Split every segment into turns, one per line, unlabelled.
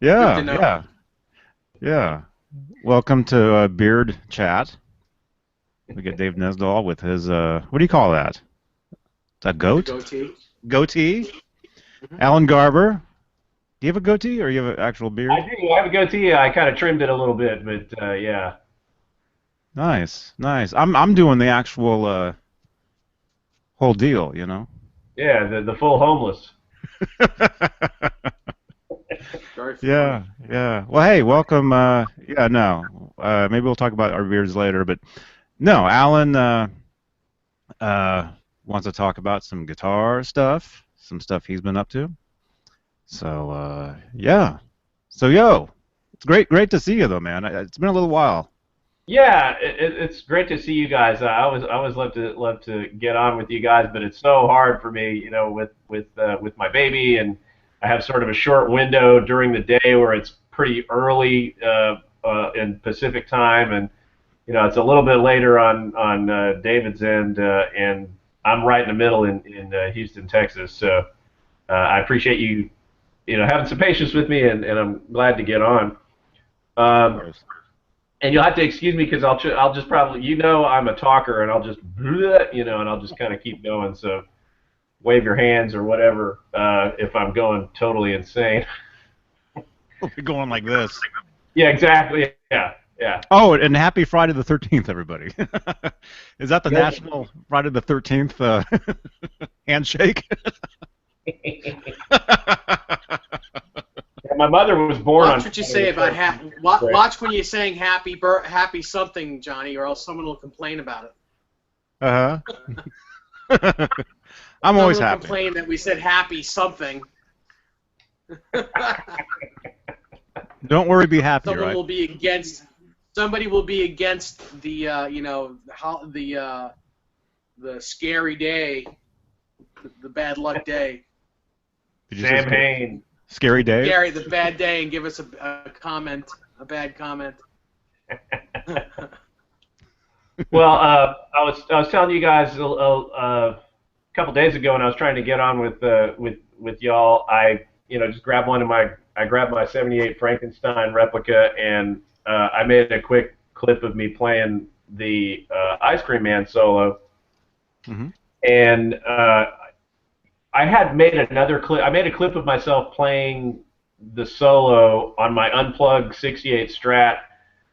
Good to
Yeah,
know.
yeah, yeah. Welcome to Beard Chat. We get Dave Nesdahl with his what do you call that? A
The
goat?
goatee.
Goatee?
Hmm.
Alan Garber. Do you have a goatee or you have an actual
I
beard?
do. I have a goatee. I kind of trimmed it a little bit, but yeah.
Nice, nice. I'm doing the actual whole deal, you know.
Yeah, the full homeless.
Very
Yeah,
funny.
yeah. Well, hey, welcome. Yeah, no. Maybe we'll talk about our beards later, but no, Alan uh, wants to talk about some guitar stuff, some stuff he's been up to. So, yeah. So, yo, it's great to see you though, man. It's been a little while.
Yeah, it's great to see you guys. I always love to get on with you guys, but it's so hard for me, with my baby, and I have sort of a short window during the day where it's pretty early in Pacific time, and it's a little bit later on David's end, and I'm right in the middle in Houston, Texas. So I appreciate you having some patience with me, and I'm glad to get on.
Of
Um,
course.
and you'll have to excuse me because I'll just probably I'm a talker and I'll just and I'll just kind of keep going. So wave your hands or whatever if I'm going totally insane.
We'll be going like this.
Yeah, exactly. Yeah, yeah.
Oh, and happy Friday the 13th, everybody. Is that the
Yes.
National Friday the 13th handshake?
My mother was born
Watch
on
what you
Friday
say
the
about
13th.
Watch when you're saying happy something, Johnny, or else someone will complain about it.
Uh-huh. I'm
Someone
always
will
happy.
complain that we said happy something.
Don't worry, be happy,
Someone
right?
will be against. Somebody will be against the how the scary day, the bad luck day.
Did you say
Sam Hain.
scary Dave?
Gary, the bad day, and give us a comment, a bad comment.
Well, I was telling you guys a couple days ago when I was trying to get on with y'all. I just grabbed I grabbed my '78 Frankenstein replica and I made a quick clip of me playing the Ice Cream Man solo.
Mm-hmm.
And I had made another clip. I made a clip of myself playing the solo on my unplugged '68 Strat,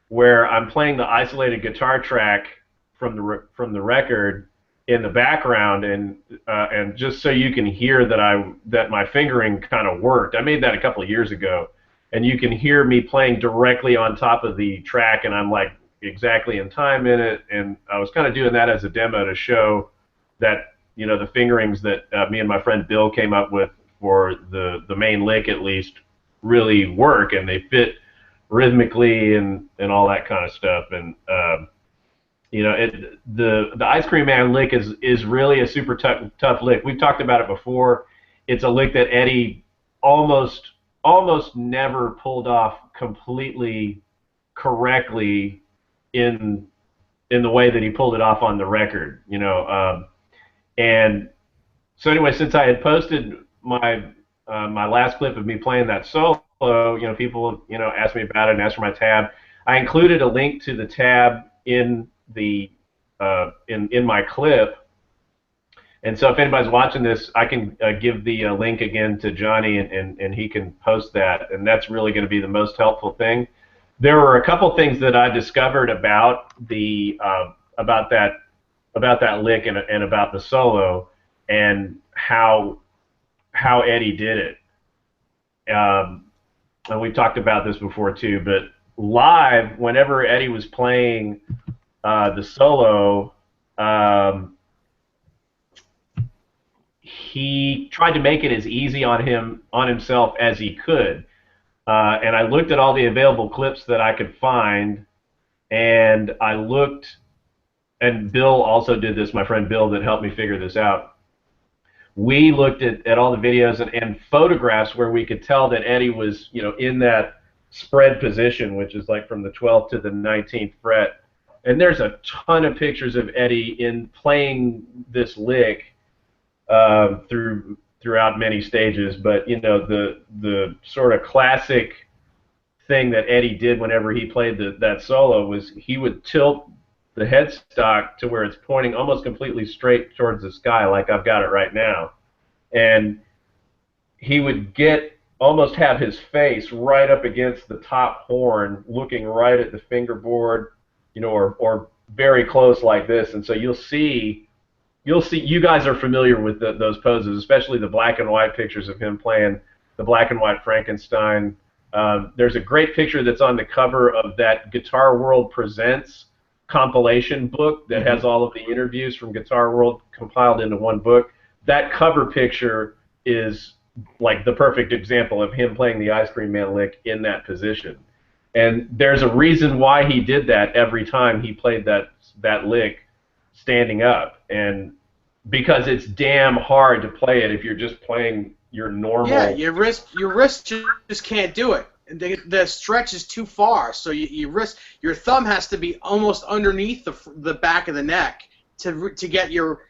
where I'm playing the isolated guitar track from the record in the background, and just so you can hear that my fingering kind of worked. I made that a couple of years ago, and you can hear me playing directly on top of the track, and I'm like exactly in time in it. And I was kind of doing that as a demo to show that the fingerings that me and my friend Bill came up with for the main lick at least really work, and they fit rhythmically and all that kind of stuff. And the Ice Cream Man lick is really a super tough lick. We've talked about it before. It's a lick that Eddie almost never pulled off completely correctly in in the way that he pulled it off on the record. And so anyway, since I had posted my last clip of me playing that solo, people asked me about it and asked for my tab. I included a link to the tab in the in my clip, and so if anybody's watching this, I can give the link again to Johnny, and he can post that, and that's really going to be the most helpful thing. There were a couple things that I discovered about the about that lick and about the solo and how Eddie did it. And we've talked about this before too, but live, whenever Eddie was playing the solo, he tried to make it as easy on himself as he could. And I looked at all the available clips that I could find, and I looked, and Bill also did this. My friend Bill that helped me figure this out. We looked at all the videos and photographs where we could tell that Eddie was, in that spread position, which is like from the 12th to the 19th fret. And there's a ton of pictures of Eddie in playing this lick throughout many stages. But the sort of classic thing that Eddie did whenever he played that solo was he would tilt the headstock to where it's pointing almost completely straight towards the sky, like I've got it right now, and he would almost have his face right up against the top horn, looking right at the fingerboard, or very close like this, and so you'll see. You guys are familiar with those poses, especially the black and white pictures of him playing the black and white Frankenstein. There's a great picture that's on the cover of that Guitar World Presents compilation book that has all of the interviews from Guitar World compiled into one book. That cover picture is like the perfect example of him playing the Ice Cream Man lick in that position. And there's a reason why he did that every time he played that lick standing up, and because it's damn hard to play it if you're just playing your normal.
Yeah, your wrist just can't do it. The stretch is too far, so your thumb has to be almost underneath the back of the neck to get your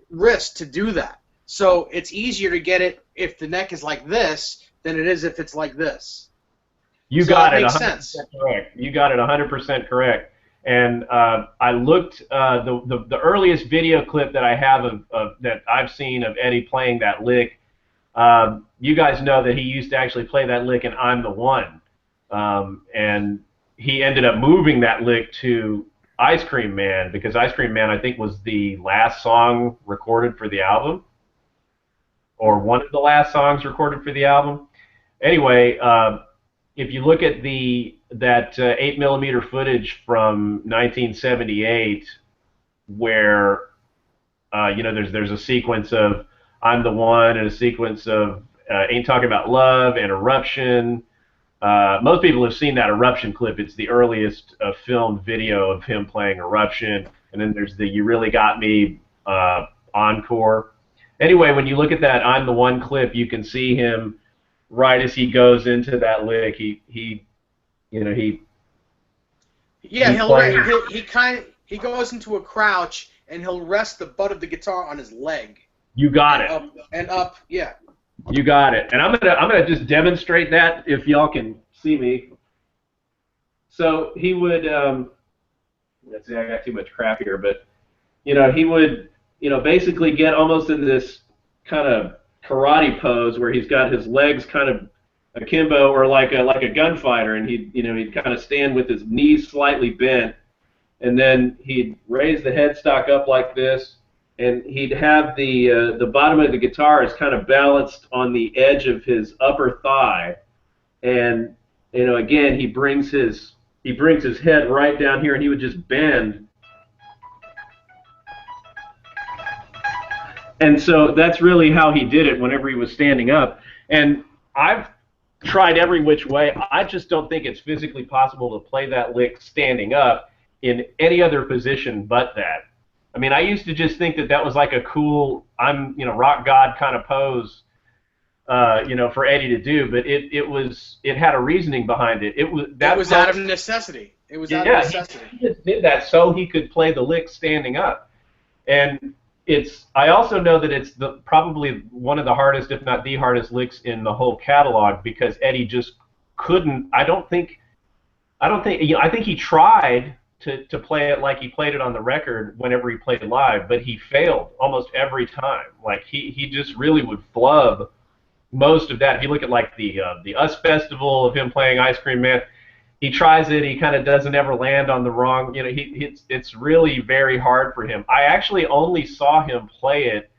wrist to do that. So it's easier to get it if the neck is like this than it is if it's like this.
You
so
got
that
it
makes
100%
sense.
correct. You got it 100% correct. And I looked the earliest video clip that I have of that I've seen of Eddie playing that lick. You guys know that he used to actually play that lick in "I'm the One," and he ended up moving that lick to "Ice Cream Man" because "Ice Cream Man" I think was the last song recorded for the album, or one of the last songs recorded for the album. Anyway, if you look at that 8mm footage from 1978, where there's a sequence of "I'm the One" and a sequence of "Ain't Talking About Love" and "Eruption." Most people have seen that Eruption clip. It's the earliest filmed video of him playing Eruption, and then there's the "You Really Got Me" encore. Anyway, when you look at that "I'm the One" clip, you can see him right as he goes into that lick. He
goes into a crouch and he'll rest the butt of the guitar on his leg.
You got it.
Up, yeah.
You got it. And I'm gonna just demonstrate that if y'all can see me. So he would let's see, I got too much crap here, but he would basically get almost in this kind of karate pose where he's got his legs kind of akimbo, or like a gunfighter, and he'd kind of stand with his knees slightly bent, and then he'd raise the headstock up like this, and he'd have the bottom of the guitar is kind of balanced on the edge of his upper thigh, and again he brings his head right down here, and he would just bend. And so that's really how he did it whenever he was standing up. And I've tried every which way. I just don't think it's physically possible to play that lick standing up in any other position but that. I mean, I used to just think that was like a cool, rock god kind of pose, for Eddie to do. But it had a reasoning behind it. It was
out of necessity. It was out of necessity.
He just did that so he could play the lick standing up. And I also know that it's probably one of the hardest, if not the hardest, licks in the whole catalog, because Eddie just couldn't. I think he tried to play it like he played it on the record whenever he played live, but he failed almost every time. Like he just really would flub most of that. If you look at like the US Festival of him playing Ice Cream Man, he tries it, he kind of doesn't ever land on the wrong, it's really very hard for him. I actually only saw him play it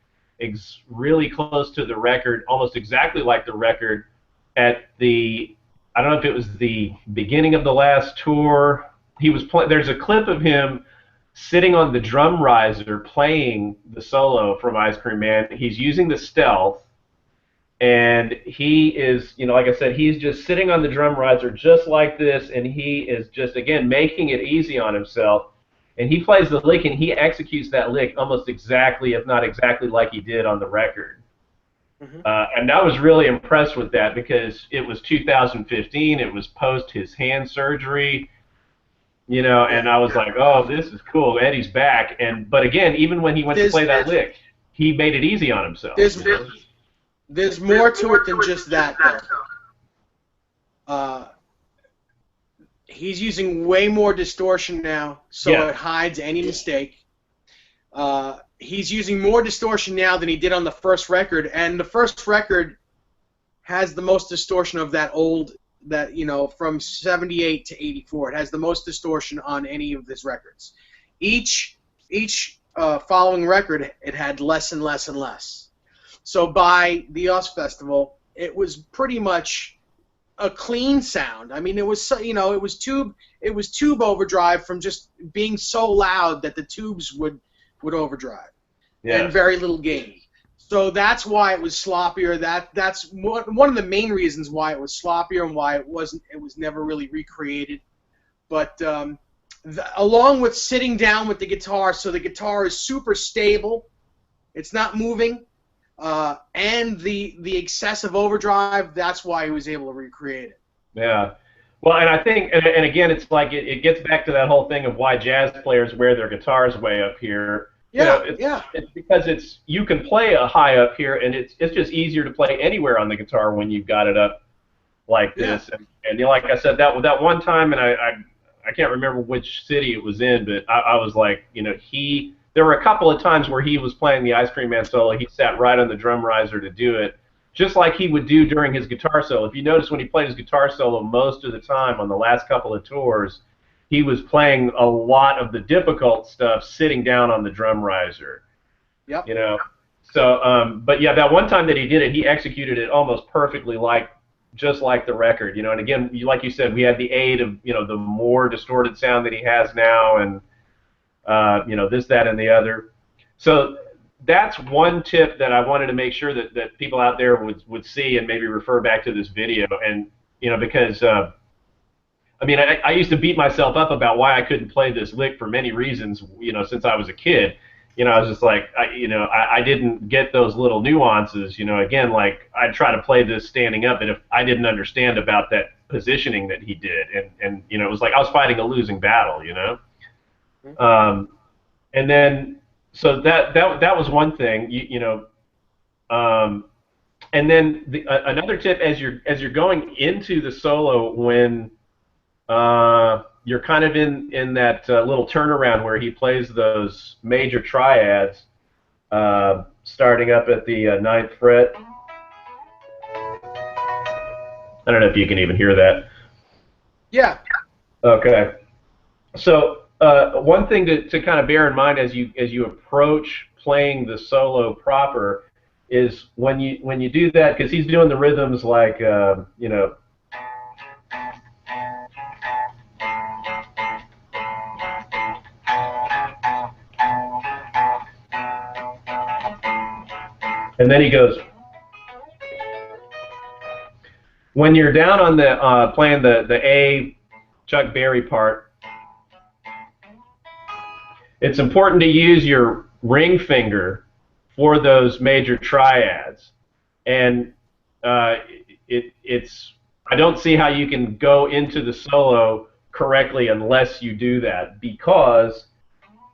really close to the record, almost exactly like the record, at I don't know if it was the beginning of the last tour. There's a clip of him sitting on the drum riser playing the solo from Ice Cream Man. He's using the Stealth, and he is, like I said, he's just sitting on the drum riser just like this, and he is just, again, making it easy on himself. And he plays the lick, and he executes that lick almost exactly, if not exactly, like he did on the record. Mm-hmm. And I was really impressed with that because it was 2015. It was post his hand surgery, and I was like, oh, this is cool. Eddie's back. But again, even when he went to play that lick, he made it easy on himself.
There's more to it than just that, though. He's using way more distortion now, so it hides any mistake. He's using more distortion now than he did on the first record, and the first record has the most distortion of that old, from 78 to 84. It has the most distortion on any of his records. Each following record, it had less and less and less. So by the US Festival, it was pretty much a clean sound. I mean, it was tube overdrive from just being so loud that the tubes would overdrive, and very little gain. So that's why it was sloppier. That's one of the main reasons why it was sloppier and why it was never really recreated. But along with sitting down with the guitar, so the guitar is super stable, it's not moving. And the excessive overdrive, that's why he was able to recreate it.
Yeah. Well, and I think, and again, it's like it gets back to that whole thing of why jazz players wear their guitars way up here.
Yeah,
It's because you can play a high up here, and it's just easier to play anywhere on the guitar when you've got it up like this. And like I said, that one time, and I can't remember which city it was in, but I was like, there were a couple of times where he was playing the Ice Cream Man solo. He sat right on the drum riser to do it, just like he would do during his guitar solo. If you notice, when he played his guitar solo most of the time on the last couple of tours, he was playing a lot of the difficult stuff sitting down on the drum riser.
Yep.
So, but yeah, that one time that he did it, he executed it almost perfectly, just like the record. And again, like you said, we had the aid of the more distorted sound that he has now, and this, that, and the other. So that's one tip that I wanted to make sure that people out there would see and maybe refer back to this video. And, because, I used to beat myself up about why I couldn't play this lick for many reasons, since I was a kid. I was just like, I didn't get those little nuances, again, like I'd try to play this standing up, and if I didn't understand about that positioning that he did, and it was like I was fighting a losing battle, and then, so that was one thing, and then another tip as you're going into the solo, when you're kind of in that little turnaround where he plays those major triads, starting up at the 9th fret. I don't know if you can even hear that.
Yeah.
Okay. So one thing to kind of bear in mind as you approach playing the solo proper is when you do that, because he's doing the rhythms like and then he goes. When you're down on the playing the A Chuck Berry part, it's important to use your ring finger for those major triads, and it's I don't see how you can go into the solo correctly unless you do that, because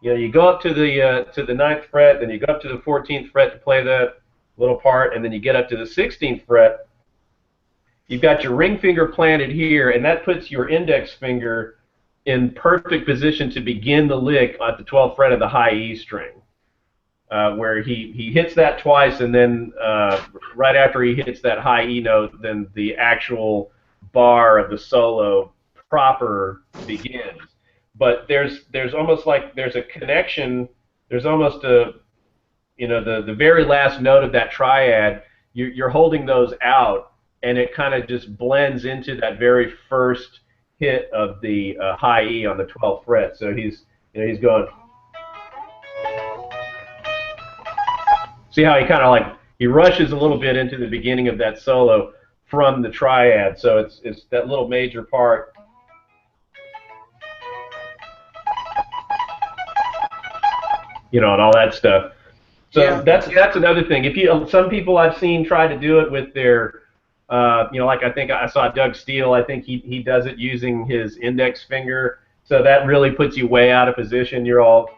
you go up to the 9th fret, then you go up to the 14th fret to play that little part, and then you get up to the 16th fret. You've got your ring finger planted here, and that puts your index finger in perfect position to begin the lick at the 12th fret of the high E string, where he hits that twice, and then right after he hits that high E note, then the actual bar of the solo proper begins. But there's almost like there's a connection. There's almost a the very last note of that triad. You're holding those out, and it kind of just blends into that very first hit of the high E on the 12th fret. So he's going. See how he kind of he rushes a little bit into the beginning of that solo from the triad. So it's that little major part. And all that stuff. So that's another thing. Some people I've seen try to do it with their like I think I saw Doug Steele. I think he does it using his index finger. So that really puts you way out of position. You're all,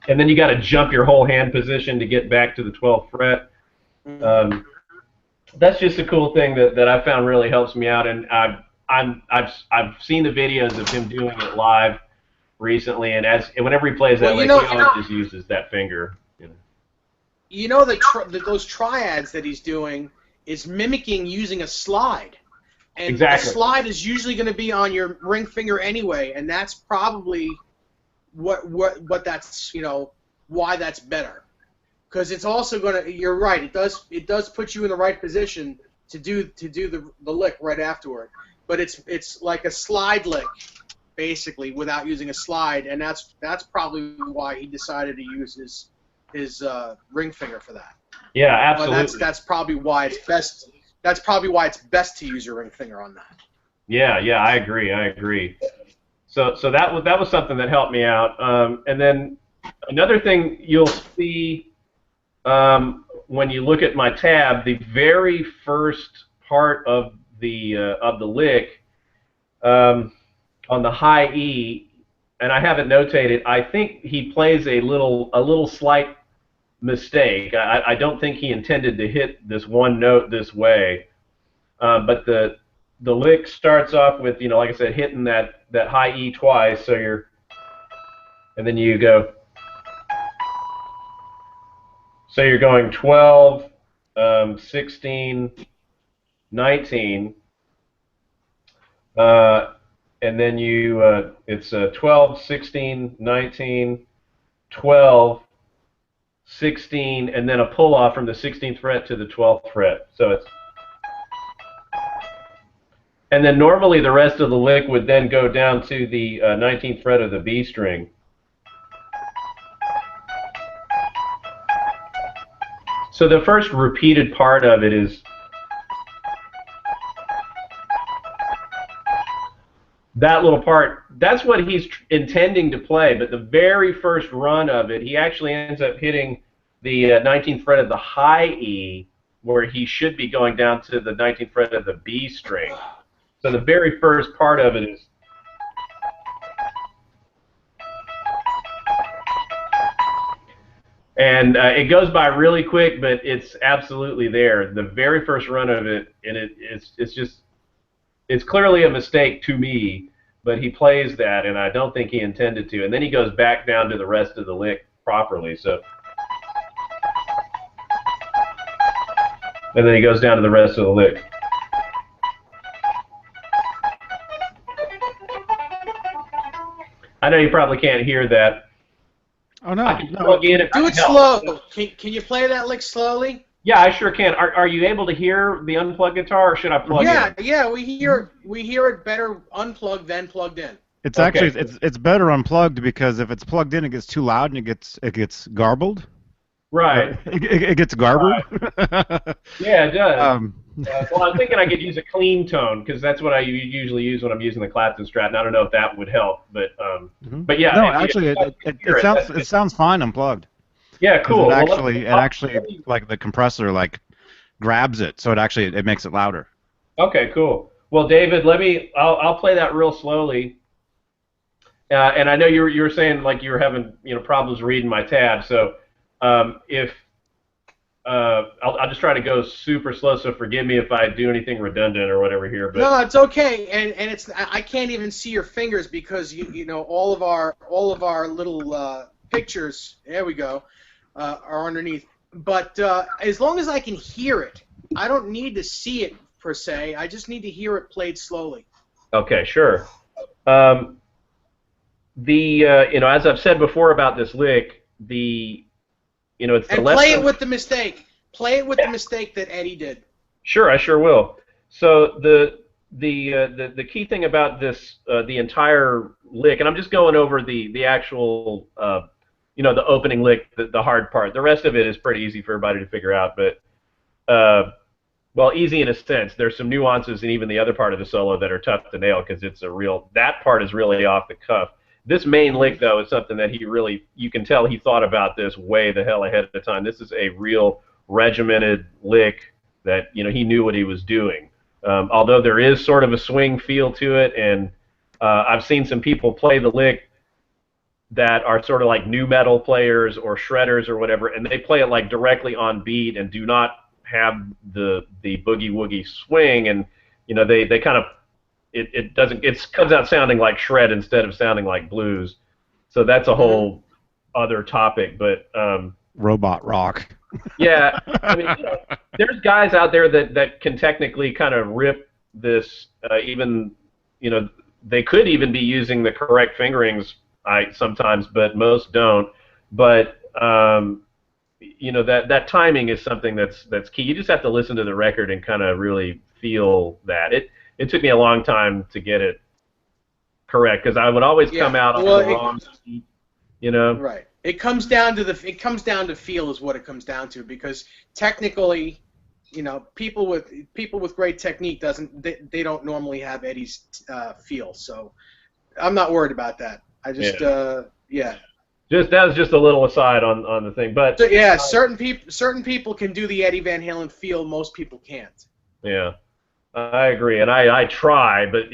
and then you got to jump your whole hand position to get back to the 12th fret. That's just a cool thing that I found really helps me out, and I've seen the videos of him doing it live recently, and whenever he plays that
Well,
lick, he always just uses that finger.
Those triads that he's doing is mimicking using a slide. And
Exactly.
a slide is usually going to be on your ring finger anyway, and that's probably what that's, why that's better. Because it's also going to, you're right, it does put you in the right position to do the lick right afterward. But it's like a slide lick, basically, without using a slide, and that's probably why he decided to use his ring finger for that.
Yeah, absolutely.
But that's probably why it's best. That's probably why it's best to use your ring finger on that.
Yeah, I agree. So that was something that helped me out. And then another thing you'll see when you look at my tab, the very first part of the lick on the high E, and I have it notated. I think he plays a little slight mistake. I don't think he intended to hit this one note this way, but the lick starts off with, like I said, hitting that high E twice. So and then you go. So you're going 12, 16, 19, and then it's 12, 16, 19, 12. 16, and then a pull off from the 16th fret to the 12th fret. So it's, and then normally the rest of the lick would then go down to the 19th fret of the B string. So the first repeated part of it is that little part. That's what he's intending to play, but the very first run of it, he actually ends up hitting the 19th fret of the high E, where he should be going down to the 19th fret of the B string. So the very first part of it is. And it goes by really quick, but it's absolutely there. The very first run of it, and it's clearly a mistake to me. But he plays that, and I don't think he intended to. And then he goes back down to the rest of the lick properly. So, and then he goes down to the rest of the lick. I know you probably can't hear that.
Oh no!
I can plug in if
Do it slow. Can you play that lick slowly?
Yeah, I sure can. Are you able to hear the unplugged guitar, or should I plug in?
Yeah, we hear it better unplugged than plugged in.
It's actually it's better unplugged, because if it's plugged in, it gets too loud and it gets garbled.
Right.
It gets garbled.
Right. Yeah, it does. Well, I'm thinking I could use a clean tone, because that's what I usually use when I'm using the Clapton Strat. And I don't know if that would help, but yeah.
No, actually, it sounds fine unplugged.
Yeah, cool.
It actually like the compressor grabs it, so it makes it louder.
Okay, cool. Well, David, I'll play that real slowly. And I know you were saying like you were having problems reading my tab, so if I'll just try to go super slow. So forgive me if I do anything redundant or whatever here. But
no, it's okay. And it's I can't even see your fingers, because all of our little pictures. There we go. Are underneath. But as long as I can hear it, I don't need to see it per se. I just need to hear it played slowly.
Okay, sure. As I've said before about this lick, it's the
and play it with the mistake. Play it with the mistake that Eddie did.
Sure, I sure will. So the key thing about this, the entire lick, and I'm just going over the actual the opening lick, the hard part. The rest of it is pretty easy for everybody to figure out, but well, easy in a sense. There's some nuances in even the other part of the solo that are tough to nail, because that part is really off the cuff. This main lick, though, is something that you can tell he thought about this way the hell ahead of time. This is a real regimented lick that he knew what he was doing. Although there is sort of a swing feel to it, and I've seen some people play the lick that are sort of like nu metal players or shredders or whatever, and they play it like directly on beat and do not have the boogie woogie swing, and they kind of it doesn't, it comes out sounding like shred instead of sounding like blues. So that's a whole other topic, but
robot rock.
yeah, I mean, there's guys out there that can technically kind of rip this, even, they could even be using the correct fingerings sometimes, but most don't. But that timing is something that's key. You just have to listen to the record and kind of really feel that. It took me a long time to get it correct because I would always come out on the wrong beat,
Right. It comes down to feel is what it comes down to, because technically, people with great technique they don't normally have Eddie's feel. So I'm not worried about that. I just
That was just a little aside on the thing, but
so, certain people can do the Eddie Van Halen feel. Most people can't.
Yeah, I agree, and I try, but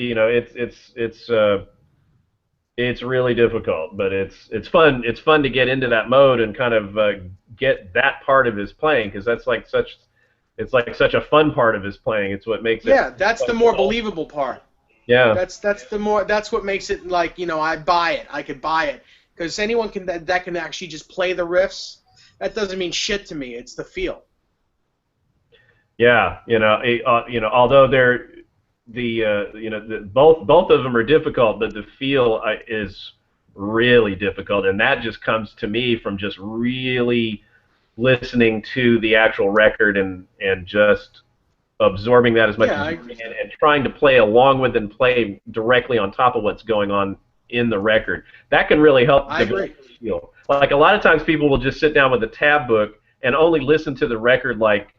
it's really difficult, but it's fun. It's fun to get into that mode and kind of get that part of his playing, because that's like such a fun part of his playing. It's what makes it.
Yeah, that's the more believable part.
Yeah.
That's what makes it like, I buy it. I could buy it, because anyone that can actually just play the riffs. That doesn't mean shit to me. It's the feel.
Yeah, although they're both of them are difficult, but the feel is really difficult, and that just comes to me from just really listening to the actual record and just absorbing that as much as you can, and trying to play along with and play directly on top of what's going on in the record. That can really help develop the feel. Like a lot of times people will just sit down with a tab book and only listen to the record like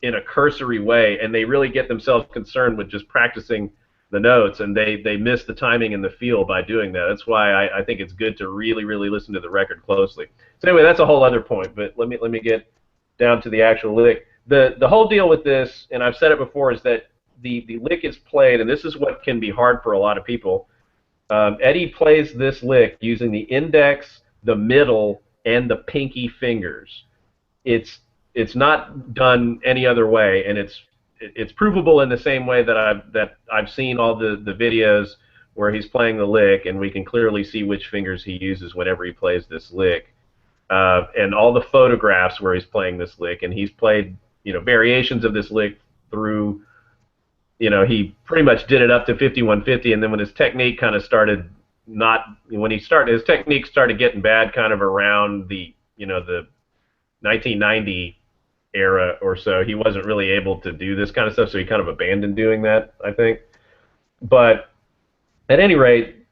in a cursory way, and they really get themselves concerned with just practicing the notes, and they miss the timing and the feel by doing that. That's why I think it's good to really, really listen to the record closely. So anyway, that's a whole other point, but let me get down to the actual lick. The whole deal with this, and I've said it before, is that the lick is played, and this is what can be hard for a lot of people. Eddie plays this lick using the index, the middle, and the pinky fingers. It's not done any other way, and it's provable in the same way that I've seen all the videos where he's playing the lick, and we can clearly see which fingers he uses whenever he plays this lick, and all the photographs where he's playing this lick, and he's played variations of this lick through. He pretty much did it up to 5150, and then when his technique kind of started his technique started getting bad, kind of around the the 1990 era or so, he wasn't really able to do this kind of stuff, so he kind of abandoned doing that, I think. But at any rate,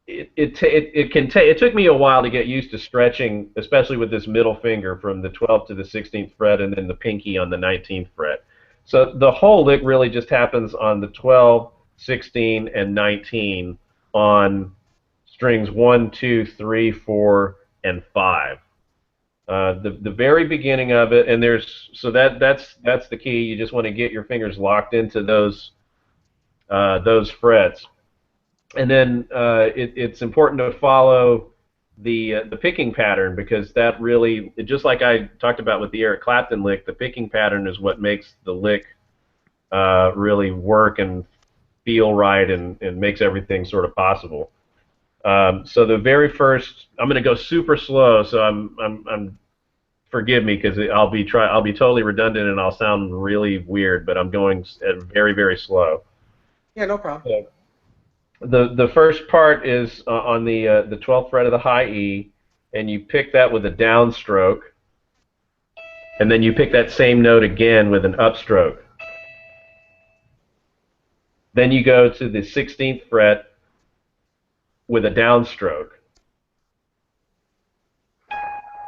it took me a while to get used to stretching, especially with this middle finger from the 12th to the 16th fret, and then the pinky on the 19th fret. So the whole lick really just happens on the 12, 16, and 19 on strings 1, 2, 3, 4, and 5. The very beginning of it, and that's the key. You just want to get your fingers locked into those frets, and then it's important to follow the picking pattern, because that really, just like I talked about with the Eric Clapton lick, the picking pattern is what makes the lick really work and feel right, and makes everything sort of possible. So the very first, I'm going to go super slow, so I'm forgive me, because I'll be totally redundant and I'll sound really weird, but I'm going very, very slow.
Yeah, no problem.
The first part is on the 12th fret of the high E, and you pick that with a downstroke, and then you pick that same note again with an upstroke. Then you go to the 16th fret with a downstroke,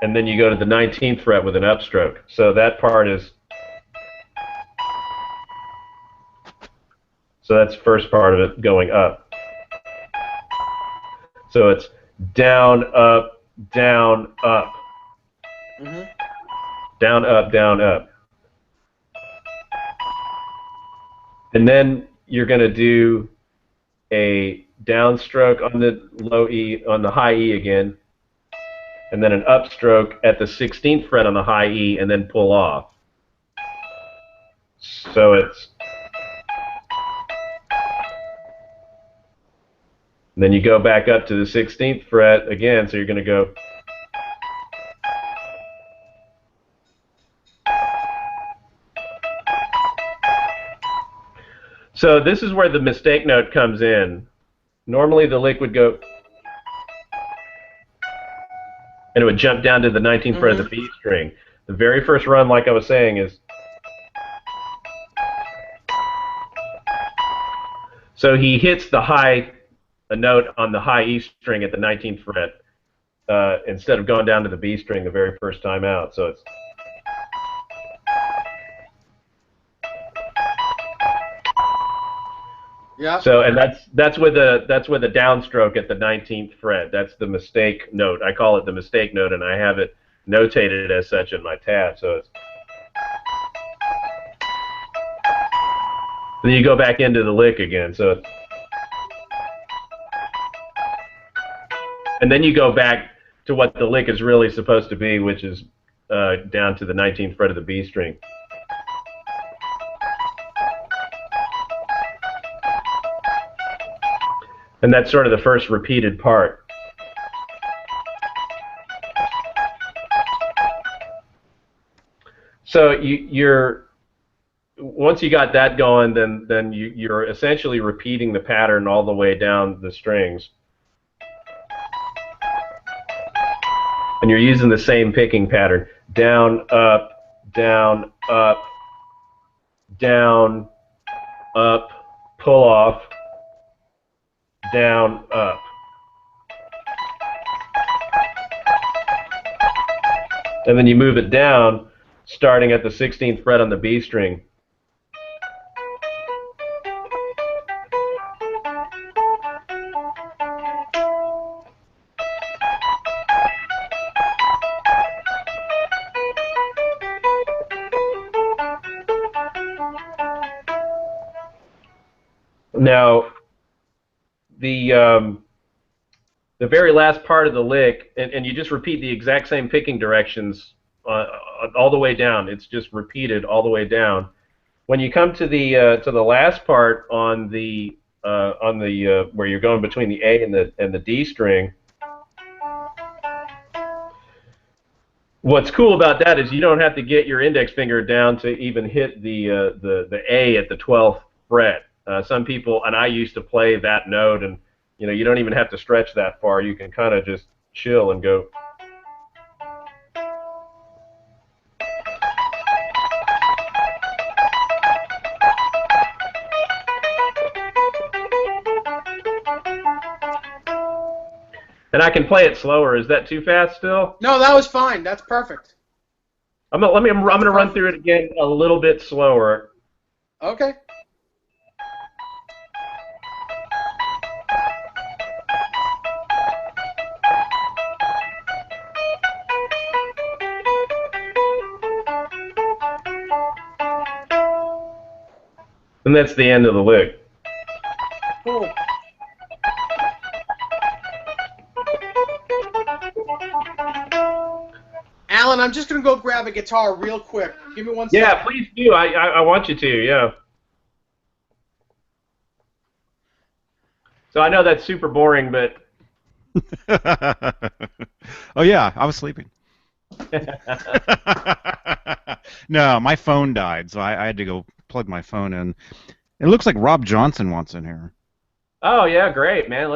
and then you go to the 19th fret with an upstroke. So that part is, so that's the first part of it going up. So it's down, up, down, up.
Mm-hmm.
Down, up, down, up. And then you're going to do a downstroke on the low E, on the high E again, and then an upstroke at the 16th fret on the high E, and then pull off. So it's And then you go back up to the 16th fret again, so you're going to go. So this is where the mistake note comes in. Normally the lick would go, and it would jump down to the 19th fret of the B string. The very first run, like I was saying, is. So he hits a note on the high E string at the 19th fret instead of going down to the B string the very first time out. So it's.
Yeah.
So and that's with a downstroke at the 19th fret. That's the mistake note. I call it the mistake note, and I have it notated as such in my tab. So it's. Then you go back into the lick again. So it's. And then you go back to what the lick is really supposed to be, which is down to the 19th fret of the B string. And that's sort of the first repeated part. So once you got that going, then you're essentially repeating the pattern all the way down the strings. And you're using the same picking pattern. Down, up, down, up, down, up, pull off, down, up. And then you move it down, starting at the 16th fret on the B string. Now, the very last part of the lick, and you just repeat the exact same picking directions all the way down. It's just repeated all the way down. When you come to the last part on the where you're going between the A and the D string, what's cool about that is you don't have to get your index finger down to even hit the A at the 12th fret. Some people, and I used to play that note, and you don't even have to stretch that far. You can kind of just chill and go. And I can play it slower. Is that too fast still?
No, that was fine. That's perfect.
I'm gonna run through it again a little bit slower.
Okay.
And that's the end of the lick.
Cool. Alan, I'm just going to go grab a guitar real quick. Give me 1 second.
Yeah, please do. I want you to, yeah. So I know that's super boring, but...
Oh, yeah, I was sleeping. No, my phone died, so I had to go plug my phone in. It looks like Rob Johnson wants in here.
Oh, yeah, great, man.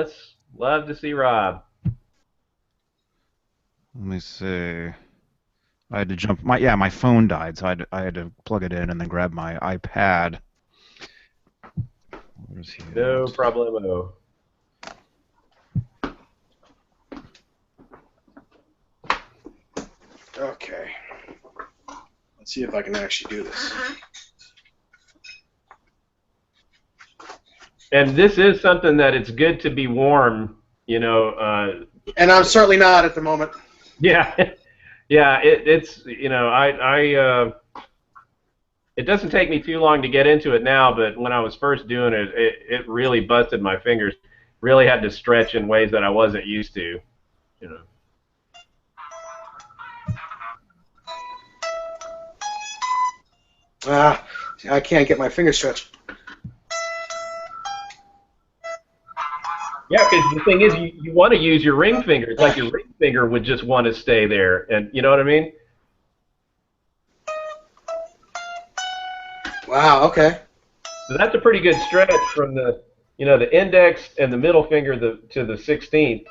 Love to see Rob.
Let me see. I had to jump. My phone died, so I had to plug it in and then grab my iPad. Where's he?
No problemo.
Okay. Let's see if I can actually do this.
And this is something that it's good to be warm,
And I'm certainly not at the moment.
Yeah, yeah. It's it doesn't take me too long to get into it now, but when I was first doing it, it really busted my fingers. Really had to stretch in ways that I wasn't used to,
I can't get my finger stretched.
Yeah, because the thing is, you want to use your ring finger. It's like your ring finger would just want to stay there, and you know what I mean?
Wow. Okay.
So that's a pretty good stretch from the, the index and the middle finger to the 16th.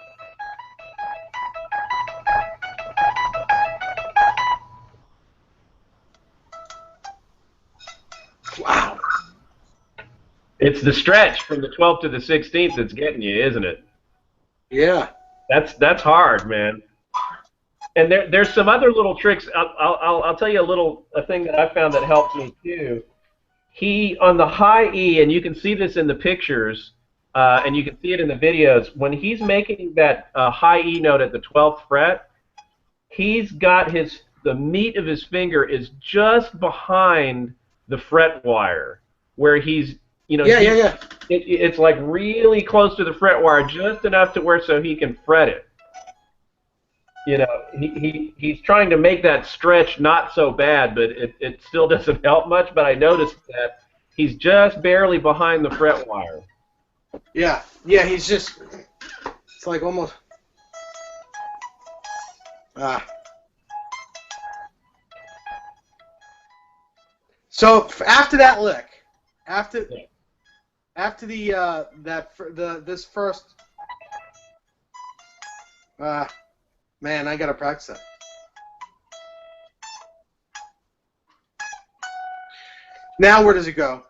Wow.
It's the stretch from the 12th to the 16th that's getting you, isn't it?
Yeah.
That's hard, man. And there's some other little tricks. I'll tell you a thing that I found that helps me too. He on the high E, and you can see this in the pictures, and you can see it in the videos. When he's making that high E note at the 12th fret, he's got the meat of his finger is just behind the fret wire, where he's
Yeah.
it's like really close to the fret wire, just enough to where so he can fret it. He's trying to make that stretch not so bad, but it still doesn't help much. But I noticed that he's just barely behind the fret wire.
Yeah. Yeah. He's just. It's like almost. So after that lick, after this first. Man, I gotta practice that. Now where does it go?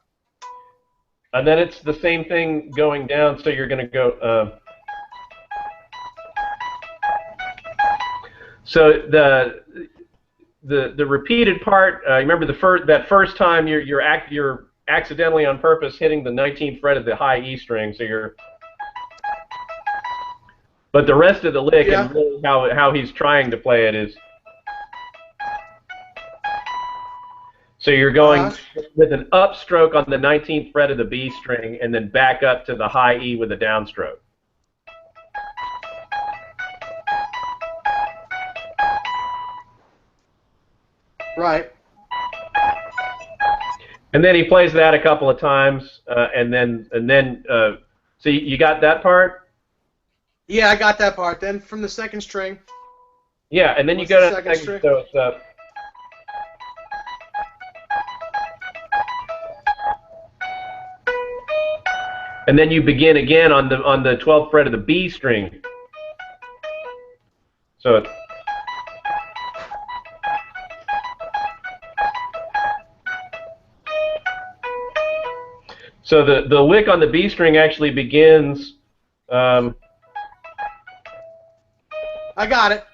And then it's the same thing going down. So you're going to go. So the repeated part. Remember that first time you're accidentally on purpose hitting the 19th fret of the high E string. So you're. But the rest of the lick and really how he's trying to play it is. So you're going with an upstroke on the 19th fret of the B string and then back up to the high E with a downstroke.
Right.
And then he plays that a couple of times, so you got that part?
Yeah, I got that part. Then from the second string.
Yeah, and then you go to the second string. So it's and then you begin again on the 12th fret of the B string. So it's the lick on the B string actually begins.
I got it.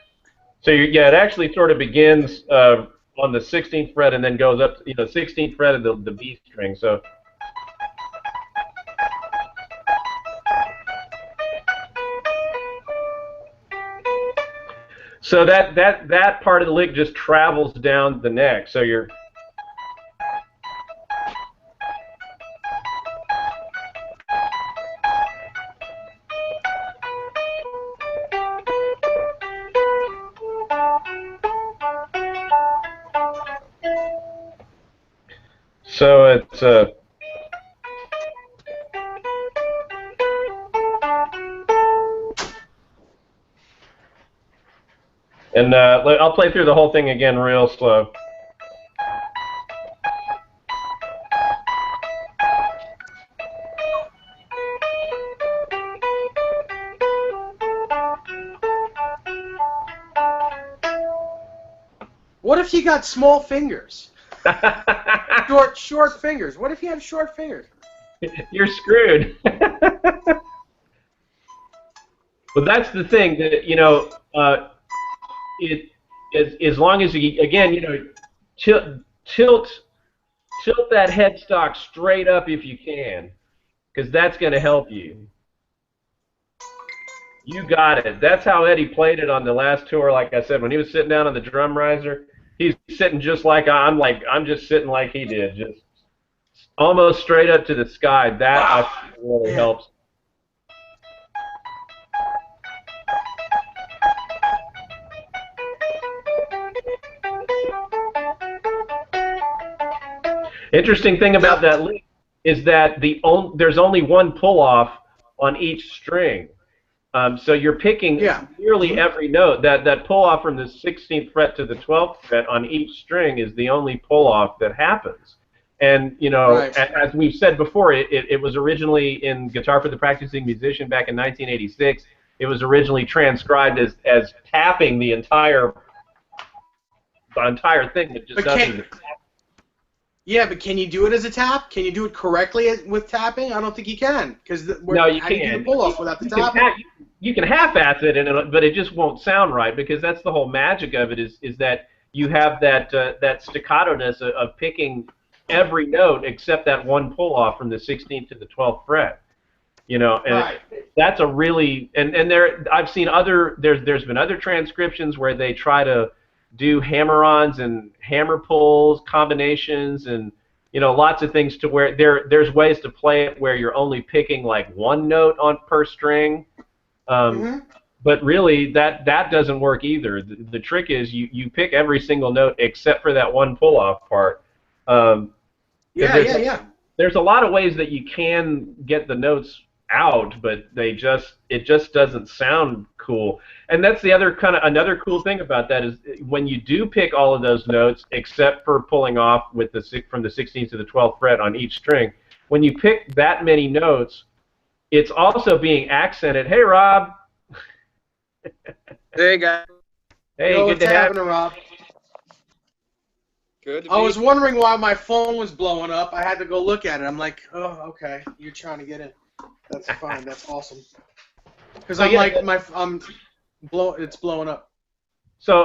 So it actually sort of begins on the 16th fret and then goes up, 16th fret of the B string. So that part of the lick just travels down the neck. So you're. So it's and I'll play through the whole thing again real slow.
What if you got small fingers? Short fingers. What if you have short fingers?
You're screwed. But that's the thing that as long as you again tilt that headstock straight up if you can, because that's going to help you. You got it. That's how Eddie played it on the last tour. Like I said, when he was sitting down on the drum riser, he's sitting just like I'm just sitting like he did, just almost straight up to the sky. That I think really helps. Interesting thing about that lick is that there's only one pull-off on each string. So you're picking
Yeah.
nearly every note. That pull off from the 16th fret to the 12th fret on each string is the only pull off that happens. And
Right.
as we've said before, it was originally in Guitar for the Practicing Musician back in 1986. It was originally transcribed as tapping the entire thing that just
But
does it.
Yeah, but can you do it as a tap? Can you do it correctly with tapping? I don't think you can, because
No, you
how do you do
can't.
the pull off without the
You
tap?
you can half-ass it, but it just won't sound right, because that's the whole magic of it is that you have that staccato-ness of picking every note except that one pull-off from the 16th to the 12th fret. And
Right.
that's a really I've seen there's been other transcriptions where they try to do hammer-ons and hammer pulls combinations and lots of things to where there's ways to play it where you're only picking like one note per string. But really, that doesn't work either. The trick is you pick every single note except for that one pull-off part.
Yeah.
There's a lot of ways that you can get the notes out, but it just doesn't sound cool. And that's the another cool thing about that is when you do pick all of those notes except for pulling off with from the 16th to the 12th fret on each string, when you pick that many notes, it's also being accented. Hey, Rob.
Hey, guys.
Hey,
Yo,
good
what's
to have
happening, Rob?
Good to
I
be
was wondering why my phone was blowing up. I had to go look at it. I'm like, oh, okay, you're trying to get in. That's fine. That's awesome. Because
So,
I'm
yeah,
like it's blowing up.
So,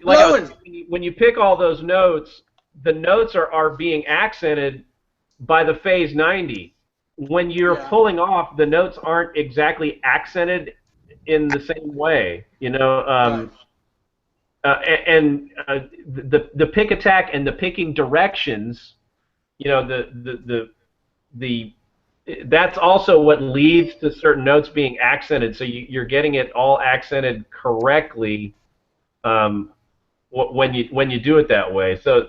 like I was
Blowing.
saying, when you pick all those notes, the notes are being accented by the phase 90. When you're
Yeah.
pulling off, the notes aren't exactly accented in the same way,
Right.
The pick attack and the picking directions, that's also what leads to certain notes being accented. So you're getting it all accented correctly when you do it that way. So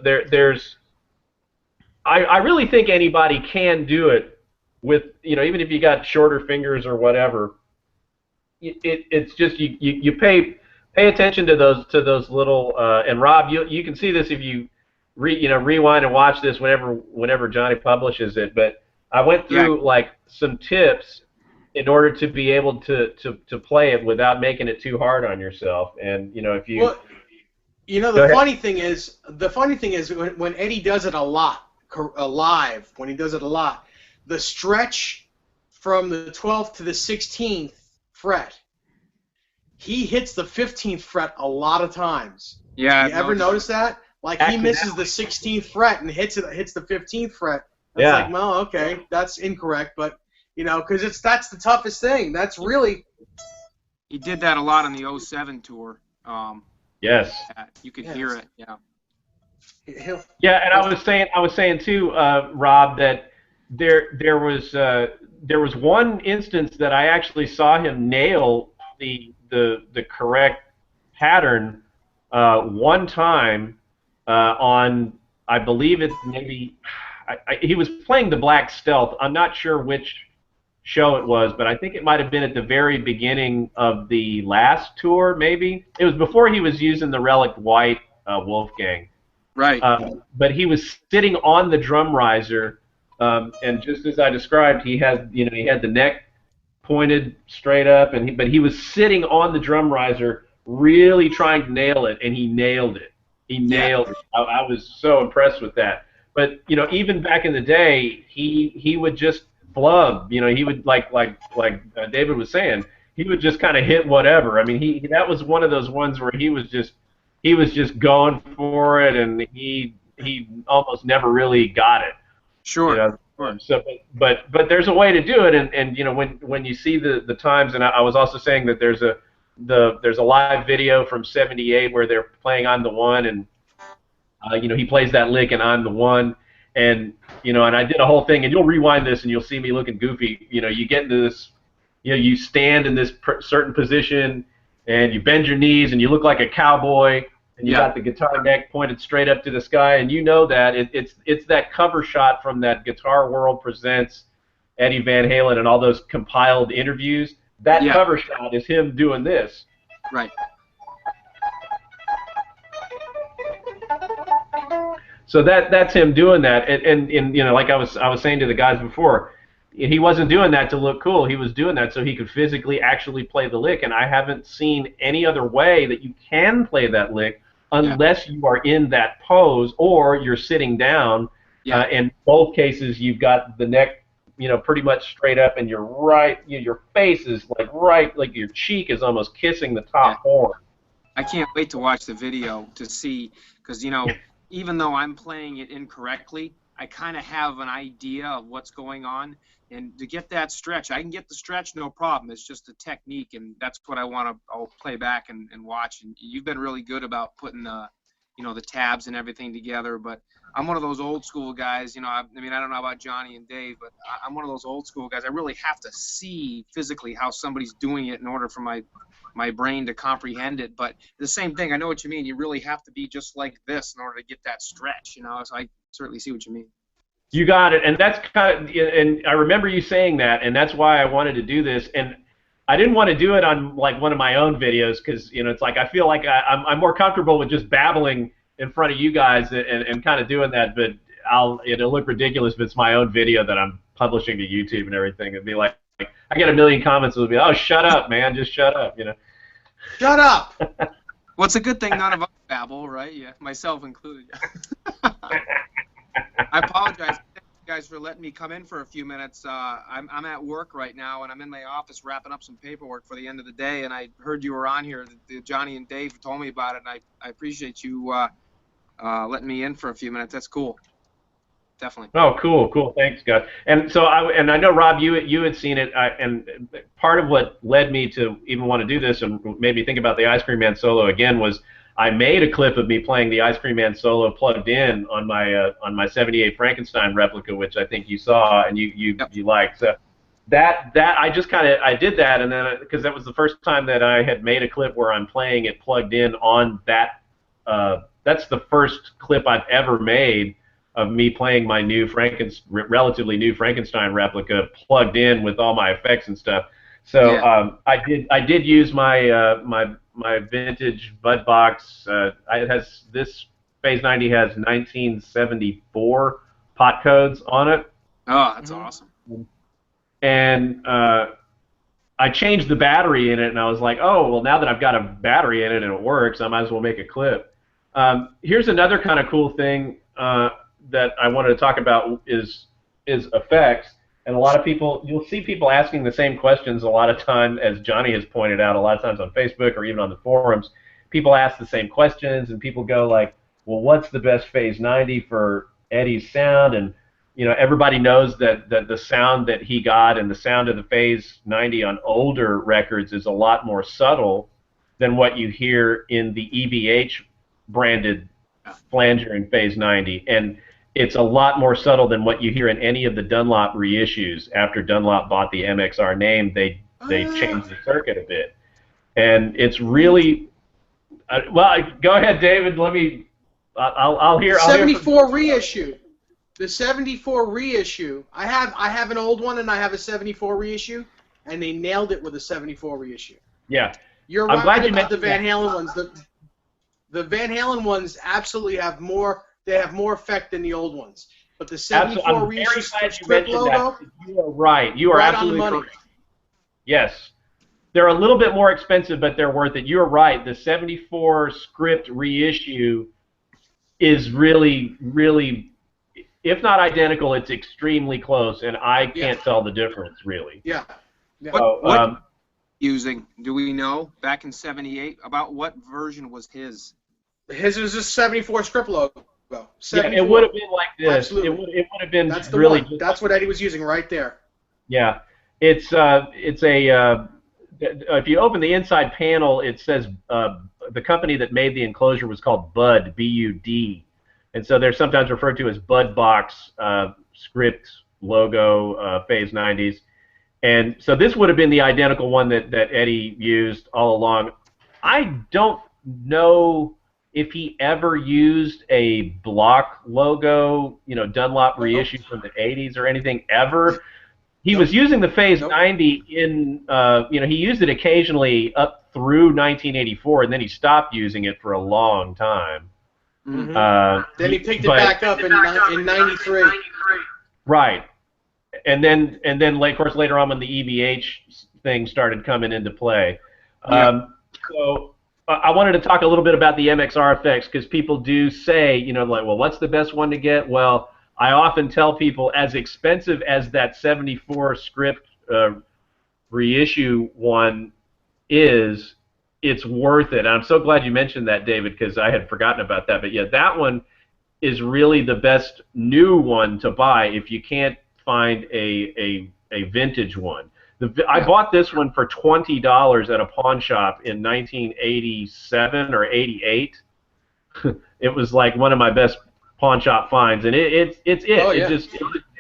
I really think anybody can do it with even if you got shorter fingers or whatever. It's just you pay attention to those little and Rob, you can see this if you rewind and watch this whenever Johnny publishes it. But I went through like some tips in order to be able to play it without making it too hard on yourself. And if you
Well,
Go ahead.
the funny thing is when Eddie does it a lot live, when he does it a lot, the stretch from the 12th to the 16th fret, he hits the 15th fret a lot of times.
Yeah.
You ever notice that? Like he misses the 16th fret and hits the 15th fret. That's
Yeah.
like, well, okay, that's incorrect, but because that's the toughest thing. That's really
He did that a lot on the '07 tour.
Yes.
You could hear it. Yeah.
Yeah, and I was saying too, Rob, that there was one instance that I actually saw him nail the correct pattern one time on, I believe it's maybe he was playing the Black Stealth. I'm not sure which show it was, but I think it might have been at the very beginning of the last tour. Maybe it was before he was using the Relic White Wolfgang.
Right.
But he was sitting on the drum riser, and just as I described, he had the neck pointed straight up, but he was sitting on the drum riser, really trying to nail it, and he nailed it. He nailed it. I was so impressed with that. But even back in the day, he would just flub. He would like David was saying, he would just kind of hit whatever. I mean, that was one of those ones where he was just going for it, and he almost never really got it.
Sure.
So, but there's a way to do it, and when you see the times, and I was also saying that there's a live video from '78 where they're playing On the One, and he plays that lick and On the One, and and I did a whole thing, and you'll rewind this and you'll see me looking goofy. You get into this, you stand in this certain position, and you bend your knees, and you look like a cowboy, and you got the guitar neck pointed straight up to the sky, and that it's that cover shot from that Guitar World Presents Eddie Van Halen and all those compiled interviews. That
Yeah.
cover shot is him doing this.
Right.
So that's him doing that, and you know, like I was saying to the guys before, he wasn't doing that to look cool. He was doing that so he could physically actually play the lick, and I haven't seen any other way that you can play that lick unless you are in that pose or you're sitting down.
Yeah.
In both cases, you've got the neck, you know, pretty much straight up, and your face is like your cheek is almost kissing the top horn.
I can't wait to watch the video to see, because, you know, even though I'm playing it incorrectly, I kind of have an idea of what's going on. And to get that stretch, I can get the stretch, no problem. It's just the technique, and that's what I'll play back and watch. And you've been really good about putting you know, the tabs and everything together. But I'm one of those old school guys, you know, I mean, I don't know about Johnny and Dave, but I'm one of those old school guys. I really have to see physically how somebody's doing it in order for my brain to comprehend it. But the same thing, I know what you mean. You really have to be just like this in order to get that stretch, you know. So I certainly see what you mean.
You got it, and that's kind of, and I remember you saying that, and that's why I wanted to do this. And I didn't want to do it on like one of my own videos because, you know, it's like I feel like I'm more comfortable with just babbling in front of you guys and kind of doing that. But it'll look ridiculous if it's my own video that I'm publishing to YouTube and everything. It'd be like I get a million comments. It'll be, oh, shut up, man, just shut up, you know.
Shut up.
Well, it's a good thing none of us babble, right? Yeah, myself included. I apologize, guys, for letting me come in for a few minutes. I'm at work right now, and I'm in my office wrapping up some paperwork for the end of the day, and I heard you were on here. Johnny and Dave told me about it, and I appreciate you letting me in for a few minutes. That's cool. Definitely.
Oh, cool. Thanks, guys. And so I know, Rob, you had seen it, and part of what led me to even want to do this and made me think about the Ice Cream Man solo again was I made a clip of me playing the Ice Cream Man solo plugged in on my '78 Frankenstein replica, which I think you saw and you liked. So that I just I did that, and then because that was the first time that I had made a clip where I'm playing it plugged in on that. That's the first clip I've ever made of me playing my relatively new Frankenstein replica plugged in with all my effects and stuff. So I did use my my vintage Bud box. It has this Phase 90 has 1974 pot codes on it.
Oh, that's awesome.
And I changed the battery in it, and I was like, oh, well, now that I've got a battery in it and it works, I might as well make a clip. Here's another kind of cool thing that I wanted to talk about is effects. And a lot of people, you'll see people asking the same questions a lot of time, as Johnny has pointed out, a lot of times on Facebook or even on the forums. People ask the same questions, and people go like, well, what's the best Phase 90 for Eddie's sound? And you know, everybody knows that the sound that he got and the sound of the Phase 90 on older records is a lot more subtle than what you hear in the EVH branded flanger in Phase 90. And it's a lot more subtle than what you hear in any of the Dunlop reissues. After Dunlop bought the MXR name, they changed the circuit a bit. And it's really... well, go ahead, David. Let me... I'll hear...
74 reissue. The 74 reissue. I have an old one and I have a 74 reissue, and they nailed it with a 74 reissue.
Yeah.
You're right about the Van Halen ones. The Van Halen ones absolutely have more... They have more effect than the old ones. But the 74 reissue strip logo...
You are right. You are absolutely correct. Yes. They're a little bit more expensive, but they're worth it. You're right. The 74 script reissue is really, really, if not identical, it's extremely close, and I can't tell the difference, really.
Yeah.
What using, do we know, back in '78, about what version was his?
His was a 74 script logo. 74.
Yeah, it would have been like this.
Absolutely.
It would have been
That's the
really...
one. That's what Eddie was using right there.
Yeah. It's a... if you open the inside panel, it says the company that made the enclosure was called Bud, B-U-D. And so they're sometimes referred to as Bud Box script logo Phase 90s. And so this would have been the identical one that Eddie used all along. I don't know if he ever used a block logo, you know, Dunlop reissue from the 80s or anything ever. He was using the Phase 90 in, he used it occasionally up through 1984, and then he stopped using it for a long time.
Mm-hmm. Then he picked it back up in '93.
Right, and then of course later on when the EVH thing started coming into play. So I wanted to talk a little bit about the MXR effects because people do say, like, well, what's the best one to get? Well, I often tell people, as expensive as that 74 script reissue one is, it's worth it. And I'm so glad you mentioned that, David, because I had forgotten about that. But yeah, that one is really the best new one to buy if you can't find a vintage one. I bought this one for $20 at a pawn shop in 1987 or '88. It was like one of my best pawn shop finds, and it just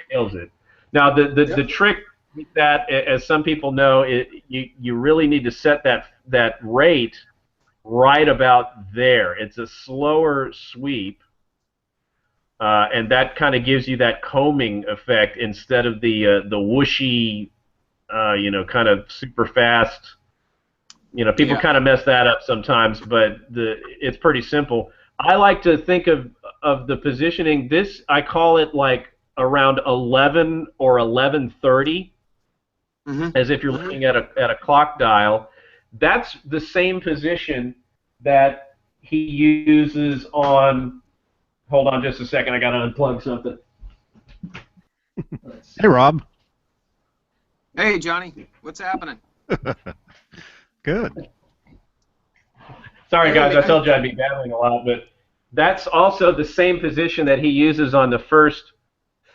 nails it. Now the trick with that, as some people know, you really need to set that rate right about there. It's a slower sweep, and that kind of gives you that combing effect instead of the whooshy, kind of super fast. People kind of mess that up sometimes, but it's pretty simple. I like to think of the positioning. This, I call it like around 11 or 11:30, as if you're looking at a clock dial. That's the same position that he uses on. Hold on just a second. I got to unplug something.
Hey, Rob.
Hey, Johnny. What's happening?
Good.
Sorry, guys. I told you I'd be babbling a lot, but that's also the same position that he uses on the first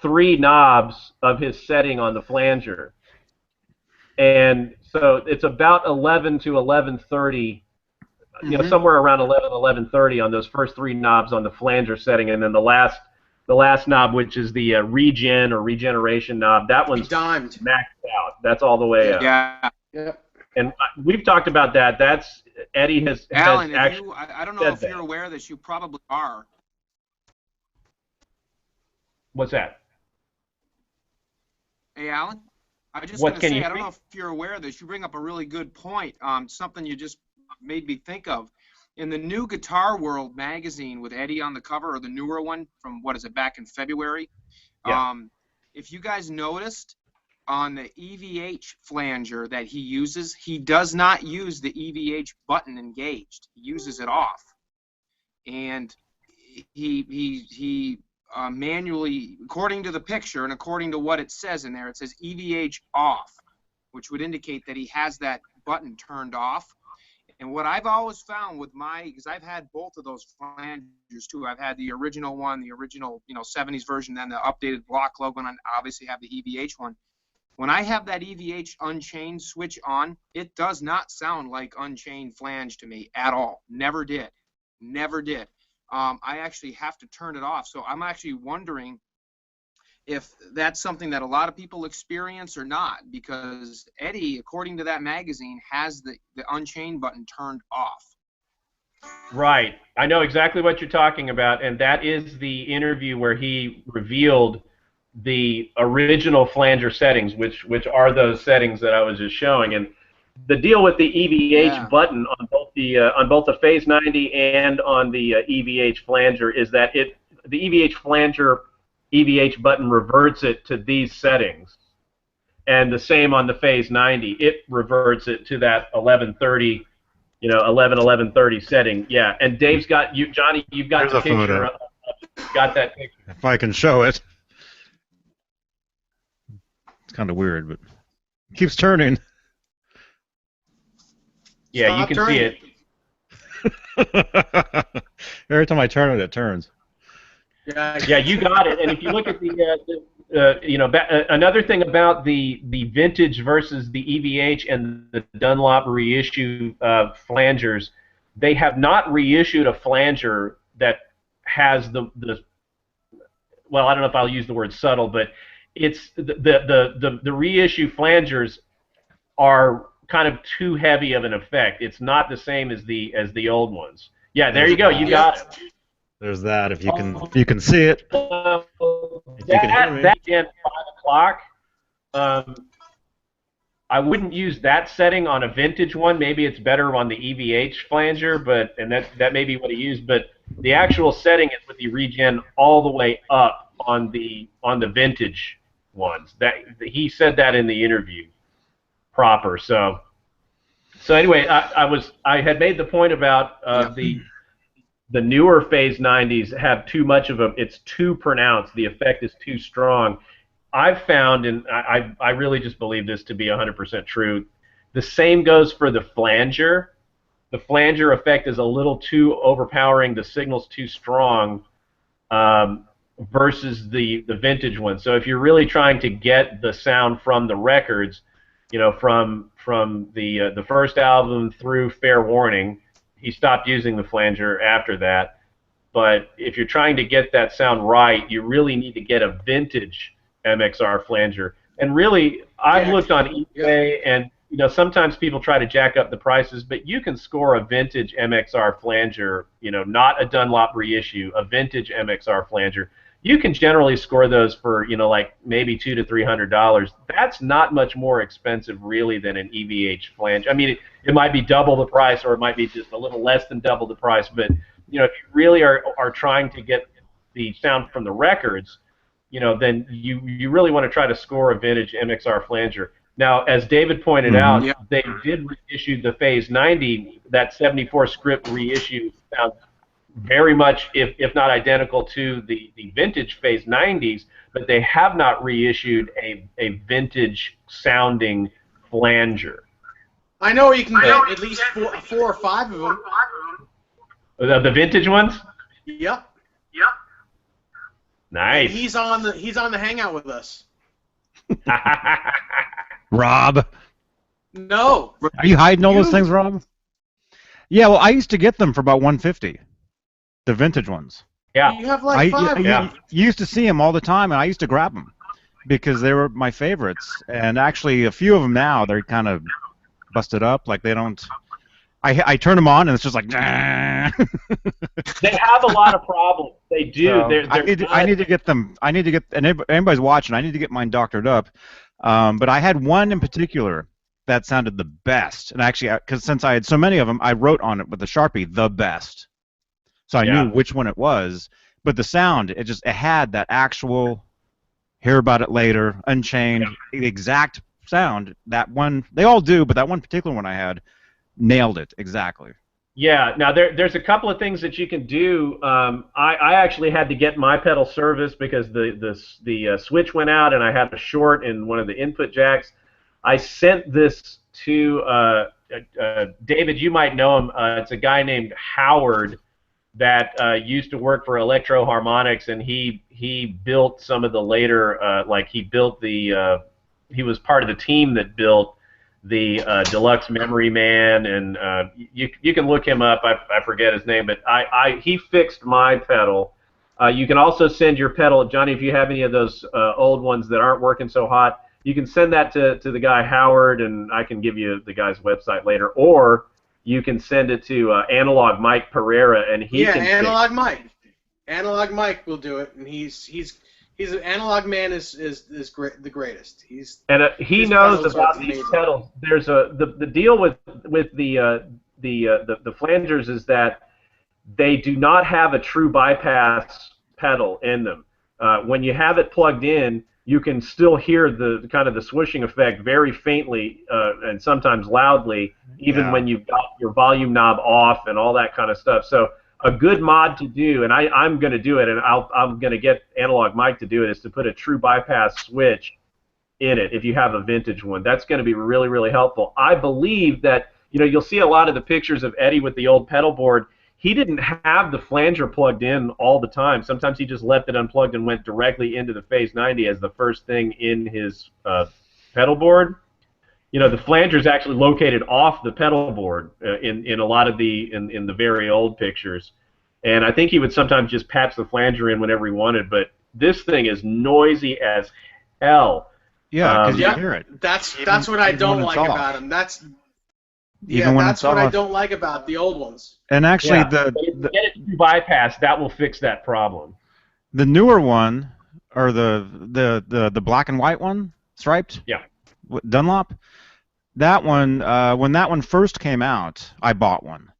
3 knobs of his setting on the flanger. And so it's about 11 to 11:30, somewhere around 11:30 on those first 3 knobs on the flanger setting, and then the last knob, which is the regen or regeneration knob, that one's maxed out. That's all the way up.
Yeah.
Yep.
And we've talked about that. That's Eddie has
Alan,
actually.
I don't know if you're aware of this. You probably are.
What's that?
Hey, Alan. I was just going to say, I don't know if you're aware of this. You bring up a really good point. Something you just made me think of. In the new Guitar World magazine with Eddie on the cover, or the newer one from, back in February, if you guys noticed, on the EVH flanger that he uses, he does not use the EVH button engaged. He uses it off. And he manually, according to the picture and according to what it says in there, it says EVH off, which would indicate that he has that button turned off. And what I've always found with because I've had both of those flangers too. I've had the original one, the original 70s version, then the updated block logo, and I obviously have the EVH one. When I have that EVH Unchained switch on, it does not sound like Unchained flange to me at all. Never did. Never did. I actually have to turn it off. So I'm actually wondering if that's something that a lot of people experience or not, because Eddie, according to that magazine, has the Unchained button turned off.
Right. I know exactly what you're talking about, and that is the interview where he revealed the original flanger settings, which are those settings that I was just showing. And the deal with the EVH button on both the Phase 90 and on the EVH flanger is that the EVH flanger EVH button reverts it to these settings, and the same on the Phase 90. It reverts it to that 11:30, 11:30 setting. Yeah, and Dave's got you, Johnny. You've got the picture. Got that picture.
If I can show it. It's kind of weird, but it keeps turning.
Yeah, you can see it.
Every time I turn it, it turns.
Yeah, you got it. And if you look at another thing about the vintage versus the EVH and the Dunlop reissue flangers, they have not reissued a flanger that has the well, I don't know if I'll use the word subtle, but it's the reissue flangers are kind of too heavy of an effect. It's not the same as the old ones. Yeah, there you go. You got it.
There's that. If you can see it.
That at 5 o'clock, I wouldn't use that setting on a vintage one. Maybe it's better on the EVH flanger, and that may be what he used. But the actual setting is with the regen all the way up on the vintage ones. That he said that in the interview proper. So anyway, I had made the point about the newer Phase 90s have too much of a, it's too pronounced. The effect is too strong. I've found, and I really just believe this to be 100% true, the same goes for the flanger. The flanger effect is a little too overpowering. The signal's too strong versus the vintage one. So if you're really trying to get the sound from the records, you know, from the first album through Fair Warning, he stopped using the flanger after that. But if you're trying to get that sound right, you really need to get a vintage MXR flanger. And really, I've looked on eBay, and you know, sometimes people try to jack up the prices, but you can score a vintage MXR flanger, you know, not a Dunlop reissue, a vintage MXR flanger. You can generally score those for, you know, like maybe $200 to $300. That's not much more expensive, really, than an EVH flange. I mean, it might be double the price, or it might be just a little less than double the price. But you know, if you really are trying to get the sound from the records, you know, then you really want to try to score a vintage MXR flanger. Now, as David pointed out, they did reissue the Phase 90. That 74 script reissue sounds very much, if not identical to the vintage Phase 90s, but they have not reissued a vintage sounding flanger.
I know you can get at least four or five of them.
The vintage ones?
Yep.
Nice.
And he's on the hangout with us.
Rob.
No.
Are you hiding all those things, Rob? Yeah, well, I used to get them for about $150. The vintage ones.
Yeah.
You have like five.
You used to see them all the time, and I used to grab them because they were my favorites. And actually, a few of them now, they're kind of busted up. Like, they don't... I turn them on, and it's just like...
They have a lot of problems. They do.
So I need to get them... I need to get... And anybody's watching, I need to get mine doctored up. But I had one in particular that sounded the best. And actually, because since I had so many of them, I wrote on it with a Sharpie, the best. So I knew which one it was. But the sound, it had that actual, hear about it later, Unchained, the exact sound. That one, they all do, but that one particular one I had nailed it exactly.
Yeah. Now there's a couple of things that you can do. I actually had to get my pedal serviced because the switch went out and I had a short in one of the input jacks. I sent this to David. You might know him. It's a guy named Howard that used to work for Electro Harmonics, and he built some of the later he was part of the team that built the Deluxe Memory Man, and you can look him up. I forget his name, but he fixed my pedal. You can also send your pedal, Johnny, if you have any of those old ones that aren't working so hot, you can send that to the guy Howard, and I can give you the guy's website later, or you can send it to Analog Mike Pereira, and he can
Analog Mike. Analog Mike will do it, and he's an Analog Man is great, the greatest.
He knows about these pedals. There's the deal with the flangers is that they do not have a true bypass pedal in them. When you have it plugged in, you can still hear the kind of the swishing effect very faintly and sometimes loudly, even when you've got your volume knob off and all that kind of stuff. So a good mod to do, and I'm going to do it, and I'm going to get Analog Mike to do it, is to put a true bypass switch in it if you have a vintage one. That's going to be really, really helpful. I believe that, you know, you'll see a lot of the pictures of Eddie with the old pedal board. He didn't have the flanger plugged in all the time. Sometimes he just left it unplugged and went directly into the Phase 90 as the first thing in his pedal board. You know, the flanger is actually located off the pedal board in a lot of in the very old pictures. And I think he would sometimes just patch the flanger in whenever he wanted, but this thing is noisy as hell.
Yeah, because you hear it.
That's what I don't like about him. That's what I don't like about the old ones.
And actually,
if you get it through bypass, that will fix that problem.
The newer one, or the black and white one, striped.
Yeah.
Dunlop. That one, when that one first came out, I bought one,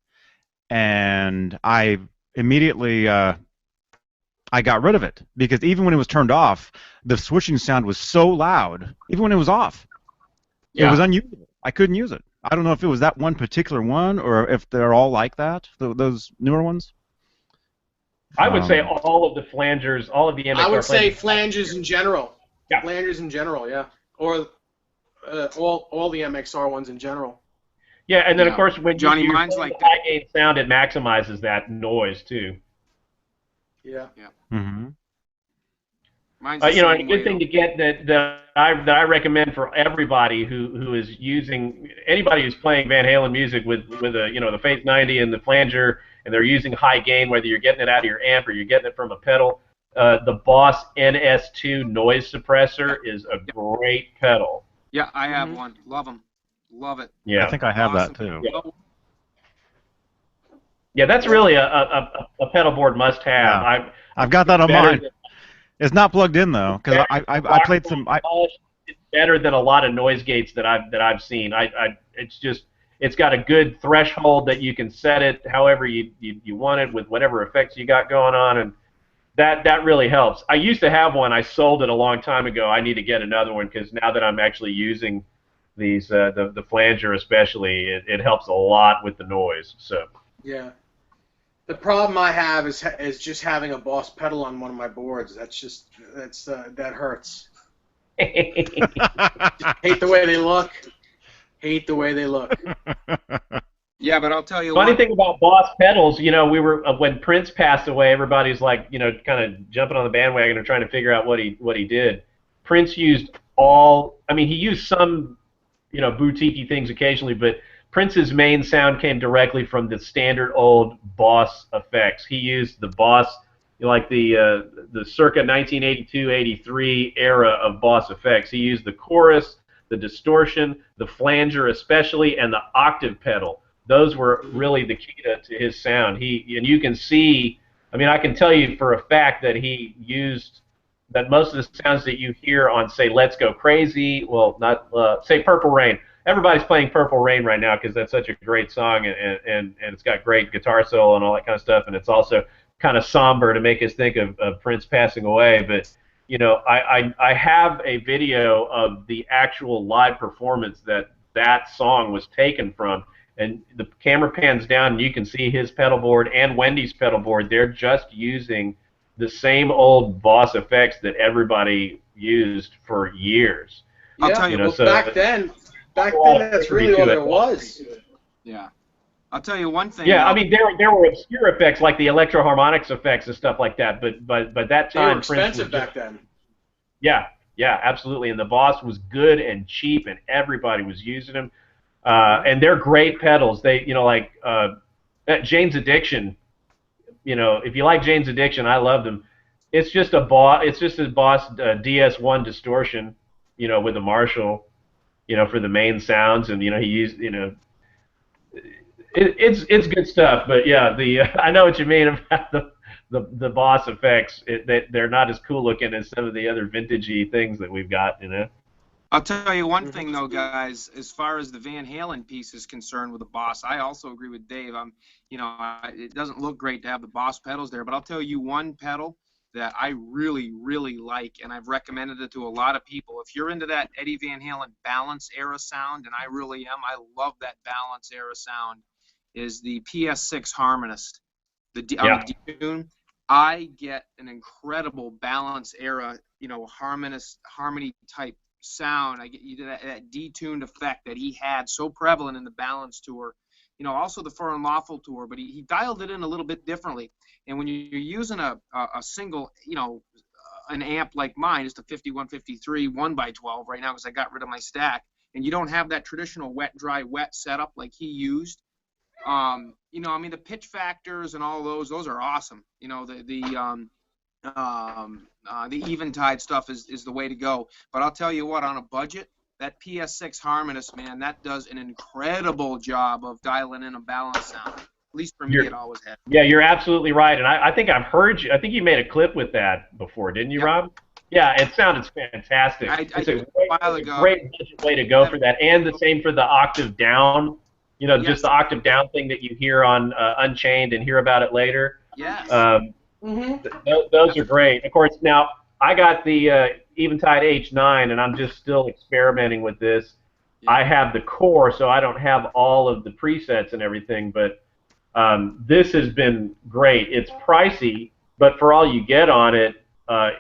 and I immediately I got rid of it because even when it was turned off, the switching sound was so loud. Even when it was off, it was unusable. I couldn't use it. I don't know if it was that one particular one or if they're all like that. Those newer ones.
I would say all of the flangers, all of the MXR.
I would say
flangers.
flanges in general.
Yeah.
Flanges in general, yeah. Or all the MXR ones in general.
Yeah, and then of course when
Johnny,
you
mine's
use
like
high gain sound, it maximizes that noise too.
Yeah.
Mm-hmm.
Mine's the
And a
same
good
way,
thing to get that I recommend for everybody who is using, anybody who's playing Van Halen music with a the Phase 90 and the flanger, and they're using high gain, whether you're getting it out of your amp or you're getting it from a pedal. The Boss NS2 noise suppressor is a great pedal.
Yeah, I have one. Love them. Love it.
Yeah.
I think I have
Awesome.
that too.
Yeah. Yeah, that's really a pedal board must-have.
Yeah. I've got that on mine. It's not plugged in though, because I played some.
It's better than a lot of noise gates that I've seen. It's got a good threshold that you can set it however you want it with whatever effects you got going on, and that really helps. I used to have one. I sold it a long time ago. I need to get another one because now that I'm actually using these the flanger especially, it helps a lot with the noise. So
yeah. The problem I have is just having a Boss pedal on one of my boards. That hurts. Hate the way they look. Hate the way they look.
Yeah, but I'll tell you
Funny
what.
thing about Boss pedals, we were when Prince passed away, everybody's like, kind of jumping on the bandwagon and trying to figure out what he did. Prince used he used some, boutique-y things occasionally, but Prince's main sound came directly from the standard old Boss effects. He used the Boss, like the circa 1982-83 era of Boss effects. He used the chorus, the distortion, the flanger especially, and the octave pedal. Those were really the key to his sound. And you can see, I can tell you for a fact that he used that most of the sounds that you hear on, say, Let's Go Crazy, well, not, say, Purple Rain. Everybody's playing Purple Rain right now because that's such a great song, and it's got great guitar solo and all that kind of stuff, and it's also kind of somber to make us think of Prince passing away. But, I have a video of the actual live performance that song was taken from, and the camera pans down and you can see his pedal board and Wendy's pedal board. They're just using the same old Boss effects that everybody used for years.
I'll tell you,
back then that's really all there was.
Yeah. I'll tell you one thing.
Yeah, there were obscure effects like the electro-harmonics effects and stuff like that, but that time
they were expensive back then.
Yeah, absolutely. And the Boss was good and cheap, and everybody was using them. And they're great pedals. They, like Jane's Addiction. If you like Jane's Addiction, I love them. It's just a Boss. It's just a Boss DS1 distortion, with a Marshall, for the main sounds, and he used, it's good stuff. But yeah, I know what you mean about the Boss effects. They're not as cool looking as some of the other vintagey things that we've got,
I'll tell you one thing though, guys. As far as the Van Halen piece is concerned with the Boss, I also agree with Dave. It doesn't look great to have the Boss pedals there, but I'll tell you one pedal that I really, really like, and I've recommended it to a lot of people. If you're into that Eddie Van Halen balance era sound, and I really am, I love that balance era sound, is the PS6 Harmonist. On the D-Tune, I get an incredible balance era, harmony type sound. I get that detuned effect that he had so prevalent in the Balance tour, also the For Unlawful tour, but he dialed it in a little bit differently. And when you're using a single, an amp like mine, it's the 5153 1x12 right now because I got rid of my stack, and you don't have that traditional wet, dry, wet setup like he used. The pitch factors and all those are awesome. The Eventide stuff is the way to go. But I'll tell you what, on a budget, that PS6 Harmonist, man, that does an incredible job of dialing in a balance sound. At least for me, it always has.
Yeah, you're absolutely right. And I think I've heard you. I think you made a clip with that before, didn't you, Rob? Yeah, it sounded fantastic. It's a great budget way to go for that, and the same for the octave down. You know, just the octave down thing that you hear on Unchained and hear about it later.
Yes.
Those are great. Of course, now I got the Eventide H9, and I'm just still experimenting with this.
Yeah.
I have the core, so I don't have all of the presets and everything, but this has been great. It's pricey, but for all you get on it,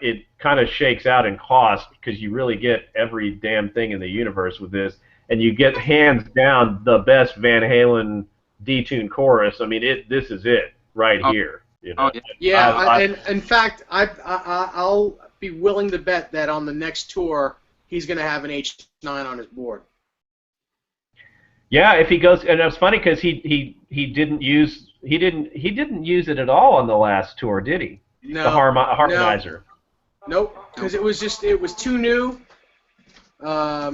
it kind of shakes out in cost because you really get every damn thing in the universe with this, and you get hands down the best Van Halen detuned chorus. I mean, this is it right here. You know?
And in fact, I'll be willing to bet that on the next tour he's going to have an H9 on his board.
Yeah, if he goes, and it's funny because he didn't use it at all on the last tour, did he?
No,
the harmonizer.
Nope, because it was too new. Well,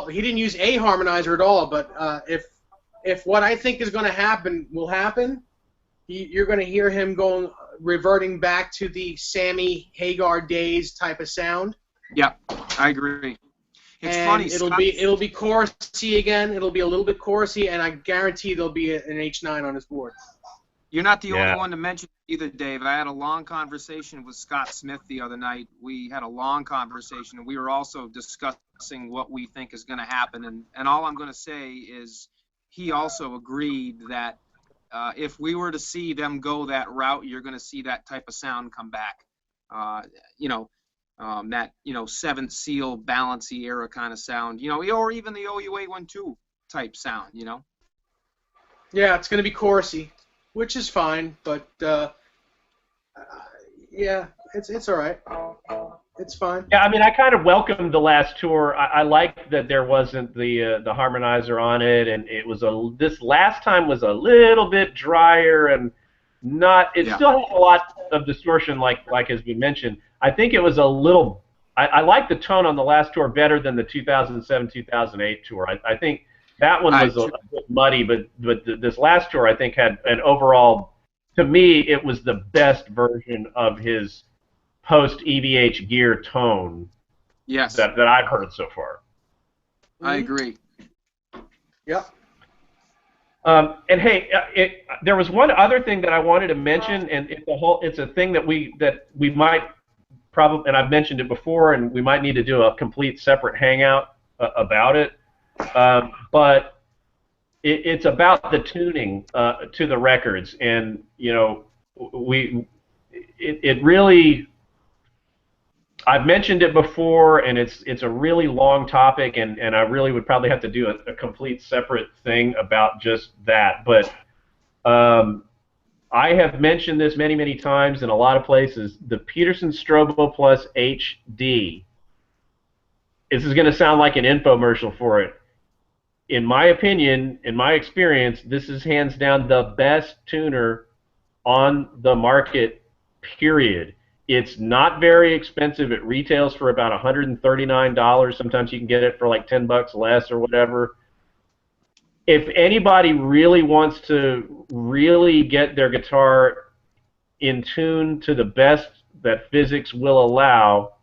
he didn't use a harmonizer at all. But if what I think is going to happen will happen, you're going to hear him reverting back to the Sammy Hagar days type of sound.
Yeah, I agree. It's funny.
It'll be chorusy again. It'll be a little bit chorusy, and I guarantee there'll be an H9 on his board.
You're not the only one to mention either, Dave. I had a long conversation with Scott Smith the other night. We had a long conversation, and we were also discussing what we think is going to happen. And all I'm going to say is he also agreed that if we were to see them go that route, you're going to see that type of sound come back. That Seventh Seal balancy era kind of sound, or even the OU812 type sound,
Yeah, it's going to be chorusy, which is fine, but yeah, it's all right. It's fine.
Yeah, I mean, I kind of welcomed the last tour. I liked that there wasn't the harmonizer on it, and it was this last time was a little bit drier and not. It still had a lot of distortion, like as we mentioned. I think it was a little. I like the tone on the last tour better than the 2007-2008 tour. I think that one was a bit muddy, but this last tour I think had an overall. To me, it was the best version of his post EVH gear tone.
Yes.
That I've heard so far.
I agree.
Yep.
And hey, there was one other thing that I wanted to mention, and it's a thing that we might probably, and I've mentioned it before, and we might need to do a complete separate hangout about it. But it's about the tuning to the records, and it really. I've mentioned it before, and it's a really long topic, and I really would probably have to do a complete separate thing about just that. But I have mentioned this many, many times in a lot of places. The Peterson Strobo Plus HD. This is going to sound like an infomercial for it. In my opinion, in my experience, this is hands down the best tuner on the market, period. It's not very expensive. It retails for about $139. Sometimes you can get it for like $10 less or whatever. If anybody really wants to really get their guitar in tune to the best that physics will allow,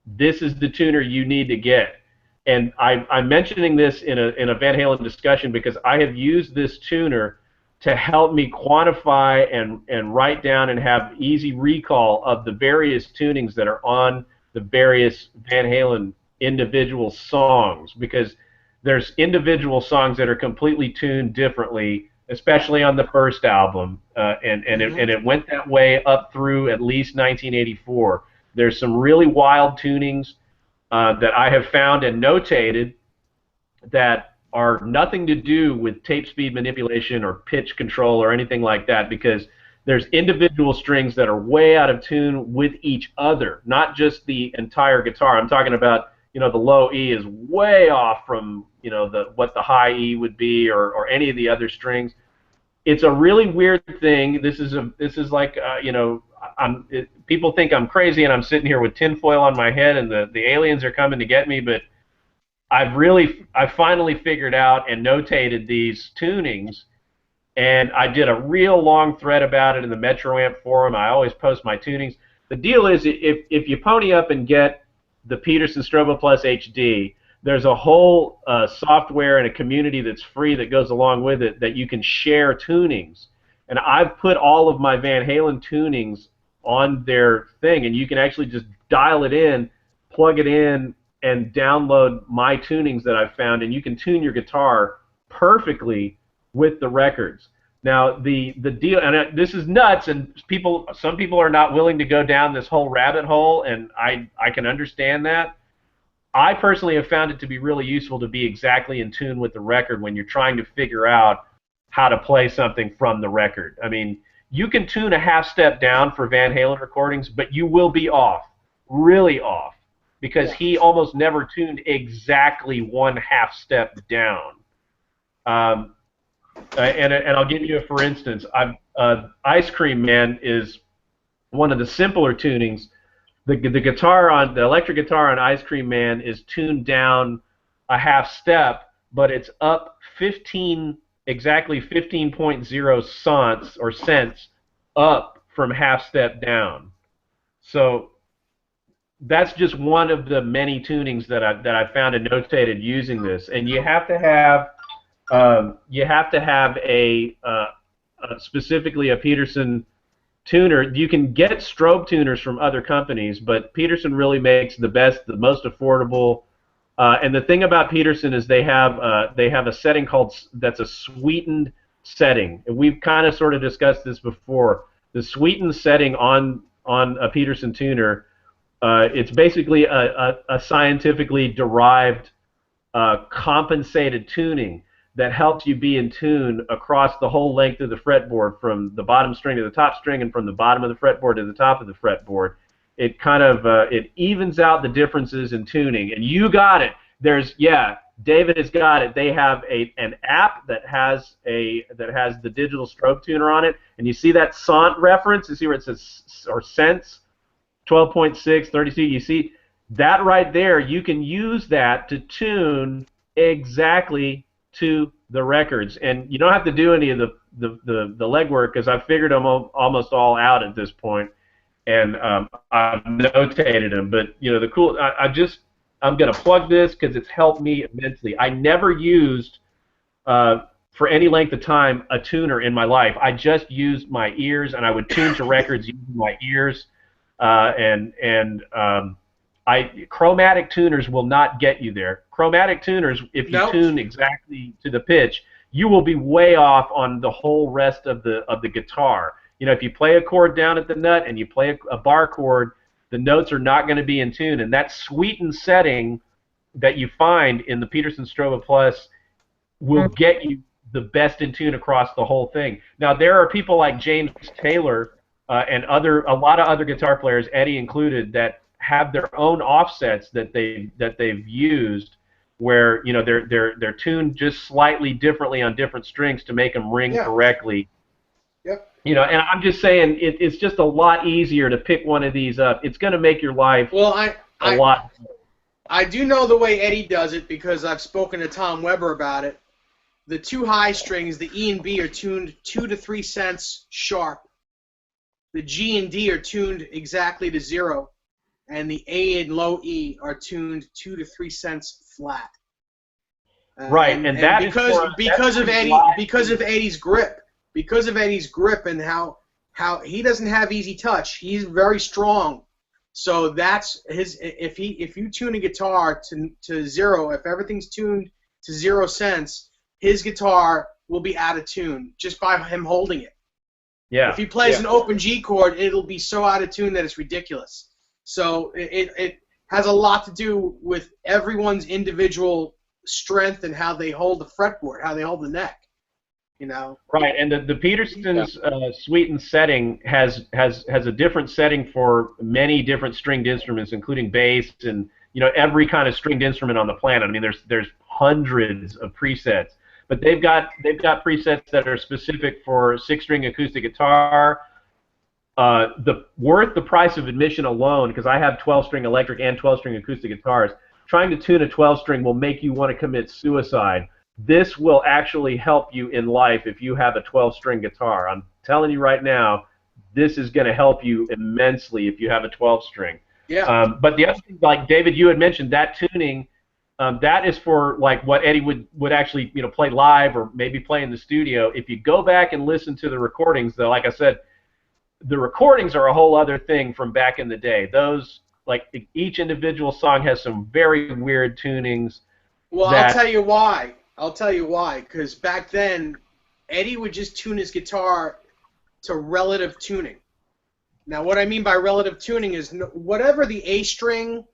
this is the tuner you need to get. And I'm mentioning this in a Van Halen discussion because I have used this tuner to help me quantify and write down and have easy recall of the various tunings that are on the various Van Halen individual songs, because there's individual songs that are completely tuned differently, especially on the first album, and it went that way up through at least 1984. There's some really wild tunings that I have found and notated that are nothing to do with tape speed manipulation or pitch control or anything like that, because there's individual strings that are way out of tune with each other, not just the entire guitar. I'm talking about, the low E is way off from, what the high E would be, or any of the other strings. It's a really weird thing. This is like, people think I'm crazy and I'm sitting here with tinfoil on my head and the aliens are coming to get me, but I finally figured out and notated these tunings, and I did a real long thread about it in the Metro Amp forum. I always post my tunings. The deal is if you pony up and get the Peterson Strobo Plus HD, there's a whole software and a community that's free that goes along with it that you can share tunings. And I've put all of my Van Halen tunings on their thing, and you can actually just dial it in, plug it in, and download my tunings that I've found, and you can tune your guitar perfectly with the records. Now the deal, and this is nuts, and some people are not willing to go down this whole rabbit hole, and I can understand that. I personally have found it to be really useful to be exactly in tune with the record when you're trying to figure out how to play something from the record. I mean, you can tune a half step down for Van Halen recordings, but you will be off, really off, because he almost never tuned exactly one half step down. And I'll give you a for instance. Ice Cream Man is one of the simpler tunings. The electric guitar on Ice Cream Man is tuned down a half step, but it's up exactly 15.0 cents up from half step down. So that's just one of the many tunings that I found and notated using this. And you have to have specifically a Peterson tuner. You can get strobe tuners from other companies, but Peterson really makes the best, the most affordable. And the thing about Peterson is they have a setting that's a sweetened setting. And we've kind of sort of discussed this before. The sweetened setting on a Peterson tuner, it's basically a scientifically derived compensated tuning that helps you be in tune across the whole length of the fretboard, from the bottom string to the top string, and from the bottom of the fretboard to the top of the fretboard. It kind of it evens out the differences in tuning. And you got it. David has got it. They have an app that has the digital strobe tuner on it, and you see that Sant reference. You see where it says or cents, 12.6, 32. You see that right there. You can use that to tune exactly to the records, and you don't have to do any of the legwork, because I've figured them almost all out at this point, and I've notated them. But the cool, I'm gonna plug this because it's helped me immensely. I never used for any length of time a tuner in my life. I just used my ears, and I would tune to records using my ears, chromatic tuners will not get you there. Chromatic tuners, if you tune exactly to the pitch, you will be way off on the whole rest of the guitar. If you play a chord down at the nut and you play a bar chord, the notes are not going to be in tune. And that sweetened setting that you find in the Peterson Strobo Plus will get you the best in tune across the whole thing. Now, there are people like James Taylor and a lot of other guitar players, Eddie included, that have their own offsets that they've used, where they're tuned just slightly differently on different strings to make them ring correctly.
Yep.
And I'm just saying it's just a lot easier to pick one of these up. It's going to make your life a lot.
I do know the way Eddie does it because I've spoken to Tom Weber about it. The two high strings, the E and B, are tuned 2 to 3 cents sharp. The G and D are tuned exactly to 0. And the A and low E are tuned 2 to 3 cents flat.
Right, and that
because of Eddie's grip, and how he doesn't have easy touch. He's very strong, so that's his. If you tune a guitar to 0, if everything's tuned to 0 cents, his guitar will be out of tune just by him holding it.
Yeah.
If he plays an open G chord, it'll be so out of tune that it's ridiculous. So it has a lot to do with everyone's individual strength and how they hold the fretboard, how they hold the neck.
Right, and the Peterson's sweetened setting has a different setting for many different stringed instruments, including bass and every kind of stringed instrument on the planet. I mean, there's hundreds of presets, but they've got presets that are specific for 6-string acoustic guitar. Worth the price of admission alone, because I have 12-string electric and 12-string acoustic guitars. Trying to tune a 12-string will make you want to commit suicide. This will actually help you in life if you have a 12-string guitar. I'm telling you right now, this is going to help you immensely if you have a 12-string.
Yeah.
But the other thing, like David, you had mentioned, that tuning, that is for like what Eddie would actually play live or maybe play in the studio. If you go back and listen to the recordings, though, like I said, the recordings are a whole other thing from back in the day. Those, like, each individual song has some very weird tunings.
Well, I'll tell you why. Because back then, Eddie would just tune his guitar to relative tuning. Now, what I mean by relative tuning is whatever the A string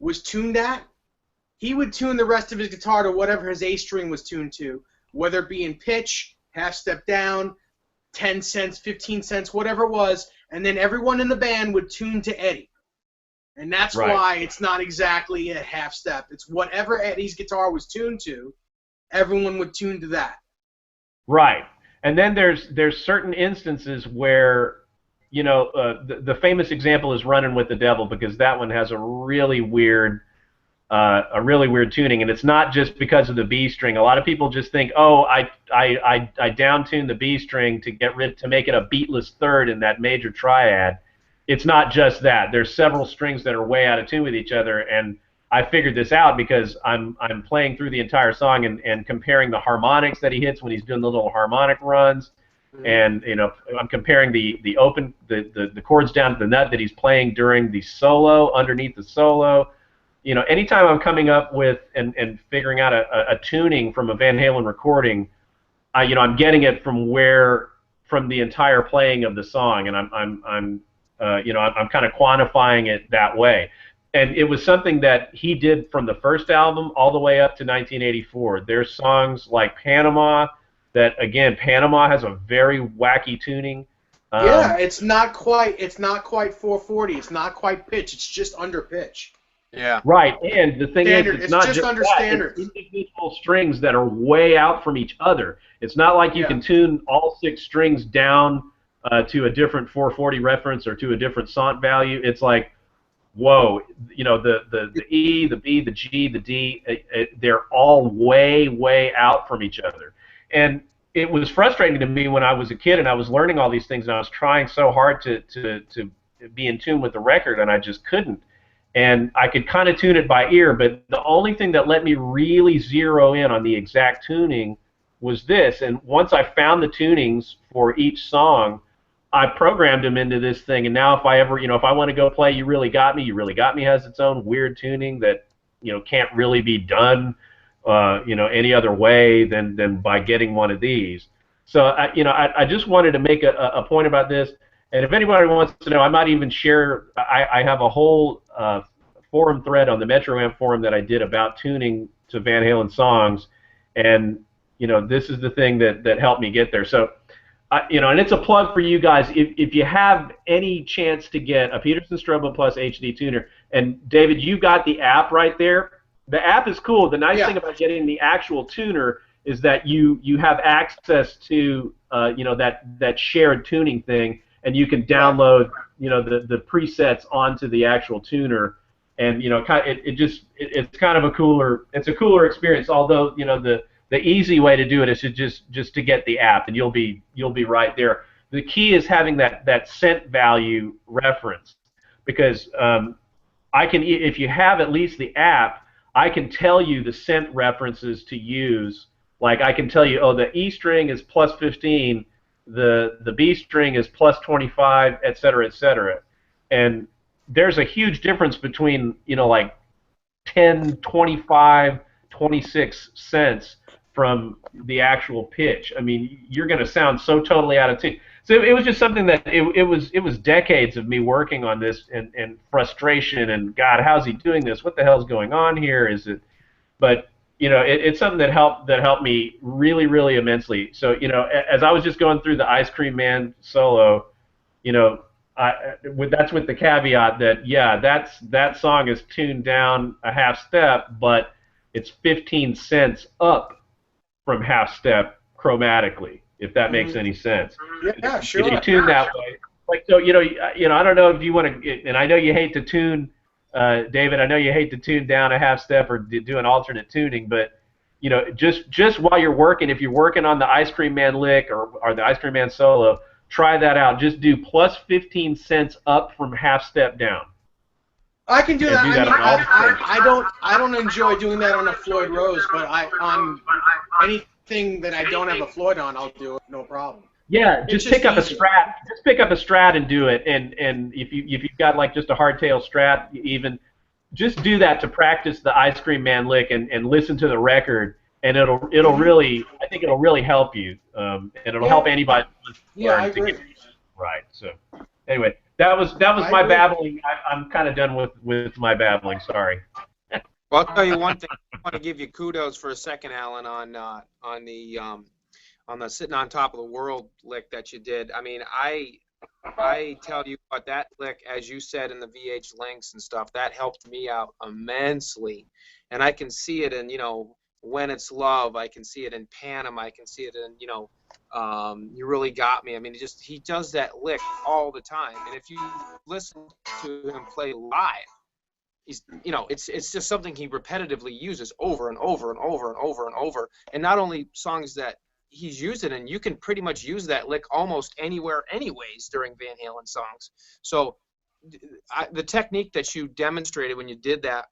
was tuned at, he would tune the rest of his guitar to whatever his A string was tuned to, whether it be in pitch, half step down, 10 cents, 15 cents, whatever it was, and then everyone in the band would tune to Eddie. And that's why it's not exactly a half step. It's whatever Eddie's guitar was tuned to, everyone would tune to that.
Right. And then there's certain instances where, the famous example is Running with the Devil, because that one has a really weird tuning, and it's not just because of the B string. A lot of people just think, oh, I down-tuned the B string to make it a beatless third in that major triad. It's not just that. There's several strings that are way out of tune with each other, and I figured this out because I'm playing through the entire song and comparing the harmonics that he hits when he's doing the little harmonic runs, and I'm comparing the chords down to the nut that he's playing during the solo, underneath the solo. Anytime I'm coming up with and figuring out a tuning from a Van Halen recording, I'm getting it from the entire playing of the song, and I'm kind of quantifying it that way. And it was something that he did from the first album all the way up to 1984. There's songs like Panama that, again, Panama has a very wacky tuning.
Yeah, it's not quite 440. It's not quite pitch. It's just under pitch.
Yeah.
Right, and the thing
standard.
is, it's not just
under
that,
standards.
It's individual strings that are way out from each other. It's not like you can tune all 6 strings down to a different 440 reference or to a different Sant value. It's like, whoa, the E, the B, the G, the D, they're all way, way out from each other. And it was frustrating to me when I was a kid and I was learning all these things and I was trying so hard to be in tune with the record, and I just couldn't. And I could kind of tune it by ear, but the only thing that let me really zero in on the exact tuning was this. And once I found the tunings for each song, I programmed them into this thing. And now if I want to go play You Really Got Me, You Really Got Me has its own weird tuning that, can't really be done, any other way than by getting one of these. So, I just wanted to make a point about this. And if anybody wants to know, I might even share, I have a whole forum thread on the Metro Amp forum that I did about tuning to Van Halen songs. And, this is the thing that helped me get there. So, and it's a plug for you guys. If you have any chance to get a Peterson Strobo Plus HD tuner, and David, you got the app right there. The app is cool. The nice thing about getting the actual tuner is that you have access to that shared tuning thing, and you can download the presets onto the actual tuner, and it's kind of a cooler experience. Although the easy way to do it is to just to get the app, and you'll be right there. The key is having that cent value reference, because if you have at least the app, I can tell you the cent references to use. Like I can tell you, oh, the E string is plus 15, the B string is plus 25, et cetera, et cetera. And there's a huge difference between like 10, 25, 26 cents from the actual pitch. I mean, you're going to sound so totally out of tune. So it was just something that it was decades of me working on this and frustration and God, how's he doing this? What the hell's going on here? Is it? But it's something that helped me really, really immensely. So as I was just going through the Ice Cream Man solo, that's with the caveat that that song is tuned down a half step, but it's 15 cents up from half step chromatically, if that makes any sense.
Yeah, sure.
If you tune that way, like so, I don't know if you want to, and I know you hate to tune, David. I know you hate to tune down a half step or do an alternate tuning, but just while you're working, if you're working on the Ice Cream Man lick or the Ice Cream Man solo, try that out. Just do plus 15 cents up from half step down.
I can do
And
that.
do
I
that
mean,
on all the strings.
I don't enjoy doing that on a Floyd Rose, but on anything that I don't have a Floyd on, I'll do it, no problem.
Yeah,
It's
just pick up
easy.
a Strat. Just pick up a Strat and do it. And if you've got like just a hardtail Strat, even just do that to practice the Ice Cream Man lick and listen to the record, and it'll really, I think it'll really help you, and it'll help anybody
Yeah, I
learn to
agree.
get right. So anyway, that was
I
my
agree.
babbling. I'm kind of done with my babbling. Sorry.
Well, I'll tell you one thing. I want to give you kudos for a second, Alan, on the sitting on top of the world lick that you did. I mean, I tell you what, that lick, as you said in the VH links and stuff, that helped me out immensely. And I can see it in, When It's Love. I can see it in Panama. I can see it in, You Really Got Me. I mean, he does that lick all the time. And if you listen to him play live, it's just something he repetitively uses over and over and over and over and over. And not only songs that he's used it in, you can pretty much use that lick almost anywhere anyways during Van Halen songs. So the technique that you demonstrated when you did that,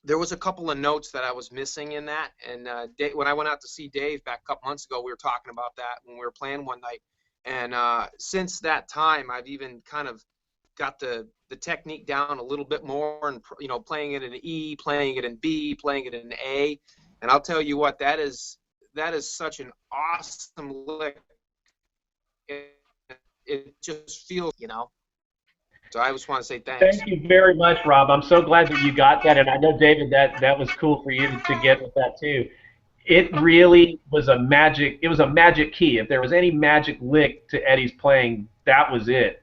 there was a couple of notes that I was missing in that. And when I went out to see Dave back a couple months ago, we were talking about that when we were playing one night. And since that time, I've even kind of got the technique down a little bit more, and playing it in E, playing it in B, playing it in A. And I'll tell you what, that is such an awesome lick. It just feels, So I just want to say thanks.
Thank you very much, Rob. I'm so glad that you got that, and I know, David, that was cool for you to get with that too. It really was a magic. It was a magic key. If there was any magic lick to Eddie's playing, that was it.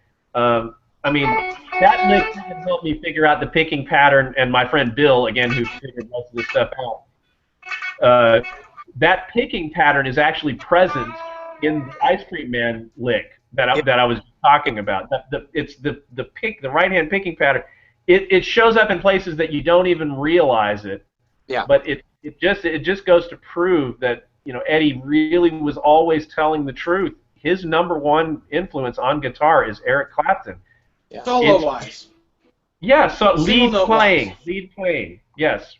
I mean, that lick helped me figure out the picking pattern, and my friend Bill, again, who figured most of this stuff out. That picking pattern is actually present in the Ice Cream Man lick that I was talking about. It's the right-hand picking pattern. It shows up in places that you don't even realize it.
Yeah.
But it just goes to prove that Eddie really was always telling the truth. His number one influence on guitar is Eric Clapton.
Yeah. Solo-wise.
Yeah, so lead playing, yes.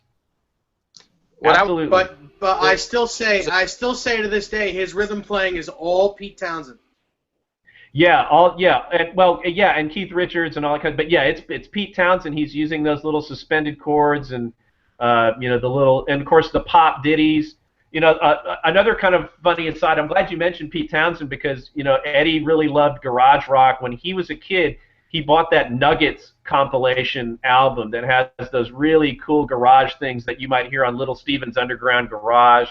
Absolutely.
But I still say to this day, his rhythm playing is all Pete Townsend.
And Keith Richards and all that kind of, but yeah, it's Pete Townsend. He's using those little suspended chords and the little, and of course the pop ditties. Another kind of funny aside, I'm glad you mentioned Pete Townsend because Eddie really loved garage rock. When he was a kid, he bought that Nuggets compilation album that has those really cool garage things that you might hear on Little Steven's Underground Garage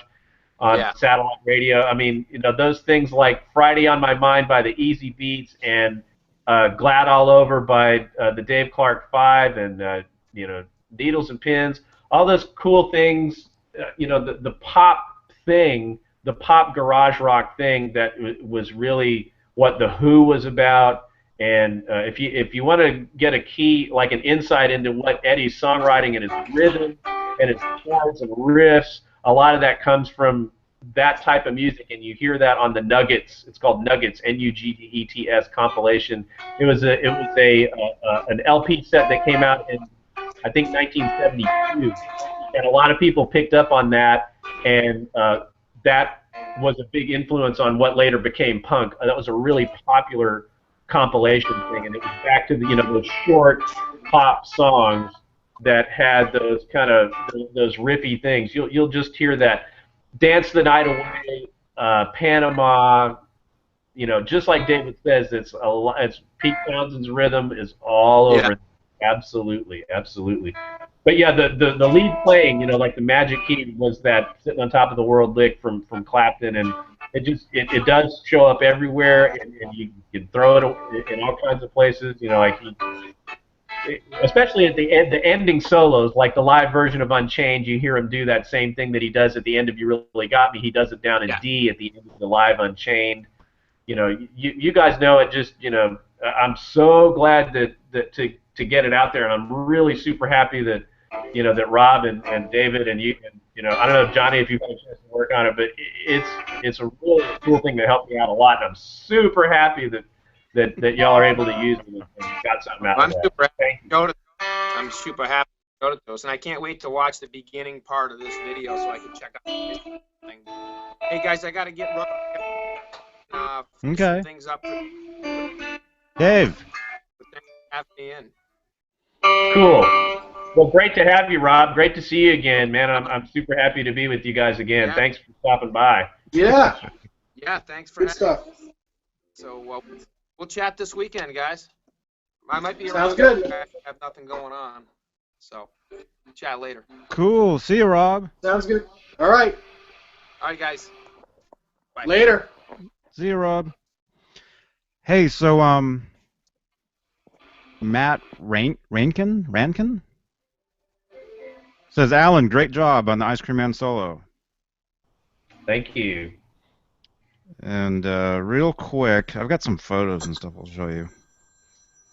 on satellite radio. I mean, those things like Friday on My Mind by the Easy Beats and Glad All Over by the Dave Clark Five and Needles and Pins, all those cool things, the pop thing, the pop garage rock thing that was really what the Who was about. And if you want to get a key, like an insight into what Eddie's songwriting and his rhythm and his chords and riffs, a lot of that comes from that type of music, and you hear that on the Nuggets. It's called Nuggets, Nuggets compilation. It was an LP set that came out in I think 1972, and a lot of people picked up on that, and that was a big influence on what later became punk. That was a really popular compilation thing, and it was back to those short pop songs that had those kind of those riffy things. You'll just hear that Dance the Night Away, Panama. Just like David says, it's Pete Townsend's rhythm is all over. Absolutely. But yeah, the lead playing, like the magic key was that Sitting on Top of the World lick from Clapton, and it does show up everywhere, and you can throw it in all kinds of places. Especially at the ending solos, like the live version of Unchained, you hear him do that same thing that he does at the end of You Really Got Me. He does it down in D at the end of the live Unchained. You guys know it. Just I'm so glad that to get it out there, and I'm really super happy that that Rob and David and you, I don't know, Johnny, if you've had a chance to work on it, but it's a really cool thing that helped me out a lot, and I'm super happy that y'all are able to use it and got something out
Well,
of that.
I'm super happy to go to those, and I can't wait to watch the beginning part of this video so I can check out the thing. Hey guys, I got to get
Okay.
things up.
Dave.
Have me in.
Cool. Well, great to have you, Rob. Great to see you again, man. I'm super happy to be with you guys again.
Yeah.
Thanks for stopping by.
Yeah.
Yeah, thanks for
Good
having
stuff.
me. So we'll chat this weekend, guys. I might be
Sounds
around.
good.
I have nothing going on, so chat later.
Cool. See you, Rob.
Sounds good. All right.
All right, guys. Bye.
Later.
See you, Rob. Hey, so Matt Rankin says, Alan, great job on the Ice Cream Man solo.
Thank you.
And real quick, I've got some photos and stuff I'll show you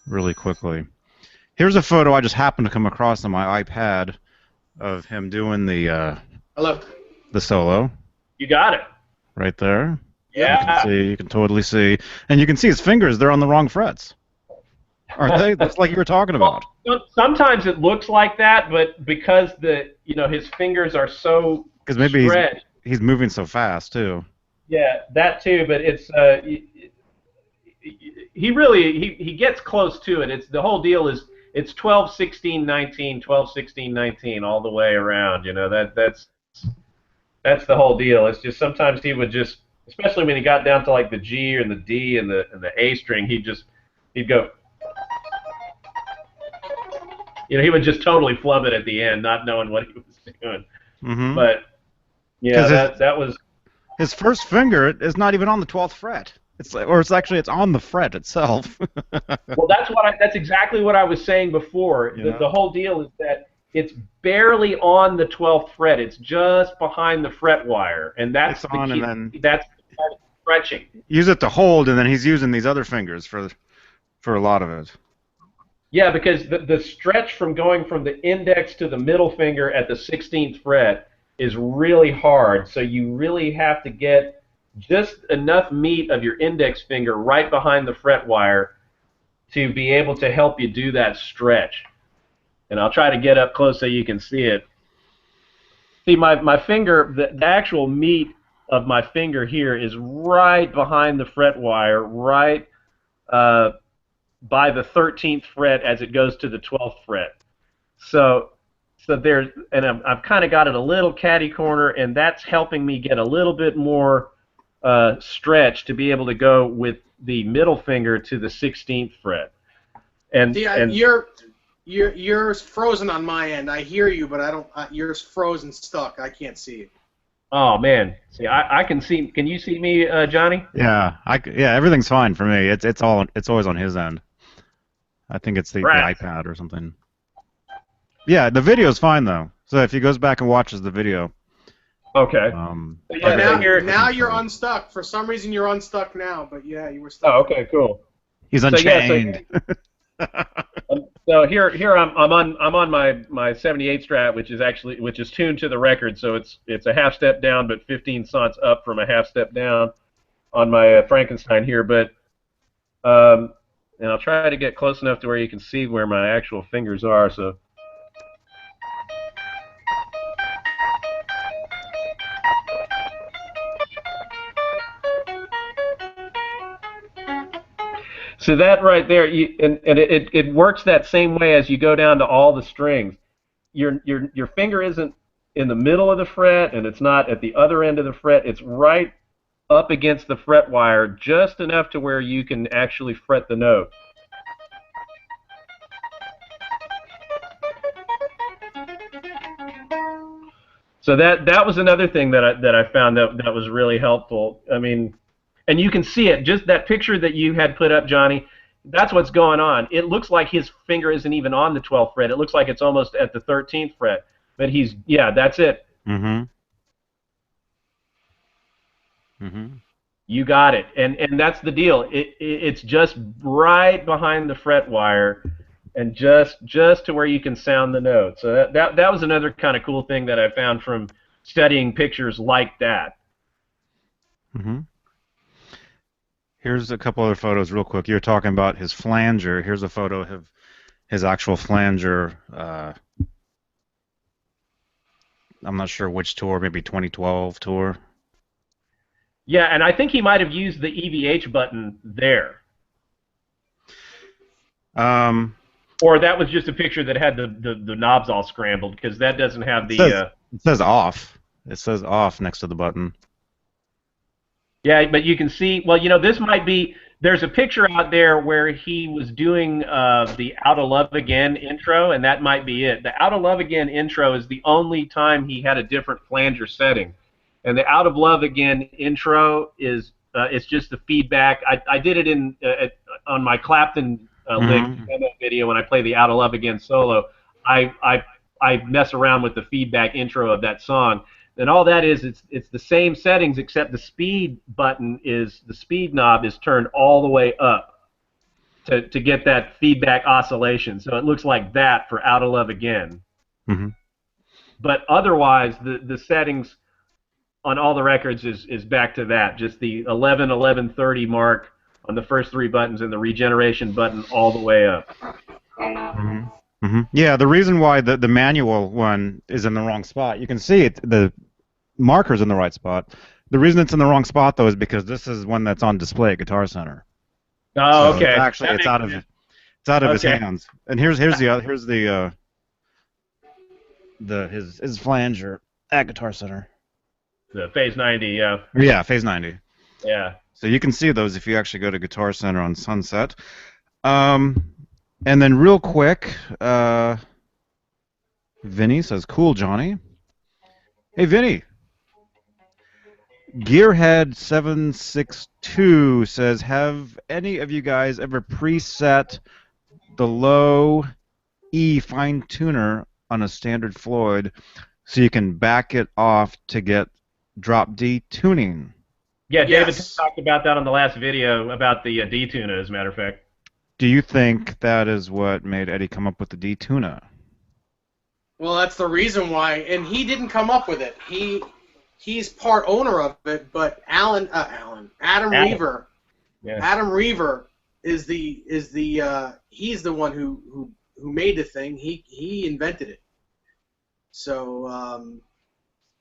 really quickly. Here's a photo I just happened to come across on my iPad of him doing the solo.
You got it.
Right there.
Yeah.
You can totally see. And you can see his fingers, they're on the wrong frets. Aren't they? That's like you were talking about.
Well, sometimes it looks like that, but because his fingers are so
maybe
stretched.
He's moving so fast too.
Yeah, that too, but it's he gets close to it. It's the whole deal is it's 12, 16, 19, 12, 16, 19 all the way around. That's the whole deal. It's just sometimes he would just, especially when he got down to like the G or the D and the A string, he'd go. He would just totally flub it at the end, not knowing what he was doing.
Mm-hmm.
But yeah, that was
his first finger is not even on the 12th fret. It's on the fret itself.
Well, that's exactly what I was saying before. The whole deal is that it's barely on the 12th fret. It's just behind the fret wire, and that's
it's
the
on,
key.
and then
That's stretching.
Use it to hold, and then he's using these other fingers for a lot of it.
Yeah, because the stretch from going from the index to the middle finger at the 16th fret is really hard. So you really have to get just enough meat of your index finger right behind the fret wire to be able to help you do that stretch. And I'll try to get up close so you can see it. See, my finger, the actual meat of my finger here is right behind the fret wire, right by the 13th fret as it goes to the 12th fret. So there's, and I've kind of got it a little catty corner, and that's helping me get a little bit more stretch to be able to go with the middle finger to the 16th fret. And
you're frozen on my end. I hear you, but I don't. You're frozen, stuck. I can't see you.
Oh man, see, I can see. Can you see me, Johnny?
Yeah, everything's fine for me. It's always on his end. I think it's the iPad or something. Yeah, the video's fine though. So if he goes back and watches the video.
Okay.
Now you're unstuck. For some reason you're unstuck now, but yeah, you were stuck.
Oh, okay, cool.
He's unchained.
So here I'm on my 78 Strat, which is tuned to the record, so it's a half step down, but 15 cents up from a half step down on my Frankenstein here, but and I'll try to get close enough to where you can see where my actual fingers are. So. So that right there, it works that same way as you go down to all the strings. Your finger isn't in the middle of the fret, and it's not at the other end of the fret. It's right up against the fret wire, just enough to where you can actually fret the note. So that was another thing that I found that was really helpful. I mean, and you can see it. Just that picture that you had put up, Johnny, that's what's going on. It looks like his finger isn't even on the 12th fret. It looks like it's almost at the 13th fret. But that's it.
Mm-hmm. Mm-hmm.
You got it. And that's the deal. It's just right behind the fret wire, and just to where you can sound the note. So that was another kind of cool thing that I found from studying pictures like that.
Mm-hmm. Here's a couple other photos real quick. You're talking about his flanger. Here's a photo of his actual flanger. I'm not sure which tour, maybe 2012 tour.
Yeah, and I think he might have used the EVH button there. Or that was just a picture that had the knobs all scrambled, because that doesn't have the...
It says off. It says off next to the button.
Yeah, but you can see, well, this might be, there's a picture out there where he was doing the Out of Love Again intro, and that might be it. The Out of Love Again intro is the only time he had a different flanger setting. And the Out of Love Again intro is it's just the feedback. I did it on my Clapton lick demo video when I play the Out of Love Again solo. I mess around with the feedback intro of that song. And all that is, it's the same settings, except the speed button the speed knob is turned all the way up to get that feedback oscillation. So it looks like that for Out of Love Again.
Mm-hmm.
But otherwise, the settings on all the records is back to that, just the 11, 11:30 mark on the first three buttons and the regeneration button all the way up.
Mm-hmm. Mm-hmm. Yeah, the reason why the manual one is in the wrong spot, you can see it, the marker's in the right spot. The reason it's in the wrong spot, though, is because this is one that's on display at Guitar Center.
Oh,
so
okay.
Actually, it's out of his hands. And here's his flanger at Guitar Center.
The Phase 90, yeah.
Yeah, Phase 90.
Yeah.
So you can see those if you actually go to Guitar Center on Sunset. And then real quick, Vinny says, "Cool, Johnny." Hey, Vinny. Gearhead762 says, "Have any of you guys ever preset the low E fine tuner on a standard Floyd so you can back it off to get drop D tuning?"
Yeah, David
Yes.
talked about that on the last video about the D-Tuna, as a matter of fact.
Do you think that is what made Eddie come up with the D-Tuna?
Well, that's the reason why, and he didn't come up with it. He's part owner of it, but Adam Reaver.
Yeah.
Adam Reaver is the he's the one who made the thing. He invented it. So,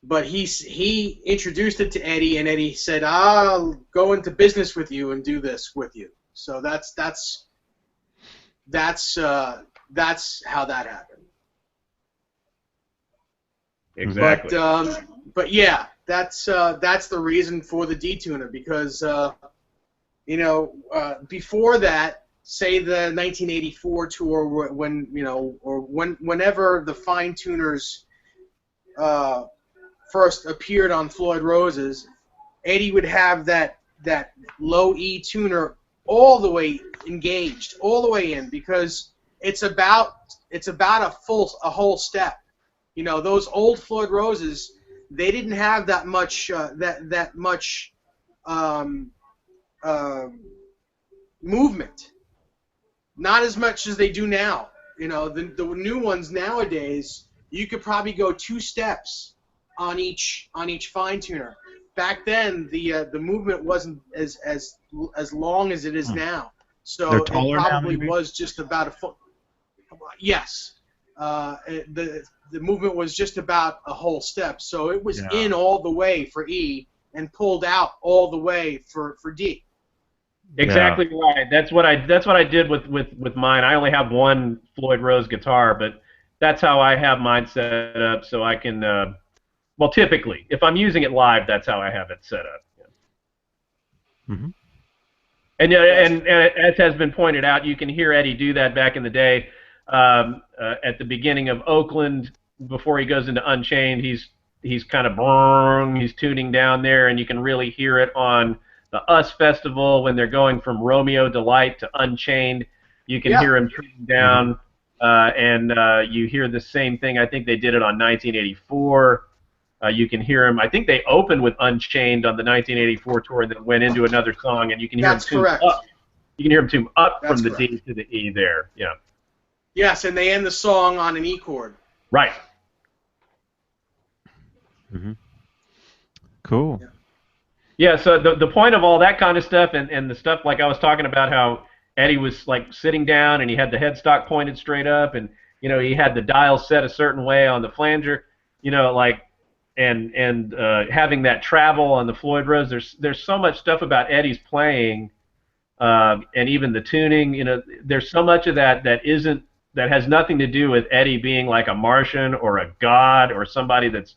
but he introduced it to Eddie, and Eddie said, "I'll go into business with you and do this with you." So that's how that happened.
Exactly.
But yeah, that's the reason for the D-Tuner, because before that, say the 1984 tour, whenever the fine tuners first appeared on Floyd Roses, Eddie would have that low E tuner all the way engaged, all the way in, because it's about a whole step. Those old Floyd Roses, they didn't have that much movement, not as much as they do now. The new ones nowadays, you could probably go 2 steps on each fine tuner. Back then, the movement wasn't as long as it is now. So
They're
it
taller now,
probably
maybe?
was just about a foot. Yes. The movement was just about a whole step, so it was in all the way for E and pulled out all the way for D.
Exactly right. That's what I did with mine. I only have one Floyd Rose guitar, but that's how I have mine set up, so I can. Well, typically, if I'm using it live, that's how I have it set up. Yeah.
Mm-hmm.
And as has been pointed out, you can hear Eddie do that back in the day. At the beginning of Oakland, before he goes into Unchained, he's kind of he's tuning down there, and you can really hear it on the Us Festival when they're going from Romeo Delight to Unchained. You can hear him tuning down, and you hear the same thing. I think they did it on 1984. You can hear him. I think they opened with Unchained on the 1984 tour, and then went into another song, and you can hear him tune up. You can hear him tune up from the D to the E there. Yeah.
Yes, and they end the song on an E chord.
Right.
Mm-hmm. Cool.
Yeah.
Yeah, so the point of all that kind of stuff and the stuff like I was talking about how Eddie was like sitting down and he had the headstock pointed straight up and he had the dial set a certain way on the flanger, like and having that travel on the Floyd Rose. There's so much stuff about Eddie's playing and even the tuning. There's so much of that that has nothing to do with Eddie being like a Martian or a god or somebody that's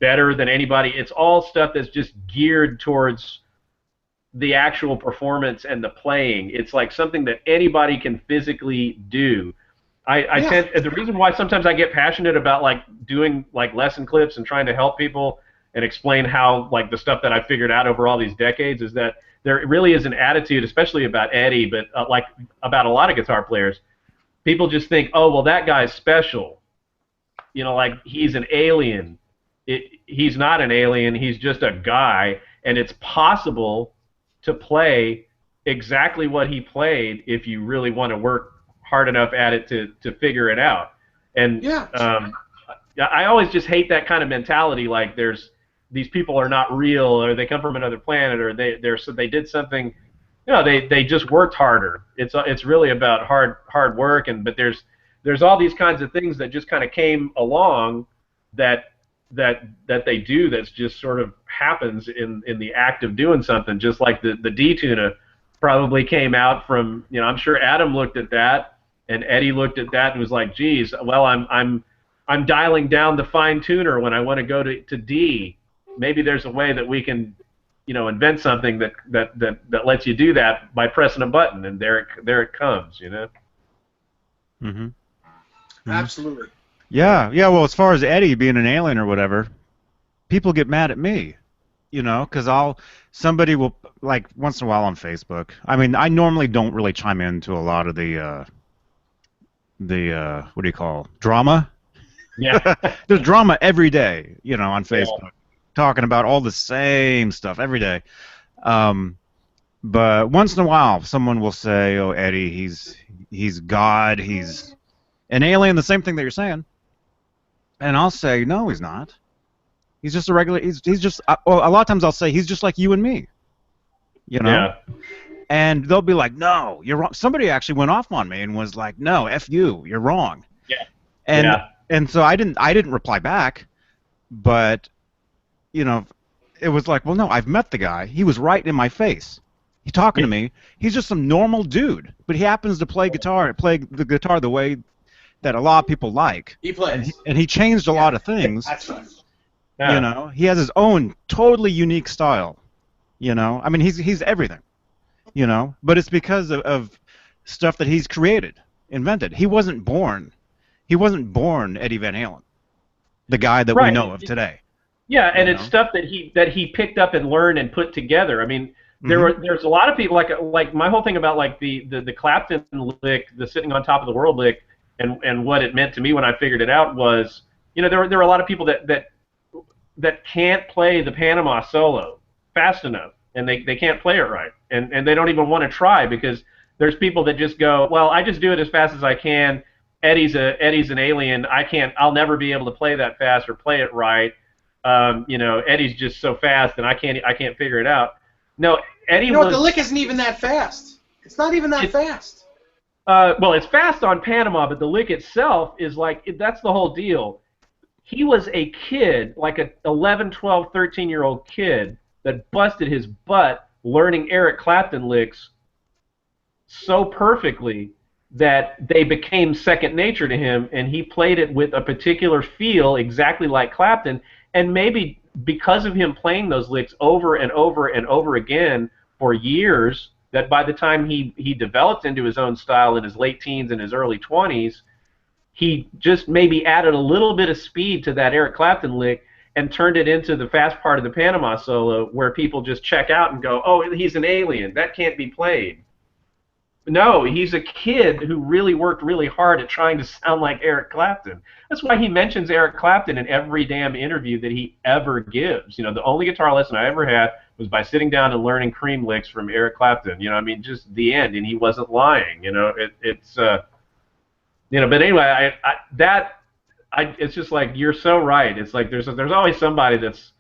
better than anybody. It's all stuff that's just geared towards the actual performance and the playing. It's like something that anybody can physically do. I tend, the reason why sometimes I get passionate about like doing like lesson clips and trying to help people and explain how like the stuff that I figured out over all these decades is that there really is an attitude, especially about Eddie, but like about a lot of guitar players. People just think, oh, well, that guy's special. Like he's an alien. He's not an alien. He's just a guy, and it's possible to play exactly what he played if you really want to work hard enough at it to figure it out. And I always just hate that kind of mentality. Like these people are not real, or they come from another planet, or they did something. They just worked harder. It's really about hard work, but there's all these kinds of things that just kind of came along that they do that's just sort of happens in the act of doing something, just like the D-Tuna probably came out from, I'm sure Adam looked at that and Eddie looked at that and was like, geez, well, I'm dialing down the fine tuner when I want to go to D. Maybe there's a way that we can invent something that lets you do that by pressing a button, and there it comes,
Mm-hmm. Mm-hmm.
Absolutely.
Yeah. Well, as far as Eddie being an alien or whatever, people get mad at me, because somebody will, like, once in a while on Facebook. I mean, I normally don't really chime into a lot of the what do you call drama?
Yeah.
There's drama every day, on Facebook, talking about all the same stuff every day. But once in a while, someone will say, "Oh, Eddie, he's God, he's an alien," the same thing that you're saying. And I'll say, no, he's not. He's just a regular. He's just. Well, a lot of times I'll say he's just like you and me.
Yeah.
And they'll be like, no, you're wrong. Somebody actually went off on me and was like, no, F you, you're wrong.
Yeah.
And so I didn't reply back, but it was like, well, no, I've met the guy. He was right in my face. He's talking to me. He's just some normal dude, but he happens to play the guitar the way that a lot of people like.
He plays.
And he changed a lot of things.
That's right.
Yeah.
He has his own totally unique style. I mean, he's everything. But it's because of stuff that he's created, invented. He wasn't born Eddie Van Halen, the guy that we know of today.
Yeah, and it's stuff that he picked up and learned and put together. I mean, there's a lot of people like my whole thing about like the Clapton lick, the sitting on top of the world lick, and what it meant to me when I figured it out was, there were a lot of people that can't play the Panama solo fast enough, and they can't play it right, and they don't even want to try because there's people that just go, well, I just do it as fast as I can. Eddie's an alien. I'll never be able to play that fast or play it right. Eddie's just so fast, and I can't figure it out. No, Eddie.
The lick isn't even that fast. It's not even that fast.
Well, it's fast on Panama, but the lick itself is like, that's the whole deal. He was a kid, like an 11, 12, 13-year-old kid that busted his butt learning Eric Clapton licks so perfectly that they became second nature to him, and he played it with a particular feel exactly like Clapton, and maybe because of him playing those licks over and over and over again for years, that by the time he developed into his own style in his late teens and his early 20s, he just maybe added a little bit of speed to that Eric Clapton lick and turned it into the fast part of the Panama solo where people just check out and go, oh, he's an alien. That can't be played. No, he's a kid who really worked really hard at trying to sound like Eric Clapton. That's why he mentions Eric Clapton in every damn interview that he ever gives. The only guitar lesson I ever had was by sitting down and learning cream licks from Eric Clapton. I mean, just the end, and he wasn't lying. You know, but anyway, it's just like you're so right. It's like there's always somebody that's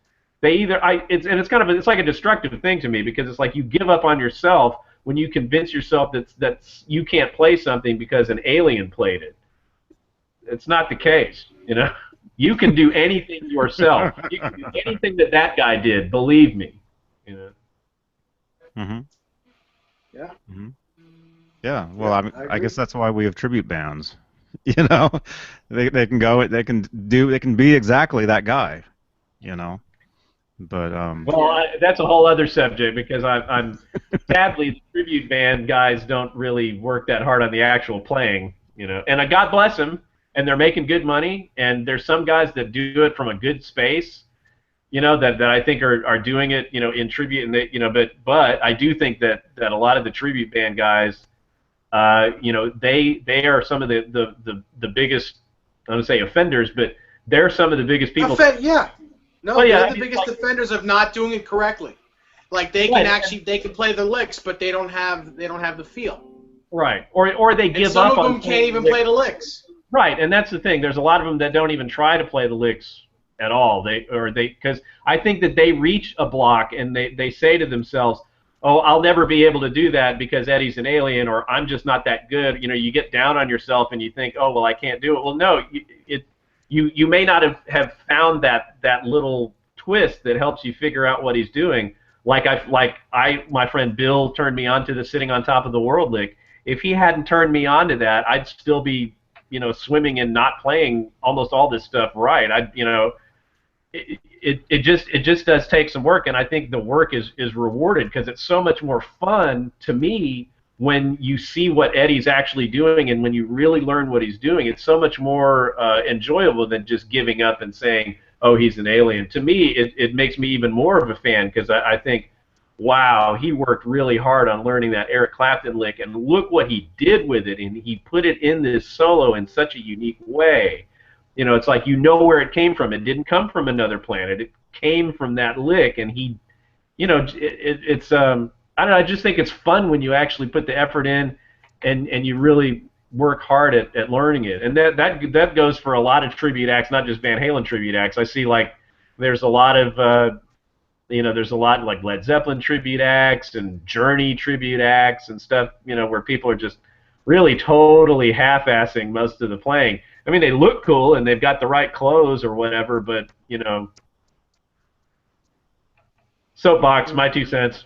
it's kind of it's like a destructive thing to me because it's like you give up on yourself when you convince yourself that you can't play something because an alien played it. It's not the case, you know. You can do anything yourself. You can do anything that guy did. Believe me, you know.
Mhm.
Yeah.
Mhm. Yeah. Well, I
agree.
guess that's why we have tribute bands. You know, they can go, they can be exactly that guy. You know, but
Well, that's a whole other subject because I'm sadly the tribute band guys don't really work that hard on the actual playing, you know. And God bless them, and they're making good money. And there's some guys that do it from a good space, you know, that I think are doing it, you know, in tribute. And they, you know, but I do think that a lot of the tribute band guys, you know, they are some of the biggest, I don't say offenders, but they're some of the biggest people.
Yeah. No,
Well, yeah,
they're
I
the
mean,
biggest
like,
offenders of not doing it correctly. Like they can they can play the licks, but they don't have the feel.
right, or they
And
give
some
up
of
on
them can't even play the licks.
Right, and that's the thing. There's a lot of them that don't even try to play the licks at all. Because I think that they reach a block and they say to themselves, "Oh, I'll never be able to do that because Eddie's an alien, or I'm just not that good." You know, you get down on yourself and you think, "Oh, well, I can't do it." Well, no, you may not have found that little twist that helps you figure out what he's doing. My friend Bill turned me on to the sitting on top of the world lick. If he hadn't turned me on to that, I'd still be, you know, swimming and not playing almost all this stuff right. You know, it just does take some work, and I think the work is rewarded because it's so much more fun to me when you see what Eddie's actually doing, and when you really learn what he's doing. It's so much more enjoyable than just giving up and saying, "Oh, he's an alien." To me, it makes me even more of a fan because I think, wow, he worked really hard on learning that Eric Clapton lick, and look what he did with it, and he put it in this solo in such a unique way. You know, it's like you know where it came from. It didn't come from another planet. It came from that lick, and he, you know, it's I don't know. I just think it's fun when you actually put the effort in, and you really work hard at learning it. And that goes for a lot of tribute acts, not just Van Halen tribute acts. I see like there's a lot of you know, there's a lot like Led Zeppelin tribute acts and Journey tribute acts and stuff, you know, where people are just really totally half-assing most of the playing. I mean, they look cool and they've got the right clothes or whatever, but, you know, soapbox, my 2 cents.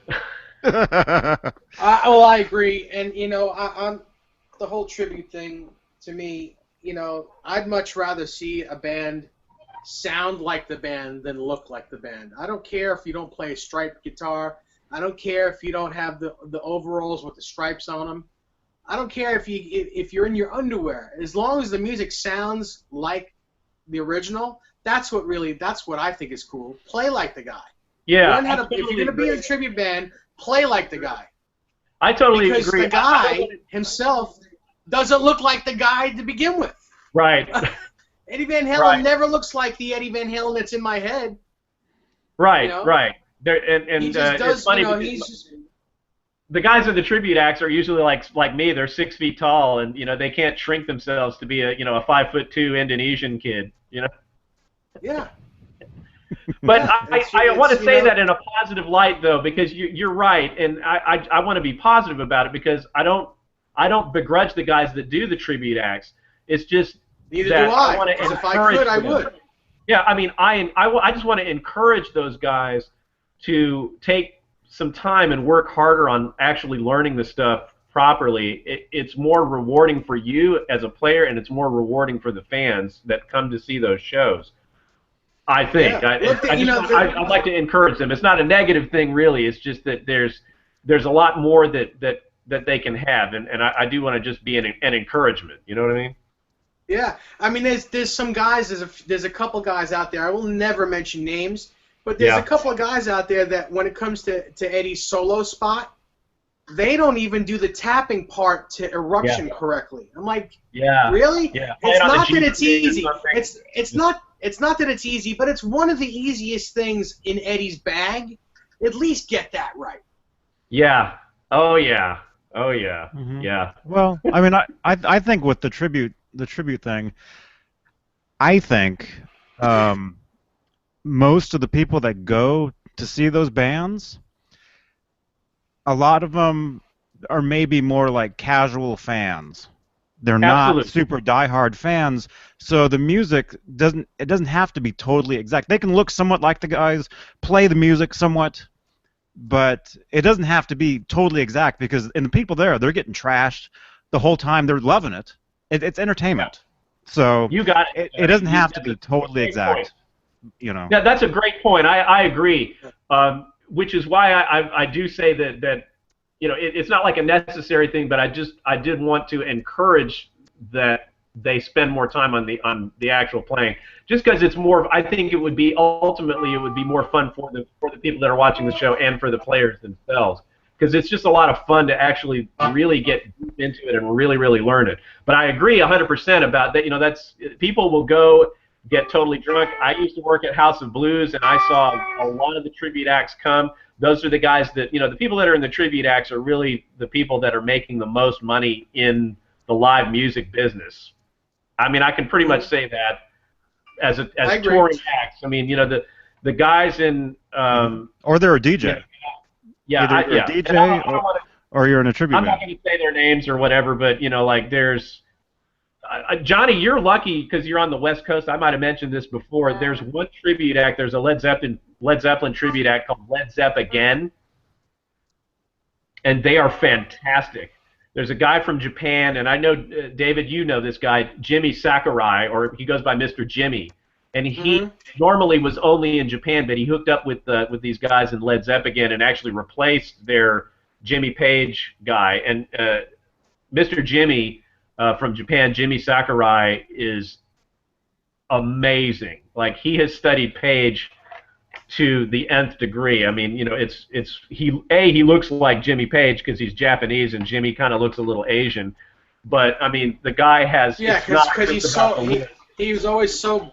I agree, and you know, on the whole tribute thing, to me, you know, I'd much rather see a band sound like the band than look like the band. I don't care if you don't play a striped guitar. I don't care if you don't have the overalls with the stripes on them. I don't care if you're in your underwear. As long as the music sounds like the original, that's what I think is cool. Play like the guy.
Yeah.
If you're going to be in a tribute band, play like the guy.
I totally agree.
Because the guy himself doesn't look like the guy to begin with.
Right.
Eddie Van Halen never looks like the Eddie Van Halen that's in my head.
Right,
you know?
right. And
he just does,
it's funny,
you know, he's just...
The guys in the tribute acts are usually like me. They're 6 feet tall, and you know they can't shrink themselves to be a 5'2" Indonesian kid. You know.
Yeah.
But
yeah,
I want to say
know,
that in a positive light though, because you're right, and I want to be positive about it because I don't begrudge the guys that do the tribute acts. It's just
neither
that
do I.
want to
Because if I could, I would.
Yeah, I mean, I just want to encourage those guys to take some time and work harder on actually learning the stuff properly. It's more rewarding for you as a player, and it's more rewarding for the fans that come to see those shows. I think.
Yeah.
I'd like to encourage them. It's not a negative thing, really. It's just that there's a lot more that they can have, and I do want to just be an encouragement. You know what I mean?
Yeah. I mean, there's some guys. There's a couple guys out there. I will never mention names, but there's a couple of guys out there that when it comes to Eddie's solo spot, they don't even do the tapping part to Eruption correctly. I'm like, really?
Yeah.
It's not that it's easy. It's not that it's easy, but it's one of the easiest things in Eddie's bag. At least get that right.
Yeah. Oh yeah. Oh yeah.
Mm-hmm.
Yeah.
Well, I mean, I think with the tribute the tribute thing, I think most of the people that go to see those bands, a lot of them are maybe more like casual fans. They're not
Absolutely.
super diehard fans, so the music doesn't have to be totally exact. They can look somewhat like the guys, play the music somewhat, but it doesn't have to be totally exact because and the people there, they're getting trashed the whole time. They're loving it. It's entertainment. So
You got
it doesn't have to
that's
be
a
totally
great
exact.
point.
You know.
Yeah, that's a great point. I agree. Which is why I do say that it's not like a necessary thing, but I did want to encourage that they spend more time on the actual playing, just because it's more. I think it would be ultimately it would be more fun for the people that are watching the show and for the players themselves, because it's just a lot of fun to actually really get deep into it and really learn it. But I agree 100% about that. That's people will go get totally drunk. I used to work at House of Blues, and I saw a lot of the tribute acts come. Those are the guys that, the people that are in the tribute acts are really the people that are making the most money in the live music business. I mean, I can pretty much say that as touring acts. I mean, the guys in
or they're a DJ.
Yeah,
Either a DJ or you're in a tribute
I'm
band.
not going to say their names or whatever, but like there's Johnny, you're lucky because you're on the West Coast. I might have mentioned this before. There's one tribute act. There's a Led Zeppelin tribute act called Led Zepp Again, and they are fantastic. There's a guy from Japan, and I know, David, you know this guy, Jimmy Sakurai, or he goes by Mr. Jimmy, and he normally was only in Japan, but he hooked up with these guys in Led Zepp Again and actually replaced their Jimmy Page guy. And Mr. Jimmy from Japan, Jimmy Sakurai, is amazing. Like, he has studied Page to the nth degree. I mean, he looks like Jimmy Page because he's Japanese and Jimmy kind of looks a little Asian, but I mean the guy has
because he was always so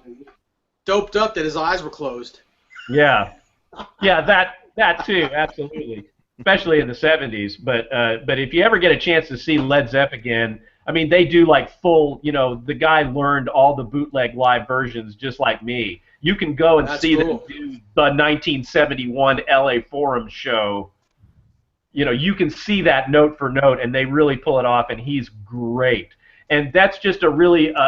doped up that his eyes were closed.
Yeah, that too, absolutely, especially in the 70s. But if you ever get a chance to see Led Zepp Again, I mean they do like full. The guy learned all the bootleg live versions just like me. You can go and see them do the 1971 LA Forum show. You can see that note for note, and they really pull it off, and he's great. And that's just a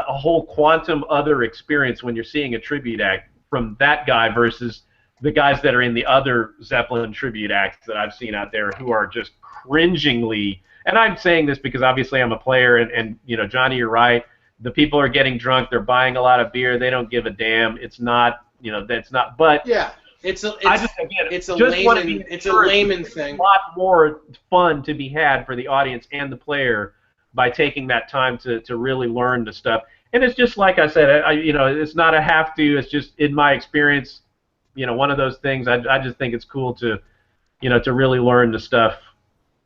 whole quantum other experience when you're seeing a tribute act from that guy versus the guys that are in the other Zeppelin tribute acts that I've seen out there who are just cringingly, and I'm saying this because obviously I'm a player, and Johnny, you're right. The people are getting drunk. They're buying a lot of beer. They don't give a damn. It's not, that's not. But
yeah, it's a layman thing.
A lot more fun to be had for the audience and the player by taking that time to really learn the stuff. And it's just like I said, it's not a have to. It's just in my experience, one of those things. I just think it's cool to really learn the stuff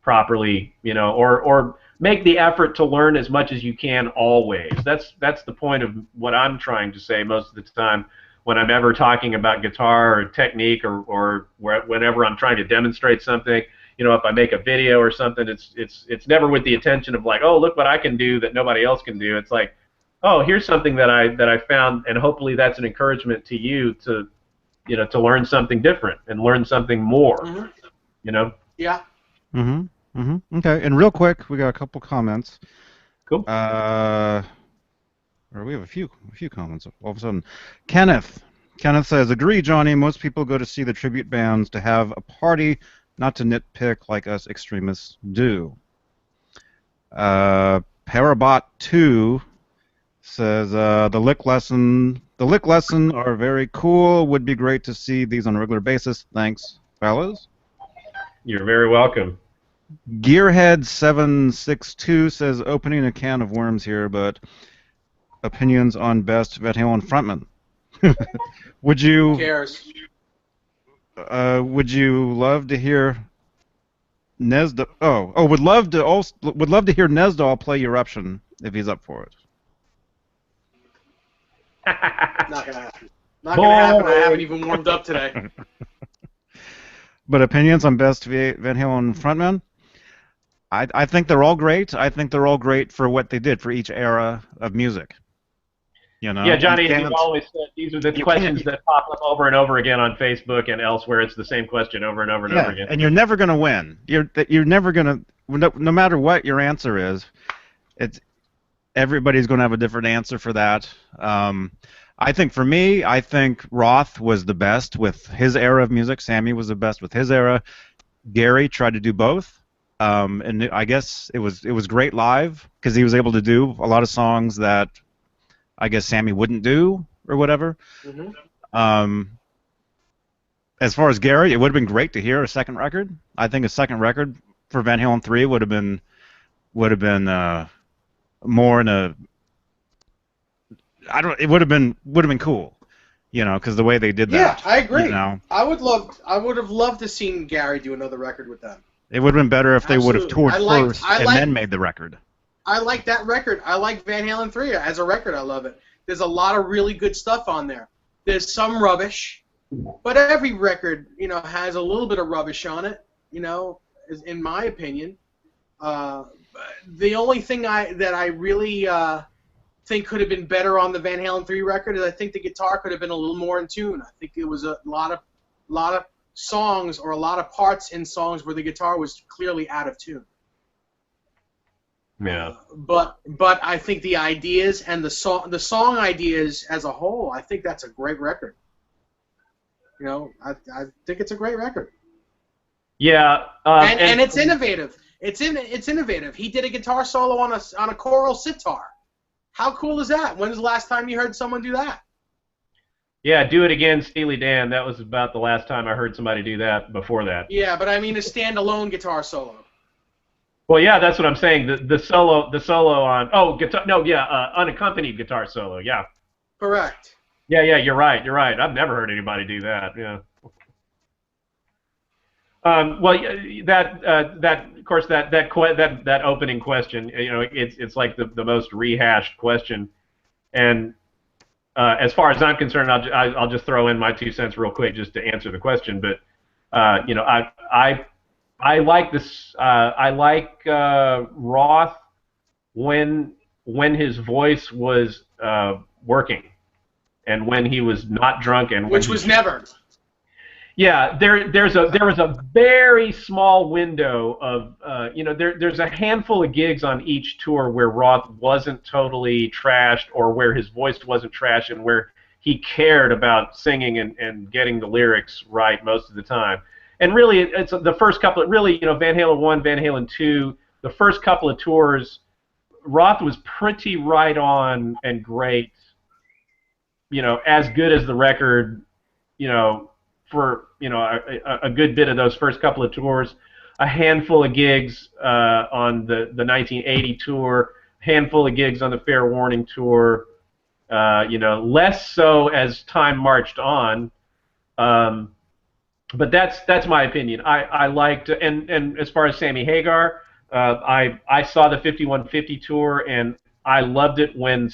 properly, or make the effort to learn as much as you can always. That's the point of what I'm trying to say most of the time when I'm ever talking about guitar or technique or whenever I'm trying to demonstrate something. If I make a video or something, it's never with the intention of like, oh, look what I can do that nobody else can do. It's like, oh, here's something that I found, and hopefully that's an encouragement to you to learn something different and learn something more.
Mm-hmm. Yeah.
Mm-hmm. Mm-hmm. Okay, and real quick, we got a couple comments.
Cool.
Or we have a few comments all of a sudden. Kenneth says, agree, Johnny. Most people go to see the tribute bands to have a party, not to nitpick like us extremists do. Parabot 2 says, the lick lesson are very cool. Would be great to see these on a regular basis. Thanks, fellas.
You're very welcome.
Gearhead762 says, opening a can of worms here, but opinions on best Van Halen frontman. Would you?
Who cares?
Would you love to hear Nesdahl? Would love to hear Nesdahl play Eruption if he's up for it.
Not gonna happen. Not gonna happen. I haven't even warmed up today.
But opinions on best Van Halen frontman? I think they're all great. I think they're all great for what they did for each era of music. You know,
Yeah, Johnny,
you
as you've
can't,
always said, these are the
you
questions
can't,
that pop up over and over again on Facebook and elsewhere. It's the same question over and over and over
yeah,
again.
and you're never gonna win. You're never gonna, no matter what your answer is, it's everybody's gonna have a different answer for that. I think for me, I think Roth was the best with his era of music. Sammy was the best with his era. Gary tried to do both, and I guess it was great live because he was able to do a lot of songs that I guess Sammy wouldn't do or whatever.
Hmm.
Um, as far as Gary, it would have been great to hear a second record. I think a second record for Van Halen 3 would have been more in a I don't it would have been cool, because the way they did
Yeah,
that,
I agree.
you know,
I would have loved to seen Gary do another record with them.
it would have been better if they would have
Absolutely.
toured first and then made the record.
I like that record. I like Van Halen 3 as a record. I love it. There's a lot of really good stuff on there. There's some rubbish, but every record, has a little bit of rubbish on it, in my opinion. The only thing that I really think could have been better on the Van Halen 3 record is I think the guitar could have been a little more in tune. I think it was a lot of songs or a lot of parts in songs where the guitar was clearly out of tune.
Yeah.
But I think the ideas and the song ideas as a whole, I think that's a great record. I think it's a great record.
Yeah.
And it's innovative. It's innovative. He did a guitar solo on a choral sitar. How cool is that? When's the last time you heard someone do that?
Yeah, Do It Again, Steely Dan. That was about the last time I heard somebody do that before that.
Yeah, but I mean a standalone guitar solo.
Well, yeah, that's what I'm saying. The solo on unaccompanied guitar solo. Yeah.
Correct.
Yeah, you're right. I've never heard anybody do that. Yeah. Well, that of course that opening question, it's like the most rehashed question, and as far as I'm concerned, I'll just throw in my 2 cents real quick just to answer the question. But I like this. I like Roth when his voice was working, and when he was not drunk, and
which was never.
Yeah, there was a very small window of there's a handful of gigs on each tour where Roth wasn't totally trashed, or where his voice wasn't trashed, and where he cared about singing and getting the lyrics right most of the time. And really, it's the first couple. Van Halen 1, Van Halen 2, the first couple of tours, Roth was pretty right on and great. As good as the record. For a good bit of those first couple of tours, a handful of gigs on the 1980 tour, handful of gigs on the Fair Warning tour. Less so as time marched on. But that's my opinion. I liked, and as far as Sammy Hagar, I saw the 5150 tour, and I loved it when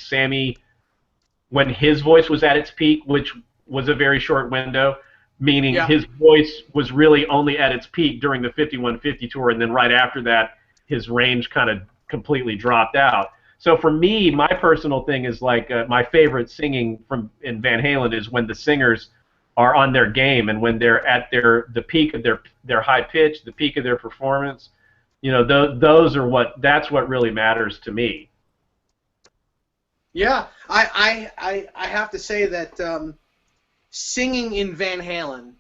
his voice was at its peak, which was a very short window, meaning his voice was really only at its peak during the 5150 tour, and then right after that, his range kind of completely dropped out. So for me, my personal thing is like my favorite singing in Van Halen is when the singers are on their game, and when they're at the peak of their high pitch, the peak of their performance. That's what really matters to me.
Yeah, I have to say that singing in Van Halen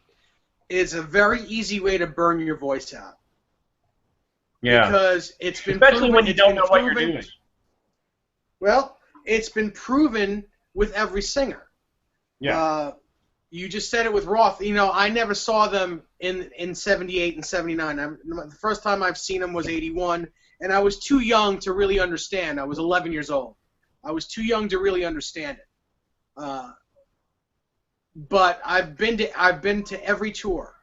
is a very easy way to burn your voice out.
Yeah.
Because it's been
especially
proven,
when you don't know what you're doing.
Well, it's been proven with every singer.
Yeah.
You just said it with Roth. I never saw them in 78 and 79. The first time I've seen them was 81, and I was too young to really understand. I was 11 years old. I was too young to really understand it. But I've been to every tour,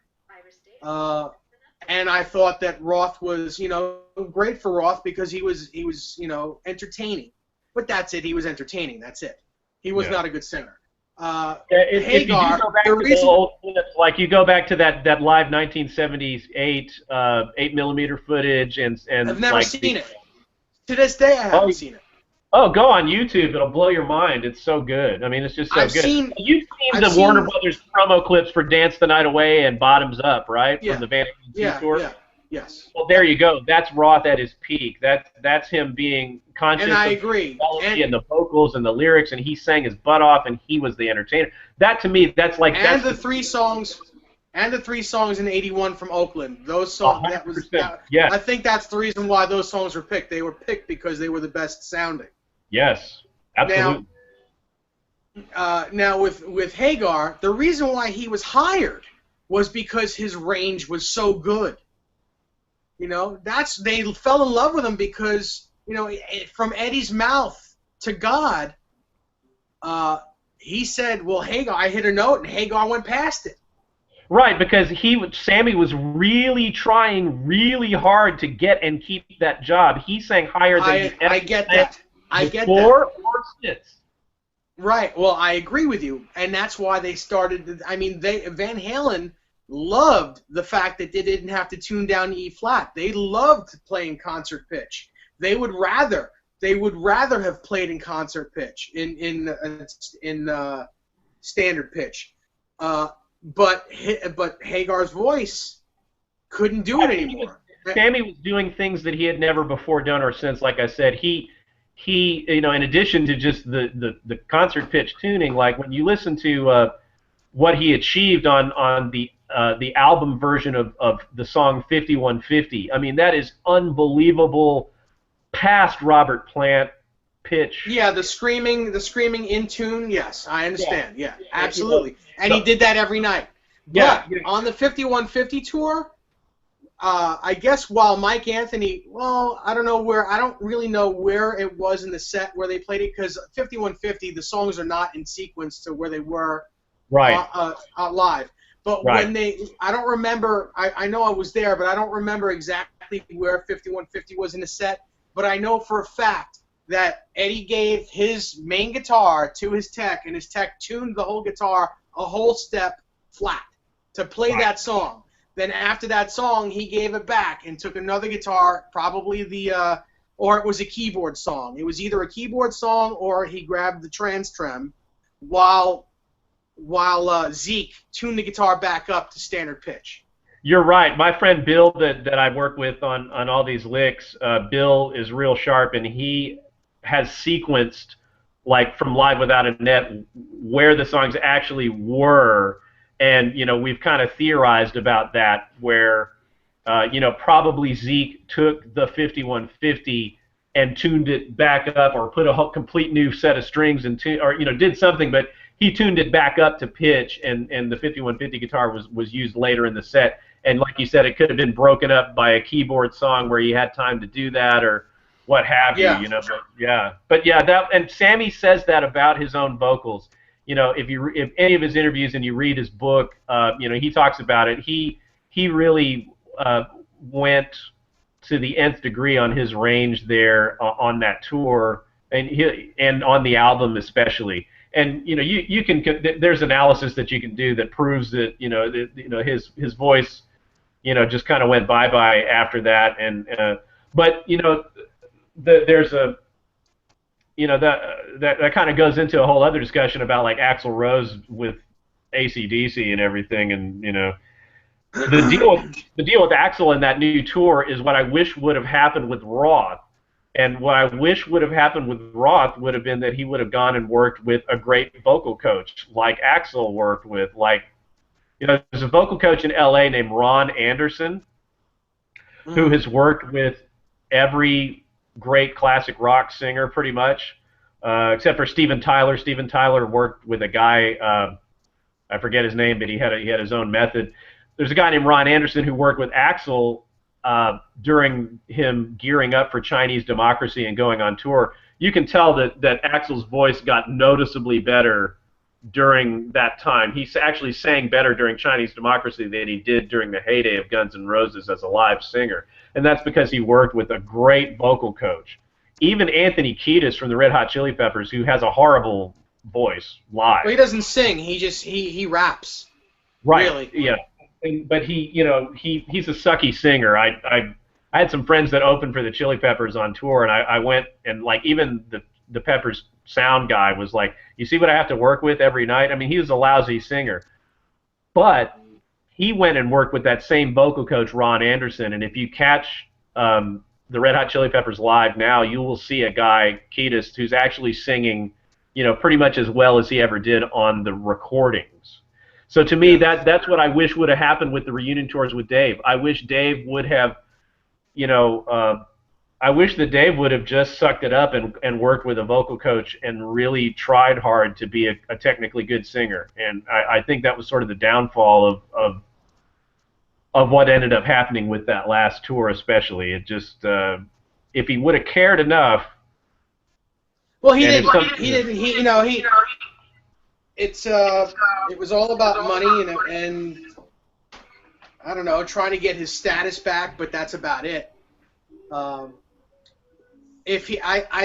and I thought that Roth was great for Roth because he was entertaining. But that's it. He was entertaining. That's it. He was not a good singer.
If you do
Hagar,
go back
the
to the
reason
old clips, like you go back to that live 1978 8mm footage
I've
and
never
like
seen it. To this day, I haven't seen it.
oh, go on YouTube. It'll blow your mind. It's so good. I mean, it's just so
I've
good.
seen
You've seen
I've
the
seen
Warner Brothers promo clips for "Dance the Night Away" and "Bottoms Up," right,
yeah
from the Van Halen tour.
yeah yes.
Well, there you go. That's Roth at his peak. That's him being conscious
And I
of
agree.
the melody and the vocals and the lyrics, and he sang his butt off, and he was the entertainer. That to me, that's like
And
that's
the three songs in '81 from Oakland. Those songs that was
100%. Yes.
I think that's the reason why those songs were picked. They were picked because they were the best sounding.
Yes, absolutely.
Now with Hagar, the reason why he was hired was because his range was so good. You know, they fell in love with him because, you know, from Eddie's mouth to God, he said, "Well, Hagar," I hit a note and Hagar went past it.
Right, because Sammy was really trying really hard to get and keep that job. He sang higher than he ever
I get that. I get that.
Before or since.
Right. Well, I agree with you, and that's why they started. I mean, Van Halen loved the fact that they didn't have to tune down to E flat. They loved playing concert pitch. They would rather have played in concert pitch in standard pitch. But Hagar's voice couldn't do it anymore.
Sammy was doing things that he had never before done or since. Like I said, he you know, in addition to just the concert pitch tuning, like when you listen to what he achieved on the album version of the song 5150, I mean, that is unbelievable, past Robert Plant pitch.
Yeah, the screaming in tune. Yes, I understand. Yeah, absolutely. And he did that every night.
Yeah.
But on the 5150 tour, I guess while Mike Anthony, well, I don't really know where it was in the set where they played it, because 5150, the songs are not in sequence to where they were
Right.
Live. But
Right.
I don't remember, I know I was there, but I don't remember exactly where 5150 was in the set. But I know for a fact that Eddie gave his main guitar to his tech, and his tech tuned the whole guitar a whole step flat to play that song. Then after that song, he gave it back and took another guitar, probably or it was a keyboard song. It was either a keyboard song or he grabbed the trans trem while Zeke tuned the guitar back up to standard pitch.
You're right. My friend Bill that I work with on all these licks, Bill is real sharp, and he has sequenced, like from Live Without a Net, where the songs actually were. And, you know, we've kind of theorized about that, where, you know, probably Zeke took the 5150 and tuned it back up, or put a whole complete new set of strings and or, you know, did something, but he tuned it back up to pitch, and the 5150 guitar was used later in the set. And like you said, it could have been broken up by a keyboard song where he had time to do that, or what have you, you know. But yeah, that, and Sammy says that about his own vocals. You know, if any of his interviews and you read his book, you know, he talks about it. He really went to the nth degree on his range there on that tour, and on the album especially. And you know, you can, there's analysis that you can do that proves that, you know, his voice, you know, just kind of went bye-bye after that. And but you know, there's a, you know, that kind of goes into a whole other discussion about like Axl Rose with AC/DC and everything, and you know, the deal with Axl in that new tour is what I wish would have happened with Roth. And what I wish would have happened with Roth would have been that he would have gone and worked with a great vocal coach like Axl worked with. Like, you know, there's a vocal coach in LA named Ron Anderson who has worked with every great classic rock singer pretty much, except for Steven Tyler. Steven Tyler worked with a guy, I forget his name, but he had his own method. There's a guy named Ron Anderson who worked with Axl during him gearing up for Chinese Democracy and going on tour. You can tell that Axl's voice got noticeably better during that time. He actually sang better during Chinese Democracy than he did during the heyday of Guns N' Roses as a live singer. And that's because he worked with a great vocal coach. Even Anthony Kiedis from the Red Hot Chili Peppers, who has a horrible voice live.
Well, he doesn't sing. He raps.
Right.
Really.
Yeah. But he's a sucky singer. I had some friends that opened for the Chili Peppers on tour, and I went and like even the Peppers sound guy was like, you see what I have to work with every night? I mean, he was a lousy singer, but he went and worked with that same vocal coach, Ron Anderson, and if you catch the Red Hot Chili Peppers live now, you will see a guy, Kiedis, who's actually singing, pretty much as well as he ever did on the recordings. So to me, that's what I wish would have happened with the reunion tours with Dave. I wish Dave would have, I wish that Dave would have just sucked it up and worked with a vocal coach and really tried hard to be a technically good singer. And I think that was sort of the downfall of what ended up happening with that last tour, especially. It just, if he would have cared enough.
Well, he didn't. It was all about money and I don't know, trying to get his status back, but that's about it. I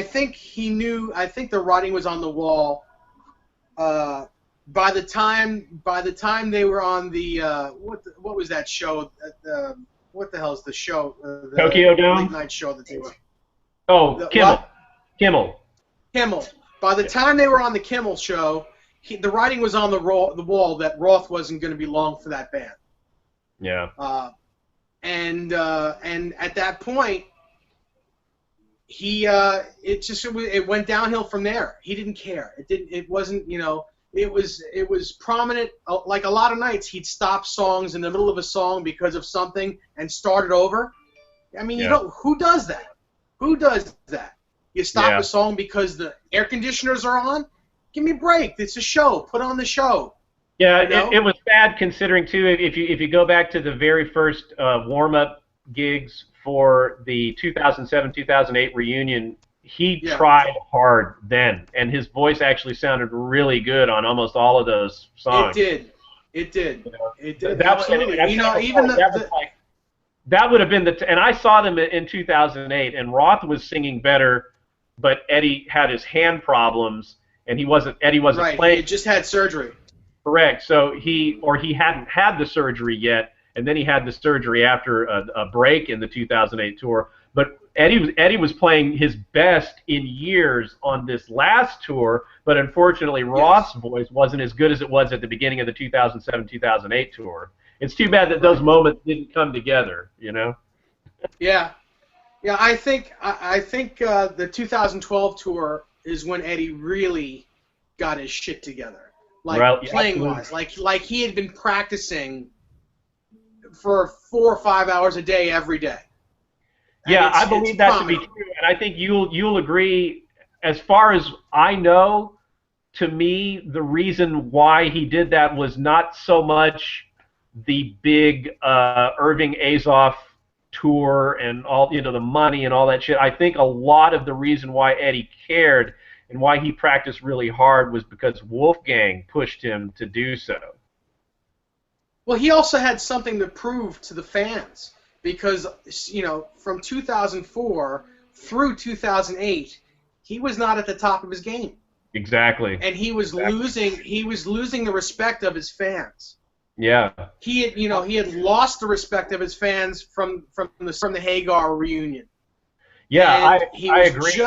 think he knew. I think the writing was on the wall. By the time they were on the what was that show? What the hell's the show? The
Tokyo Dome?
Late night show that they were.
Oh, Kimmel.
What?
Kimmel.
By the time they were on the Kimmel show, the writing was on the wall that Roth wasn't going to be long for that band.
Yeah.
And at that point, it went downhill from there. He didn't care. It wasn't. It was prominent. Like a lot of nights, he'd stop songs in the middle of a song because of something and start it over. I mean, who does that? Who does that? You stop a song because the air conditioners are on? Give me a break. It's a show. Put on the show.
Yeah, it was bad considering too. If you go back to the very first warm-up gigs for the 2007-2008 reunion, he tried hard then, and his voice actually sounded really good on almost all of those songs.
It did. It did.
That
Absolutely.
That would have been and I saw them in 2008, and Roth was singing better, but Eddie had his hand problems, and Eddie wasn't
right.
playing.
He just had surgery.
Correct. So he hadn't had the surgery yet, and then he had the surgery after a break in the 2008 tour. But Eddie was playing his best in years on this last tour, but unfortunately Roth's voice wasn't as good as it was at the beginning of the 2007-2008 tour. It's too bad that those moments didn't come together,
Yeah. Yeah, I think the 2012 tour is when Eddie really got his shit together. Playing-wise. Like he had been practicing for 4 or 5 hours a day every day.
Yeah, I believe that to be true, and I think you'll agree. As far as I know, to me, the reason why he did that was not so much the big Irving Azoff tour and all the money and all that shit. I think a lot of the reason why Eddie cared and why he practiced really hard was because Wolfgang pushed him to do so.
Well, he also had something to prove to the fans. Because, from 2004 through 2008, he was not at the top of his game.
Exactly.
And he was losing the respect of his fans.
Yeah.
He had lost the respect of his fans from the Hagar reunion.
Yeah,
and
I agree.
He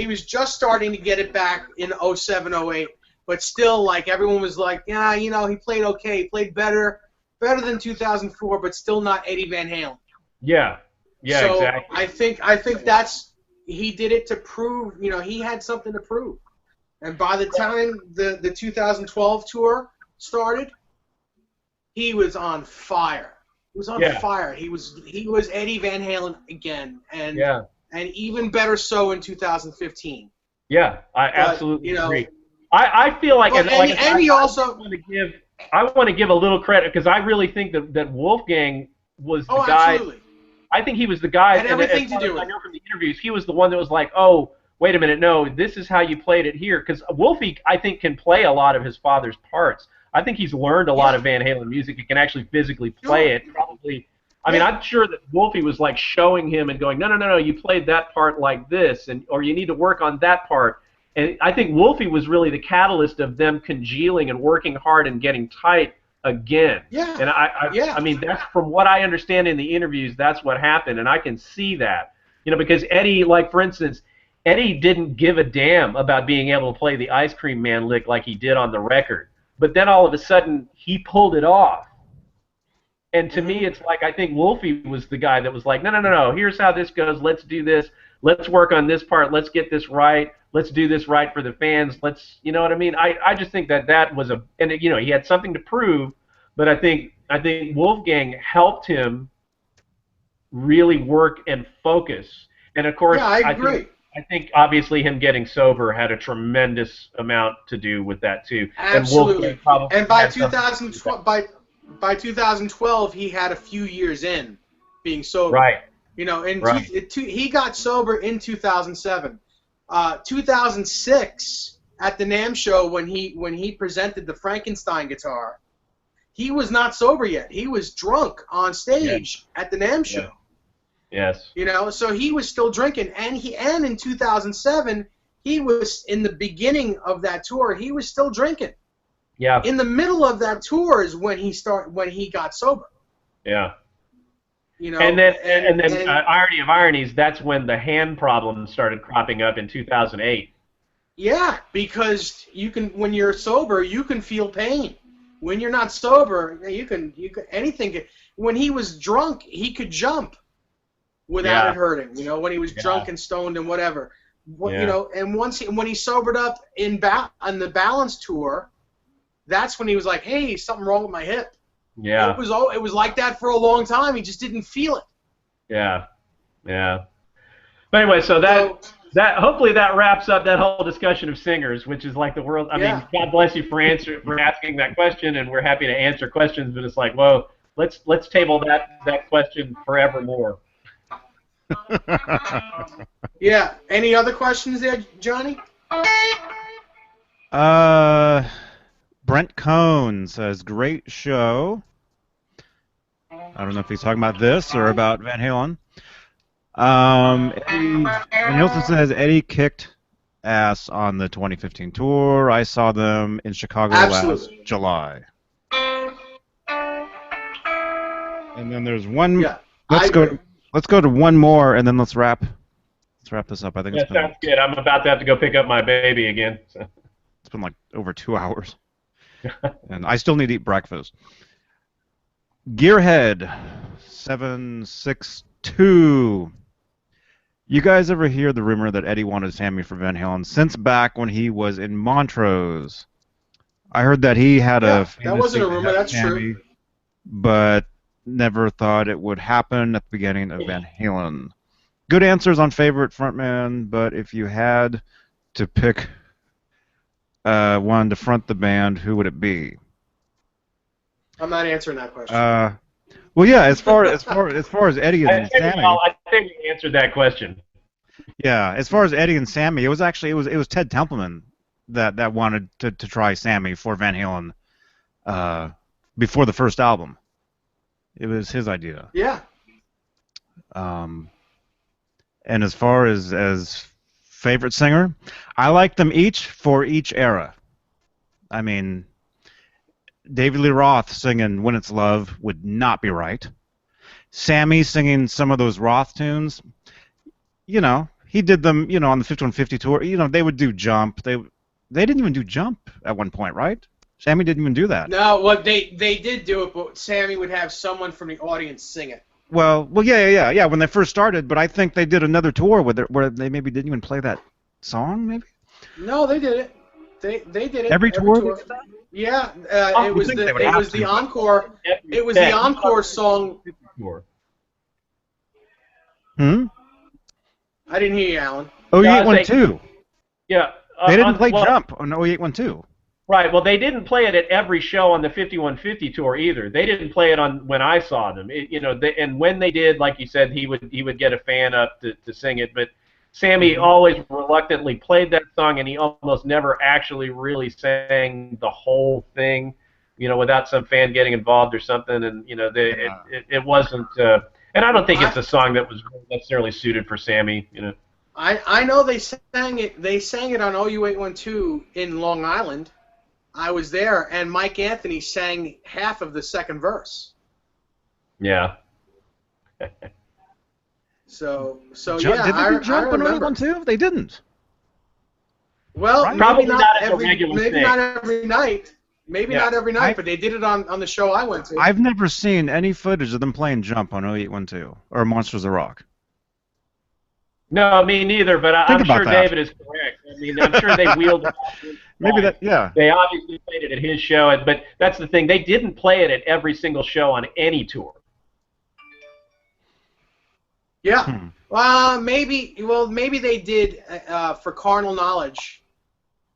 was just starting to get it back in 07, 08, but still, like, everyone was like, yeah, he played okay, he played better than 2004, but still not Eddie Van Halen.
Yeah,
so
exactly.
I think he did it to prove, he had something to prove. And by the time the 2012 tour started, he was on fire. He was on fire. He was Eddie Van Halen again, and even better so in 2015.
Yeah, I absolutely agree. I feel like, I want to give a little credit because I really think that Wolfgang was the guy.
Absolutely.
I think he was the guy.
Had everything to do with it.
I know from the interviews, he was the one that was like, "Oh, wait a minute, no, this is how you played it here." Because Wolfie, I think, can play a lot of his father's parts. I think he's learned a lot of Van Halen music. He can actually physically play it. Probably. I mean, I'm sure that Wolfie was like showing him and going, "No, you played that part like this, or you need to work on that part." And I think Wolfie was really the catalyst of them congealing and working hard and getting tight again.
Yeah.
And I mean, that's from what I understand in the interviews, that's what happened, and I can see that. Because Eddie, like for instance, Eddie didn't give a damn about being able to play the Ice Cream Man lick like he did on the record. But then all of a sudden, he pulled it off. And to me, it's like I think Wolfie was the guy that was like, no, here's how this goes. Let's do this. Let's work on this part. Let's get this right. Let's do this right for the fans. You know what I mean? I just think that was and he had something to prove, but I think Wolfgang helped him really work and focus. And of course,
yeah, I agree.
I think obviously him getting sober had a tremendous amount to do with that too.
Absolutely. And by 2012, he had a few years in being sober.
Right.
And he got sober in 2007. 2006 at the NAMM show when he presented the Frankenstein guitar, he was not sober yet. He was drunk on stage at the NAMM show.
Yes.
So he was still drinking, and in 2007 he was in the beginning of that tour. He was still drinking.
Yeah.
In the middle of that tour is when he got sober.
Yeah. And then irony of ironies, that's when the hand problems started cropping up in 2008.
Yeah, because when you're sober, you can feel pain. When you're not sober, you can anything. When he was drunk, he could jump without it hurting. When he was drunk and stoned and whatever. And when he sobered up on the Balance tour, that's when he was like, "Hey, something wrong with my hip."
Yeah.
It was like that for a long time. He just didn't feel it.
Yeah. Yeah. But anyway, so that hopefully that wraps up that whole discussion of singers, which is like the world. I mean, God bless you for asking that question, and we're happy to answer questions. But it's like, whoa, let's table that question forevermore.
Yeah. Any other questions there, Johnny?
Brent Cohn says, great show. I don't know if he's talking about this or about Van Halen. Van Hilton says, Eddie kicked ass on the 2015 tour. I saw them in Chicago last July. And then there's one. Yeah, let's go to one more, and then let's wrap this up. I think it's been,
sounds good. I'm about to have to go pick up my baby again. So.
It's been like over 2 hours. And I still need to eat breakfast. Gearhead 762. You guys ever hear the rumor that Eddie wanted Sammy for Van Halen since back when he was in Montrose? I heard that he had a
that wasn't a rumor, that's
Sammy,
true.
But never thought it would happen at the beginning of Van Halen. Good answers on favorite frontman, but if you had to pick one to front the band, who would it be?
I'm not answering that question.
Well, yeah, as far as Eddie and Sammy,
I think we answered that question.
Yeah, as far as Eddie and Sammy, it was Ted Templeman that wanted to try Sammy for Van Halen before the first album. It was his idea.
Yeah.
And as far as favorite singer, I like them each for each era. I mean, David Lee Roth singing When It's Love would not be right. Sammy singing some of those Roth tunes, he did them, on the 5150 tour. They would do Jump. They didn't even do Jump at one point, right? Sammy didn't even do that.
No, well, they did do it, but Sammy would have someone from the audience sing it.
Well, yeah, when they first started, but I think they did another tour where they maybe didn't even play that song, maybe?
No, they did it. They did it.
Every tour?
Yeah, it was the encore. It was the encore song.
Hmm?
I didn't hear you, Alan.
0812.
Yeah.
They didn't play Jump on 0812.
Right. Well, they didn't play it at every show on the 5150 tour either. They didn't play it on when I saw them. And when they did, like you said, he would get a fan up to sing it. But Sammy always reluctantly played that song, and he almost never actually really sang the whole thing, without some fan getting involved or something. And it wasn't. And I don't think it's a song that was necessarily suited for Sammy.
I know they sang it. They sang it on OU812 in Long Island. I was there, and Mike Anthony sang half of the second verse.
Yeah.
So
Did
yeah,
they do Jump
I
on
remember.
812? They didn't.
Well,
Right?
Probably
maybe
not as a
every
regular
maybe
thing.
not every night. Maybe
Yeah.
not every night, but they did it on the show I went to.
I've never seen any footage of them playing Jump on 0812 or Monsters of Rock.
No, me neither, but
Think
I'm
about
sure
that.
David is correct. I mean, I'm sure they wheeled it out.
Maybe that, yeah.
They obviously played it at his show, but that's the thing. They didn't play it at every single show on any tour.
Yeah. Maybe they did for Carnal Knowledge.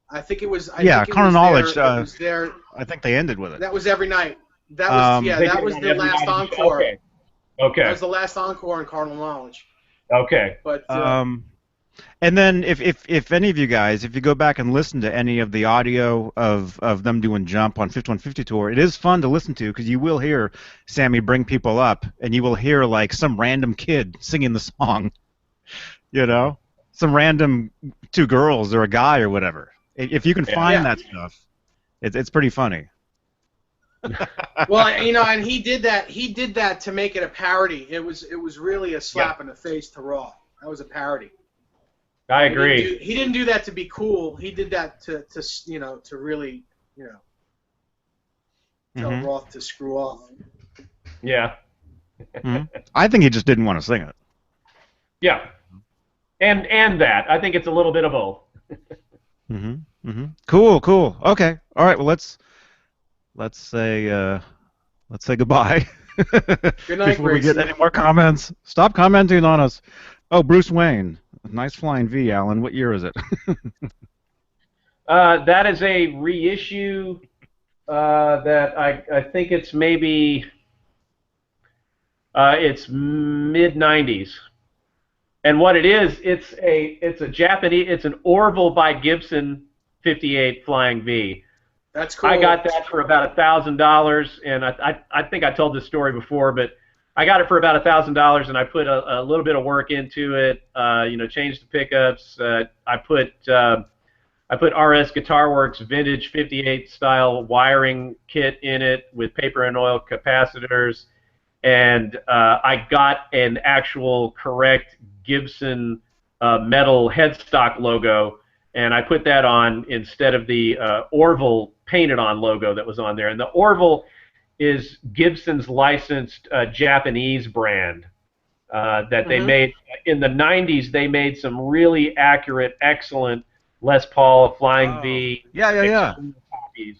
I think it was.
Carnal Knowledge.
It was there.
I think they ended with it.
That was every night. That was
They
that
did
was
it
the
every
last
night of the show.
encore.
Okay.
That
Okay.
was the last encore in Carnal Knowledge.
Okay.
But
And then if any of you guys, if you go back and listen to any of the audio of them doing Jump on 5150 tour, it is fun to listen to because you will hear Sammy bring people up, and you will hear like some random kid singing the song, you know, some random two girls or a guy or whatever. If you can find that stuff, it's pretty funny.
well, and he did that. He did that to make it a parody. It was really a slap in the face to Raw. That was a parody.
I agree.
He didn't do that to be cool. He did that to really tell Roth to screw off.
Yeah.
I think he just didn't want to sing it.
Yeah. And that. I think it's a little bit of both.
Cool. Okay. All right. Well, let's say goodbye.
Good night,
Before we
Gracie.
get any more comments, stop commenting on us. Oh, Bruce Wayne, nice flying V, Alan. What year is it?
That is a reissue that I think it's maybe it's mid-90s. And what it is, it's a Japanese, it's an Orville by Gibson 58 Flying V.
That's cool.
I got that for about $1,000, and I think I told this story before, but I got it for about $1,000, and I put a little bit of work into it. Changed the pickups. I put RS Guitar Works vintage 58 style wiring kit in it with paper and oil capacitors, and I got an actual correct Gibson metal headstock logo, and I put that on instead of the Orville painted on logo that was on there. And the Orville is Gibson's licensed Japanese brand that they made. In the 90s, they made some really accurate, excellent Les Paul Flying V.
Yeah.
Copies.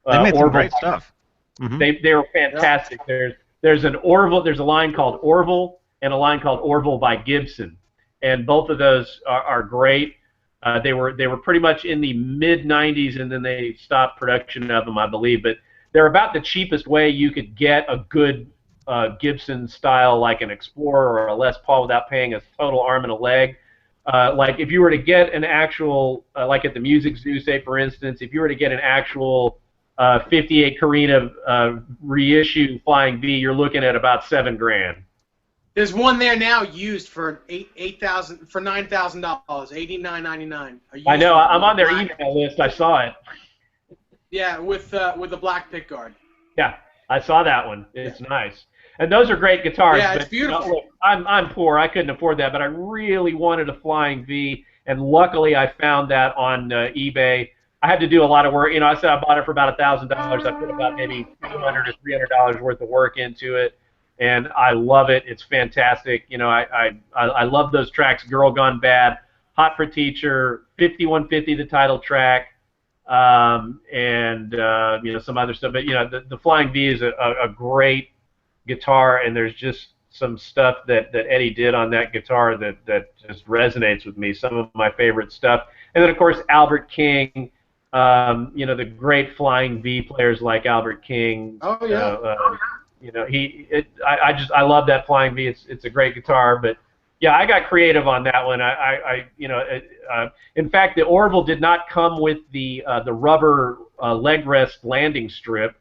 They made some
Orville.
great stuff.
They were fantastic. There's an Orville. There's a line called Orville and a line called Orville by Gibson, and both of those are great. They were pretty much in the mid 90s, and then they stopped production of them, I believe. But they're about the cheapest way you could get a good Gibson style, like an Explorer or a Les Paul, without paying a total arm and a leg. Like if you were to get an actual, like at the Music Zoo, say for instance, if you were to get an actual 58 Carina reissue Flying V, you're looking at about $7,000.
There's one there now used for $9,000 $89.99.
I know. I'm on their email list. I saw it.
Yeah, with the black pickguard.
Yeah, I saw that one. It's nice. And those are great guitars.
Yeah, it's beautiful.
Look, I'm poor. I couldn't afford that, but I really wanted a Flying V, and luckily I found that on eBay. I had to do a lot of work. I said I bought it for about $1,000. I put about maybe $200 or $300 worth of work into it, and I love it. It's fantastic. I love those tracks. Girl Gone Bad, Hot for Teacher, 5150, the title track. And some other stuff, but the Flying V is a great guitar, and there's just some stuff that Eddie did on that guitar that just resonates with me. Some of my favorite stuff, and then of course Albert King, the great Flying V players like Albert King.
Oh yeah.
I love that Flying V. It's a great guitar, but. Yeah, I got creative on that one. In fact, the Orville did not come with the rubber leg rest landing strip,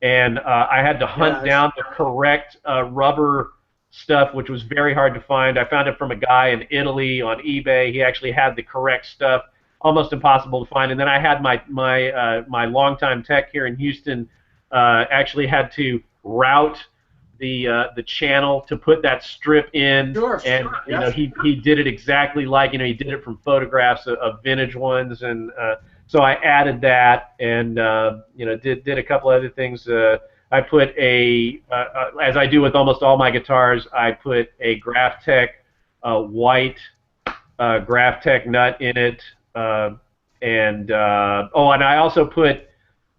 and I had to hunt down the correct rubber stuff, which was very hard to find. I found it from a guy in Italy on eBay. He actually had the correct stuff, almost impossible to find. And then I had my longtime tech here in Houston actually had to route the channel to put that strip in,
Sure.
and you know he did it exactly like he did it from photographs of vintage ones, and so I added that, and did a couple other things. I put as I do with almost all my guitars, I put a Graphtec white Graphtec nut in it, and I also put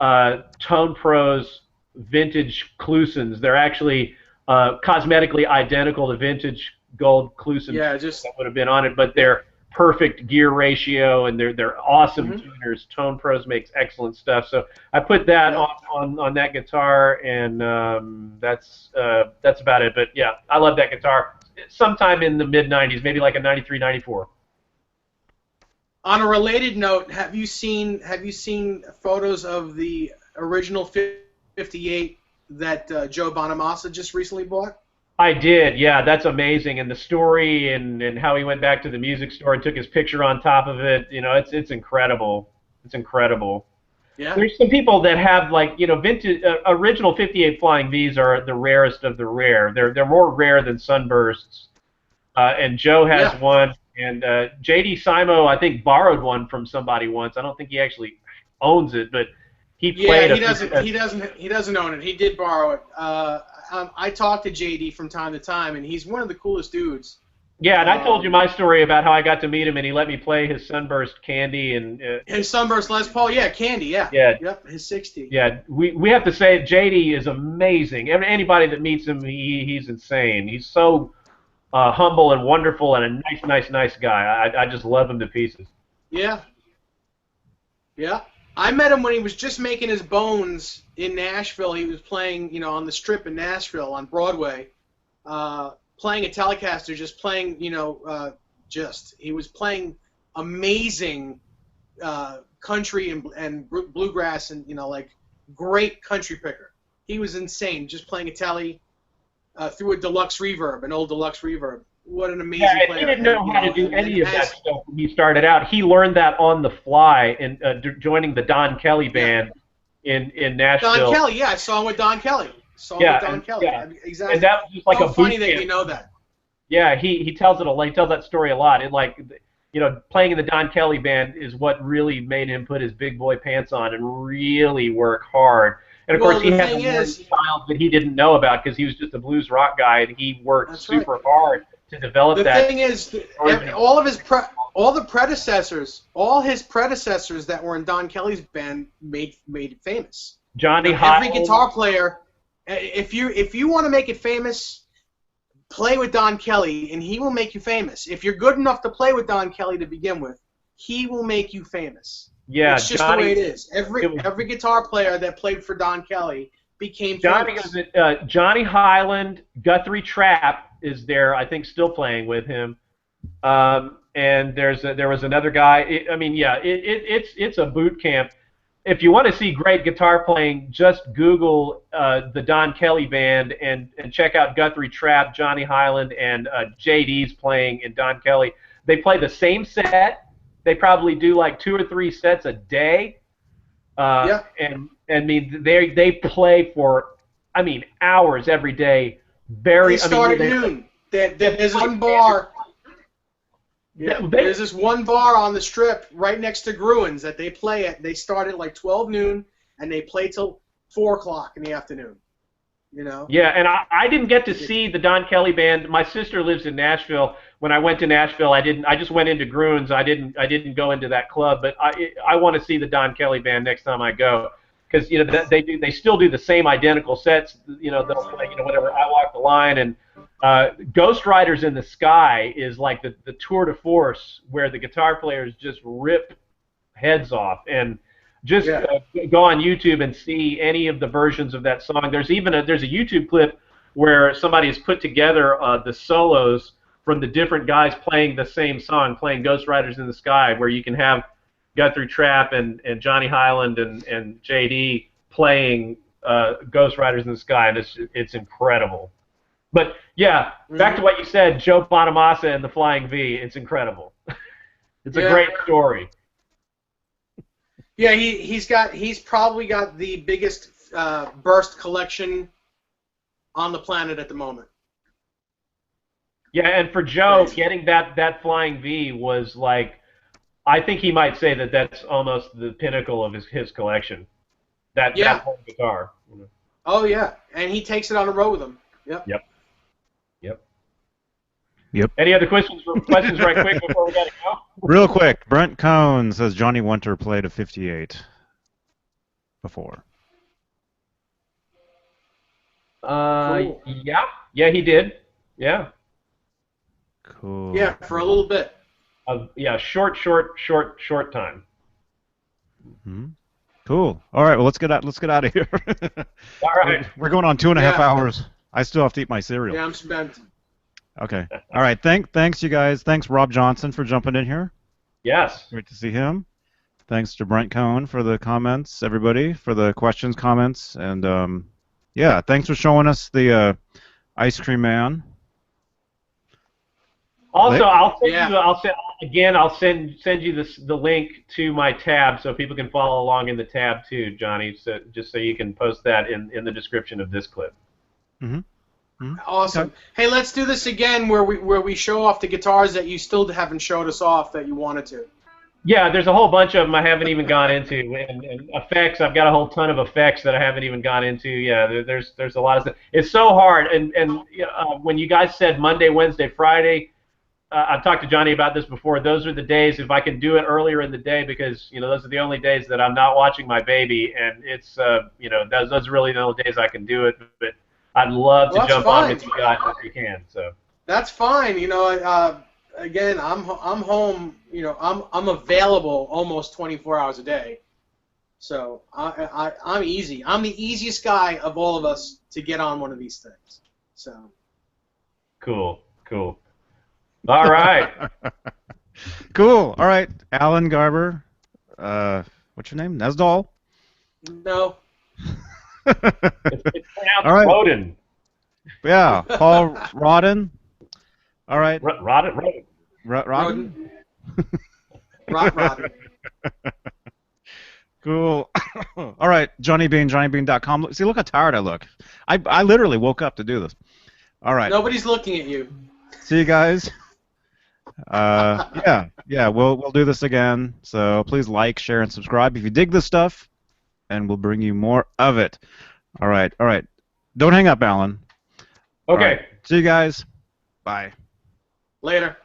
Tone Pro's vintage Klusons. They're actually cosmetically identical to vintage gold Klusons that would have been on it, but they're perfect gear ratio, and they're awesome tuners. Tone Pros makes excellent stuff. So I put that on that guitar, and that's about it. But yeah, I love that guitar. Sometime in the mid '90s, maybe like a '93, '94.
On a related note, have you seen photos of the original 58 that Joe Bonamassa just recently bought?
I did, yeah. That's amazing, and the story and how he went back to the music store and took his picture on top of it. It's incredible. It's incredible.
Yeah.
There's some people that have vintage original 58 Flying V's are the rarest of the rare. They're more rare than Sunbursts, and Joe has one, and J.D. Simo I think borrowed one from somebody once. I don't think he actually owns it, but he played.
Yeah, he doesn't own it. He did borrow it. I talk to JD from time to time, and he's one of the coolest dudes.
Yeah, and I told you my story about how I got to meet him, and he let me play his Sunburst Candy and
his Sunburst Les Paul. Yeah, Candy. Yeah. Yep. His 60.
Yeah, we have to say JD is amazing. Anybody that meets him, he's insane. He's so humble and wonderful, and a nice guy. I just love him to pieces.
Yeah. Yeah. I met him when he was just making his bones in Nashville. He was playing, on the Strip in Nashville on Broadway, playing a Telecaster, just playing, he was playing amazing country and bluegrass and, great country picker. He was insane, just playing a Tele through a deluxe reverb, an old deluxe reverb. What an amazing player.
He didn't know how to do any of that stuff when he started out. He learned that on the fly in joining the Don Kelly band in Nashville.
Don Kelly, yeah, I saw him with Don Kelly. Kelly.
Yeah.
Exactly.
And that was just like
so
a
funny
boot
that
camp.
you know that.
Yeah, he tells it a lot. He tells that story a lot. It playing in the Don Kelly band is what really made him put his big boy pants on and really work hard. And of course, he had a style that he didn't know about because he was just a blues rock guy, and he worked super hard to develop that.
The thing is, all his predecessors that were in Don Kelly's band made it famous.
Johnny
Hyland. Every guitar player, if you want to make it famous, play with Don Kelly, and he will make you famous. If you're good enough to play with Don Kelly to begin with, he will make you famous.
Yeah,
it's just the way it is. Every guitar player that played for Don Kelly became famous.
Johnny Hyland, Guthrie Trapp is there, I think, still playing with him. And there was another guy. It's a boot camp. If you want to see great guitar playing, just Google the Don Kelly band and check out Guthrie Trapp, Johnny Hyland, and JD's playing in Don Kelly. They play the same set. They probably do like 2 or 3 sets a day. And they play for hours every day.
They start at noon. There's one bar. Yeah, there's this one bar on the Strip right next to Gruen's that they play at. They start at like 12 noon and they play till 4 o'clock in the afternoon.
Yeah, and I didn't get to see the Don Kelly band. My sister lives in Nashville. When I went to Nashville, I just went into Gruen's. I didn't go into that club, but I want to see the Don Kelly band next time I go because they still do the same identical sets. They'll play whatever I Walk the Line, and Ghost Riders in the Sky is like the tour de force where the guitar players just rip heads off. And just go on YouTube and see any of the versions of that song. There's a YouTube clip where somebody has put together the solos from the different guys playing the same song, playing Ghost Riders in the Sky, where you can have Guthrie Trapp and Johnny Hyland and JD playing Ghost Riders in the Sky, and it's incredible. But yeah, back to what you said, Joe Bonamassa and the Flying V. It's incredible. It's a great story.
Yeah, he's probably got the biggest burst collection on the planet at the moment.
Yeah, and for Joe, getting that Flying V was like, I think he might say that that's almost the pinnacle of his collection. That whole guitar.
Oh yeah, and he takes it on the road with him. Yep.
Any other questions right quick before we gotta go?
Real quick, Brent Cohn says Johnny Winter played a 58 before.
Cool.
Yeah, he did. Yeah.
Cool.
Yeah, for a little bit.
Short time.
Mm-hmm. Cool. All right, well let's get out of here.
All right.
We're going on 2.5 hours. I still have to eat my cereal.
Yeah, I'm spent.
Okay. All right. Thanks you guys. Thanks Rob Johnson for jumping in here.
Yes.
Great to see him. Thanks to Brent Cohn for the comments, everybody, for the questions, comments, and yeah, thanks for showing us the Ice Cream Man.
Also, I'll send you the link to my tab so people can follow along in the tab too, Johnny. So just so you can post that in the description of this clip.
Mm-hmm.
Awesome. Okay. Hey, let's do this again where we show off the guitars that you still haven't showed us off that you wanted to.
Yeah, there's a whole bunch of them I haven't even gone into, and effects. I've got a whole ton of effects that I haven't even gone into. Yeah, there's a lot of stuff. It's so hard, and when you guys said Monday, Wednesday, Friday, I've talked to Johnny about this before. Those are the days if I can do it earlier in the day because those are the only days that I'm not watching my baby, and it's those are really the only days I can do it. But I'd love to jump on with you guys if you can. So
that's fine. Again, I'm home. I'm available almost 24 hours a day. So I'm easy. I'm the easiest guy of all of us to get on one of these things. So
cool. All right.
Cool. All right, Allen Garber. What's your name? Nesdal?
No.
It's pronounced
all right.
Rodin.
Yeah, Paul Rodin. All right.
Rodin.
Rodin?
Rodin.
Cool. All right, Johnny Bean, JohnnyBean.com. See, look how tired I look. I literally woke up to do this. All right.
Nobody's looking at you.
See you guys. Yeah, we'll do this again. So please like, share, and subscribe if you dig this stuff, and we'll bring you more of it. All right. Don't hang up, Alan.
Okay.
Right. See you guys. Bye.
Later.